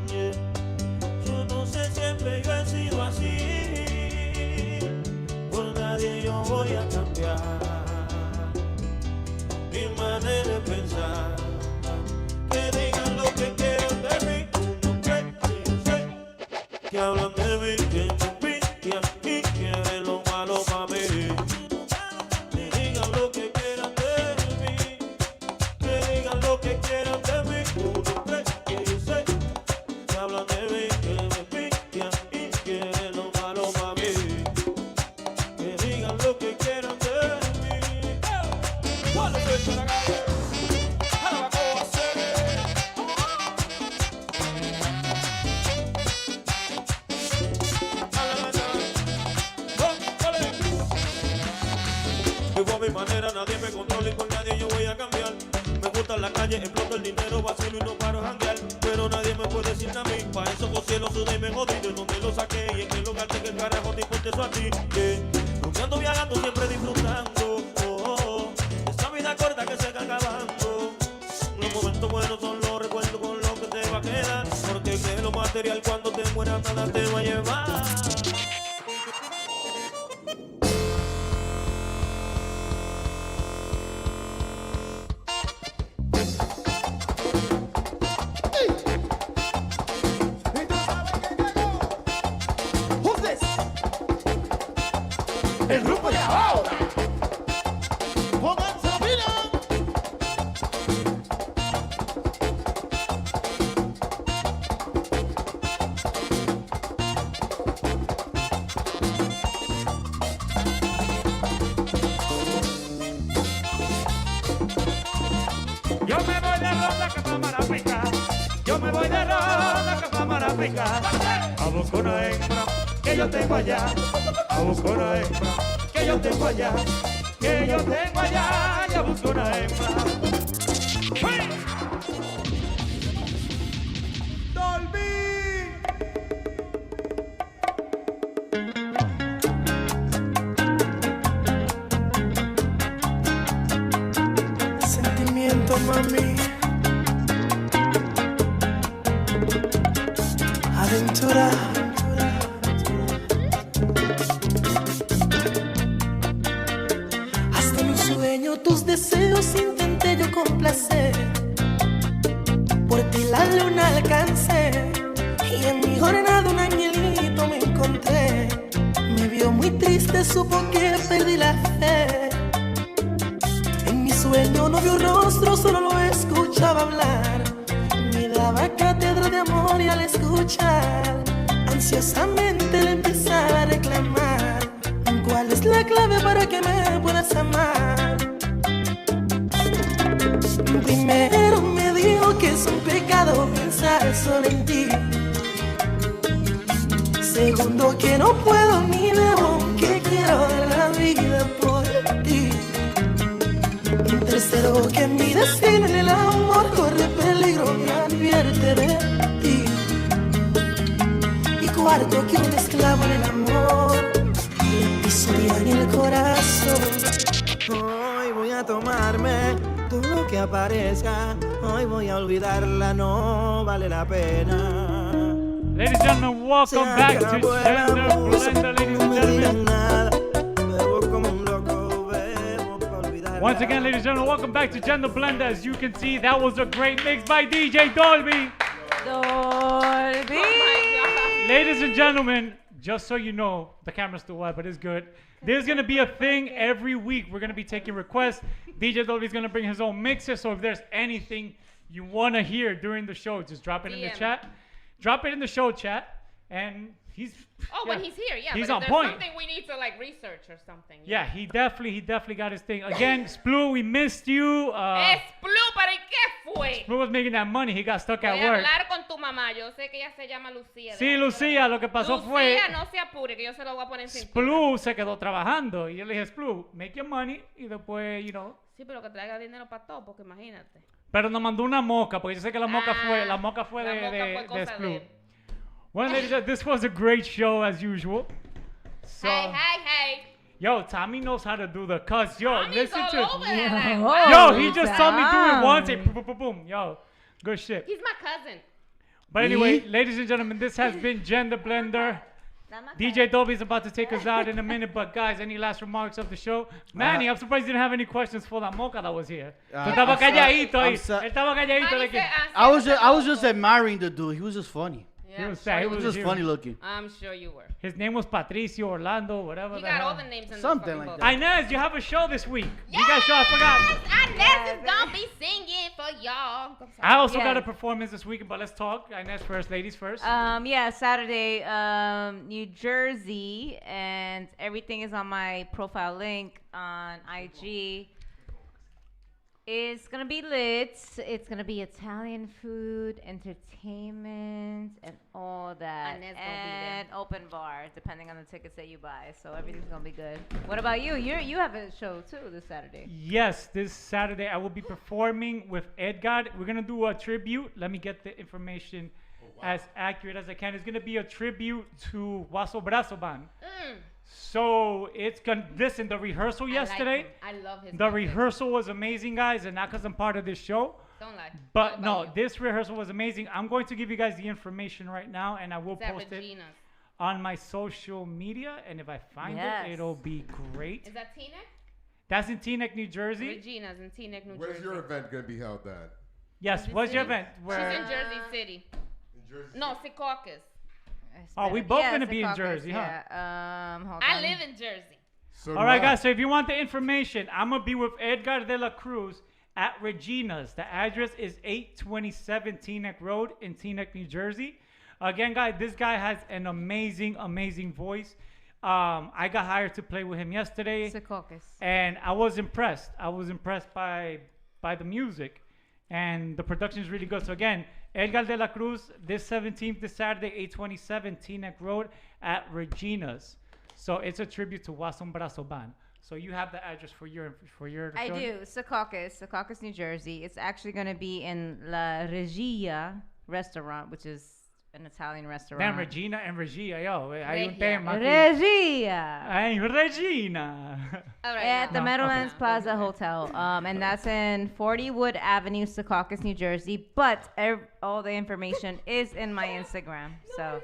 Yeah. Yo no sé, siempre yo he sido así. Por nadie yo voy a cambiar mi manera de pensar. Que digan lo que quieran de mí, que hablan de mí, que envidian y quieren lo malo para mí. Que digan lo que quieran de mí, que digan lo que quieran de mí. Uno cree que yo sé, que hablan de mí, que me envidian y quieren lo malo para mí. Que digan lo que quieran de mí. Cuando se echa la calle, ahora va a hacer. Vivo a mi manera, nadie me controla y con nadie yo voy a cambiar. Me gusta la calle, exploto el dinero, vacilo y no paro a janguear. Pero nadie me puede decir a mí, pa' eso cosí los sudé y me jodí. De donde lo saqué y en qué lugar de qué carajo te importa eso a ti. Rumbeando, viajando, siempre disfrutando. Esa vida corta que se está acabando. Los momentos buenos son los recuerdos con lo que te va a quedar. Porque que lo material cuando te mueras nada te va a llevar. El grupo de ahora. Pónganse la pila. Yo me voy de ronda que vamos a picar. Yo me voy de ronda que vamos a picar. A buscar una hembra que yo tengo allá. A buscar una hembra que yo tengo allá. Que yo tengo allá. Y a buscar una hembra. ¡Hey! Sentimiento, mami. Aventura. Hasta en un sueño tus deseos intenté yo complacer. Por ti la luna alcancé. Y en mi jornada un angelito me encontré. Me vio muy triste, supo que perdí la fe. En mi sueño no vio rostro, solo lo escuchaba hablar. Me daba cátedra de amor y al escuchar, ansiosamente le empezaba a reclamar. ¿Cuál es la clave para que me puedas amar? Primero me dijo que es un pecado pensar solo en ti. Segundo, que no puedo ni debo, que quiero dar la vida por ti. clavos en el amor, le pisotean el corazón. Hoy voy a tomarme todo lo que aparezca. Hoy voy a olvidarla, no vale la pena. Ladies and gentlemen, welcome back to Gender Blender, ladies and gentlemen. Once again, ladies and gentlemen, welcome back to Gender Blender. As you can see, that was a great mix by DJ Dolby. Dolby. Ladies and gentlemen, just so you know, the camera's still wide, but it's good. There's going to be a thing every week. We're going to be taking requests. DJ Dolby's going to bring his own mixer. So if there's anything you want to hear during the show, just drop it in the chat. Drop it in the show chat. And he's... Oh, when he's here, yeah. He's but on if there's point. something we need to like research or something. Yeah, he definitely got his thing. Again, Splu, we missed you. Splu, ¿para qué fue? Splu was making that money. He got stuck at Voy a work. hablar con tu mamá. Yo sé que ella se llama Lucía. Sí, Lucía, lo que pasó fue... Lucía, no se apure, que yo se lo voy a poner en cintura. Splu se quedó trabajando. Y yo le dije, Splu, make your money. Y después, you know... Sí, pero que traiga dinero para todo, porque imagínate. Pero nos mandó una moca, porque yo sé que la moca fue de Splu. Well, ladies, this was a great show as usual. So, Hey. yo, Tommy knows how to do the cuss. Yo, Tommy's listen all to over that. Yo, he just saw me do it once. Boom, boom, boom, boom. Yo, good shit. He's my cousin. But anyway, ladies and gentlemen, this has been Gender Blender. DJ Dolby's about to take us out in a minute, but guys, any last remarks of the show? Manny, I'm surprised you didn't have any questions for that mocha that was here. Estaba calladito ahí. Estaba calladito de que... I was just admiring the dude. He was just funny. He was sad. He was just funny looking. I'm sure you were. His name was Patricio, Orlando, whatever. He got all the names in something the like book. that. Inez, you have a show this week. Yes! You got a show, I forgot. Inez is gonna be singing for y'all. I also got a performance this weekend, but let's talk. Inez first, ladies first. Yeah, Saturday, New Jersey, and everything is on my profile link on IG. It's gonna be lit. It's gonna be Italian food, entertainment, and all that. And open bar, depending on the tickets that you buy. So everything's gonna be good. What about you? You have a show too this Saturday. Yes, this Saturday I will be performing with Edgar. We're gonna do a tribute. Let me get the information as accurate as I can. It's gonna be a tribute to Waso Brazo Band. So it's gonna listen. The rehearsal yesterday. I love his. The rehearsal was amazing, guys, and not because I'm part of this show. Don't lie. But no, this rehearsal was amazing. I'm going to give you guys the information right now, and I will post it on my social media. And if I find it, it'll be great. Is that Teaneck? That's in Teaneck, New Jersey. Regina's in Teaneck, New Jersey. Where's your event going to be held at? Yes, what's your event? She's in Jersey City. In Jersey No, Secaucus. Oh, we both gonna be in Jersey, huh? Yeah. Hold I on. live in Jersey. So all right, guys. So if you want the information, I'm gonna be with Edgar de la Cruz at Regina's. The address is 827 Teaneck Road in Teaneck, New Jersey. Again, guys, this guy has an amazing voice. I got hired to play with him yesterday, Secaucus. and I was impressed. I was impressed by the music, and the production is really good. So again, Edgar de la Cruz, this 17th, this Saturday, 827 Teaneck Road at Regina's. So it's a tribute to Waso Brazo Band. So you have the address for your I show? do. Secaucus, New Jersey. It's actually going to be in La Regia restaurant, which is an Italian restaurant. Damn, Regina and Regia, yo. Hay un Regia. tema aquí. Regia. Ay, Regina. All right, At the No, Meadowlands okay. Plaza Hotel. And that's in 40 Wood Avenue, Secaucus, New Jersey. But all the information is in my Instagram. So,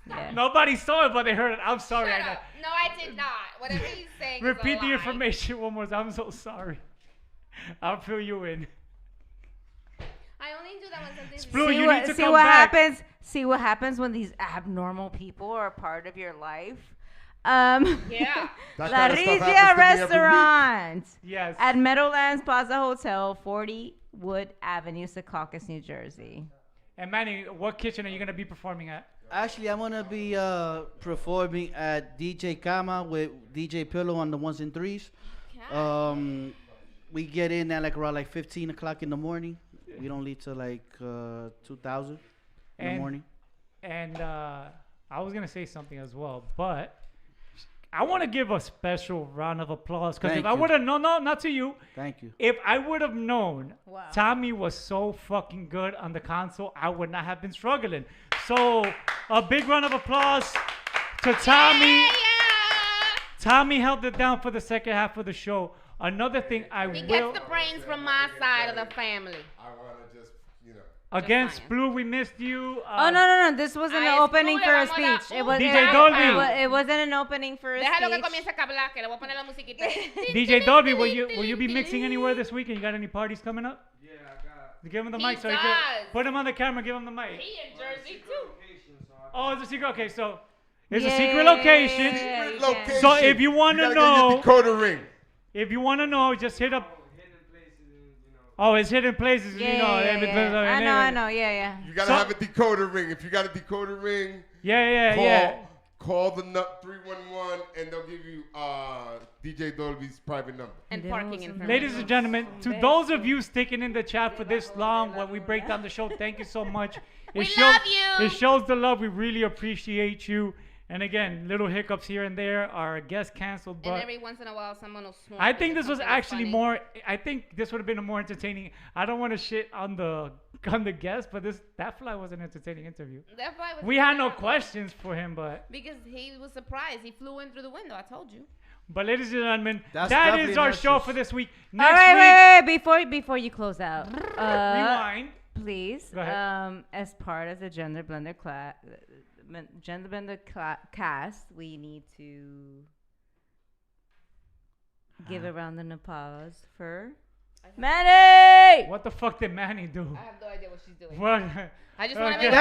yeah. Nobody saw it, but they heard it. I'm sorry. Shut up. No, I did not. Whatever he's saying Repeat is a the lie. information one more time. I'm so sorry. I'll fill you in. I only do that when something's Blue, you need to see come what back. happens. See what happens when these abnormal people are a part of your life. Yeah. La That kind of stuff Regia happens to me every week. Restaurant. Yes. At Meadowlands Plaza Hotel, 40 Wood Avenue, Secaucus, New Jersey. And Manny, what kitchen are you going to be performing at? Actually, I'm gonna be performing at DJ Kama with DJ Pillow on the ones and threes. We get in at like around like 15 o'clock in the morning. We don't leave till like 2000 in the morning. And I was gonna say something as well, but I want to give a special round of applause because if Thank I you. would have no, not to you. Thank you. If I would have known Wow. Tommy was so fucking good on the console, I would not have been struggling. So a big round of applause to Tommy. Tommy held it down for the second half of the show. Another thing I He will... gets the brains from my side of the family. I want to just, Against Blue, we missed you. Oh, no. This wasn't an opening for a speech. It was DJ Dolby. It wasn't an opening for a Déjalo que speech. comience a hablar, que le voy a poner la musiquita. DJ Dolby, will you be mixing anywhere this weekend? You got any parties coming up? Yeah, I got. Give him the He mic so he does. can put him on the camera. Give him the mic. He in Jersey too. Oh, it's a secret. Okay, so it's a secret location. Secret location. So if you want to You gotta know, get your decoder ring. if you want to know, just hit up. Oh, it's hidden places. Yeah, You know, I know. Yeah. You gotta have a decoder ring. If you got a decoder ring, Yeah. call the nut 311 and they'll give you DJ Dolby's private number. And parking information. Ladies and gentlemen, to those of you sticking in the chat for this long while we break down the show, thank you so much. We love you. It shows the love. We really appreciate you. And again, little hiccups here and there. Our guest canceled, And but every once in a while, someone will snort. I think this was something actually funny. more. I think this would have been a more entertaining. I don't want to shit on the guest, but that fly was an entertaining interview. That fly was We had no terrible. questions for him, but Because he was surprised. He flew in through the window. I told you. ladies and gentlemen, That's that definitely is our an show excuse. for this week. All Next right, week, wait. Before you close out, rewind. please. Go ahead. As part of the Gender Blender cast, we need to give a round of applause for Manny. What the fuck did Manny do? I have no idea what she's doing. What? I just want to Okay. make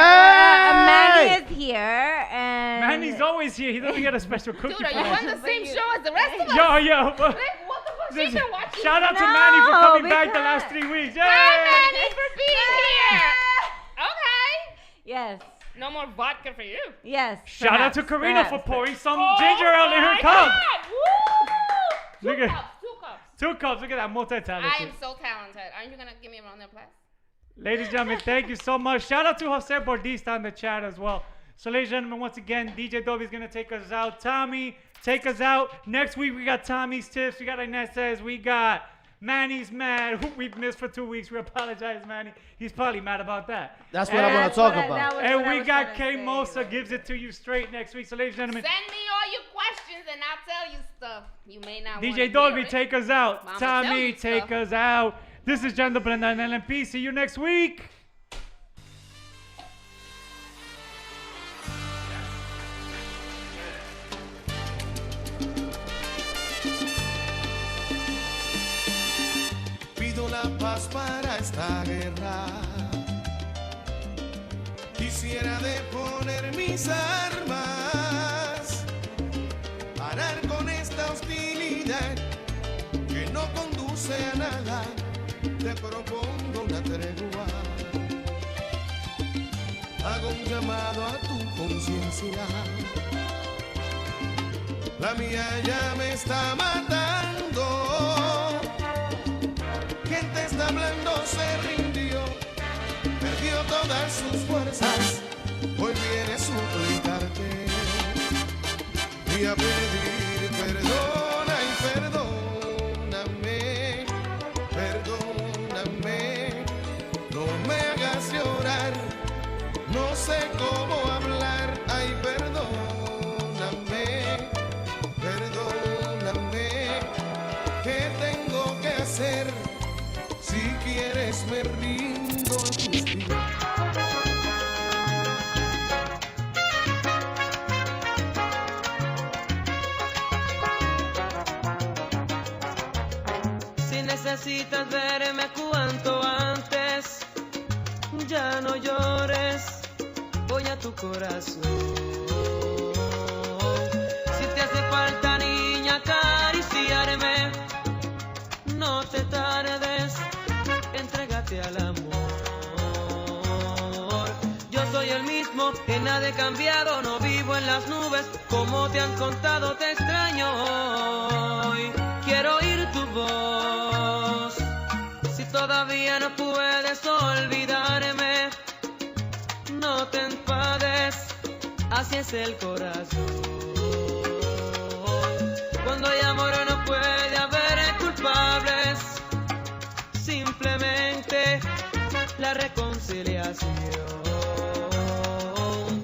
Manny is here, and Manny's always here. He doesn't get a special cookie. Dude, are for you that. on the same show as the rest of us? Yo. Like, what the fuck? She's been watching. Shout out to No, Manny for coming back the because- last 3 weeks. Hi, Yay! Manny, for being here. Okay. Yes. No more vodka for you. Yes. Shout out to perhaps, Karina perhaps. for pouring some Oh ginger ale in her my cup. God. Woo! Look Two at cups. 2 cups. Look at that, multi-talented. I am so talented. Aren't you gonna give me a round of applause? Ladies and gentlemen, thank you so much. Shout out to Jose Bordista in the chat as well. So, ladies and gentlemen, once again, DJ Dobby's going to take us out. Tommy, take us out. Next week, we got Tommy's Tips. We got Inesa's. We got Manny's Mad, who we've missed for 2 weeks. We apologize, Manny. He's probably mad about that. That's what I want to talk about. And we got K Mosa gives it to you straight next week. So, ladies and gentlemen, Send me all your questions and I'll tell you stuff. You may not wanna DJ Dolby, hear it. take us out. But I'ma tell Tommy, you take stuff. us out. This is Gender Blender and LMP. See you next week. Pido la paz para esta guerra. Quisiera deponer mis armas, parar con esta hostilidad que no conduce a nada. Te propongo una tregua. Hago un llamado a tu conciencia. La mía ya me está matando. Gente está hablando, se rindió, perdió todas sus fuerzas. Hoy viene a suplicarte y a pedir perdón. Ay, perdóname, perdóname. No me hagas llorar, no sé cómo hablar. Ay, perdóname, perdóname. ¿Qué tengo que hacer? Si quieres me rindo a tus pies. Si necesitas verme cuanto antes, ya no llores, voy a tu corazón. Si te hace falta, niña, acariciarme, no te tardes, entrégate al amor. Yo soy el mismo, que nada he cambiado, no vivo en las nubes, como te han contado, te extraño hoy. Quiero oír tu voz, si todavía no puedes olvidarme, no te enfades, así es el corazón. Cuando hay amor no puede haber culpables, simplemente la reconciliación.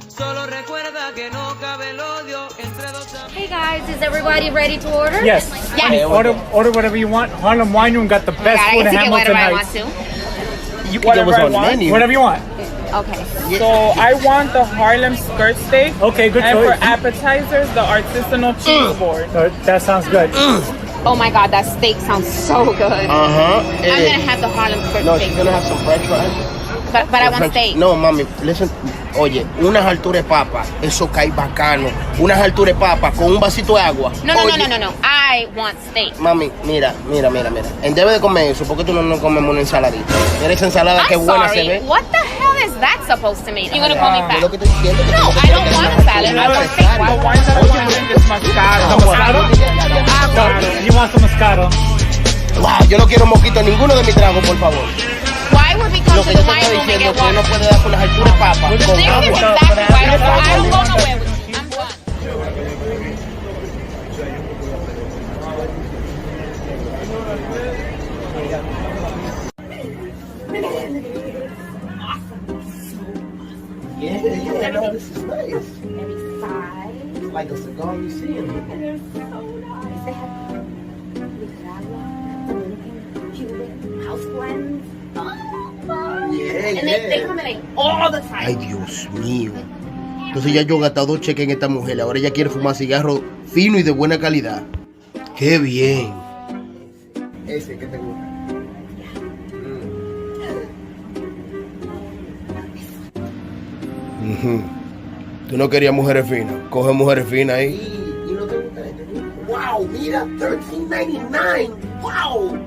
Solo recuerda que no cabe el odio Hey guys, is everybody ready to order? Yes. Honey, order whatever you want. Harlem Wine Room got the best food in Hamilton Heights. You can Whatever I want. Whatever you want. Okay. So I want the Harlem skirt steak. Okay, good And choice. for appetizers, the artisanal cheese board. That sounds good. Oh my God, that steak sounds so good. Uh-huh. I'm gonna have the Harlem skirt No, steak. she's gonna have some french fries. But I want steak. No, mami, listen. Oye, unas alturas de papa, eso cae bacano. Unas alturas de papa con un vasito de agua. No. Oye, I want steak. Mami, mira. En debe de comer eso, porque tú no comemos una ensaladita. Mira esa ensalada que I'm buena sorry. se ve. What the hell is that supposed to mean? You're gonna call me Es lo fat? que estoy diciendo. que No, tú I don't want a salad. I want steak. Why? The wine that I want to drink is Moscato. Moscato? You want some Moscato? Wow, yo no quiero moquito ninguno de mis tragos, por favor. Why would we come Lo to que the yo te wine estoy room and diciendo get que water? uno puede dar con las alturas de papa, This con is agua. exactly why I don't go nowhere with you. I'm done. Yeah, no, this is nice. It's like a cigar museum. They're so nice. They have Nicaragua, Dominican, Cuban, house blends. Yeah, And they come in like all the time. Ay, Dios mío. Entonces ya yo he gastado 2 cheques en esta mujer. Ahora ella quiere fumar cigarro fino y de buena calidad. ¡Qué bien! Ese que te gusta. Tú no querías mujeres finas. Coge mujeres finas ahí. ¿Y no te gusta este? ¡Wow! Mira, $13.99. ¡Wow!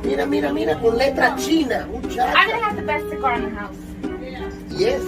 Mira, con letra china. I'm gonna have the best cigar in the house. Yes.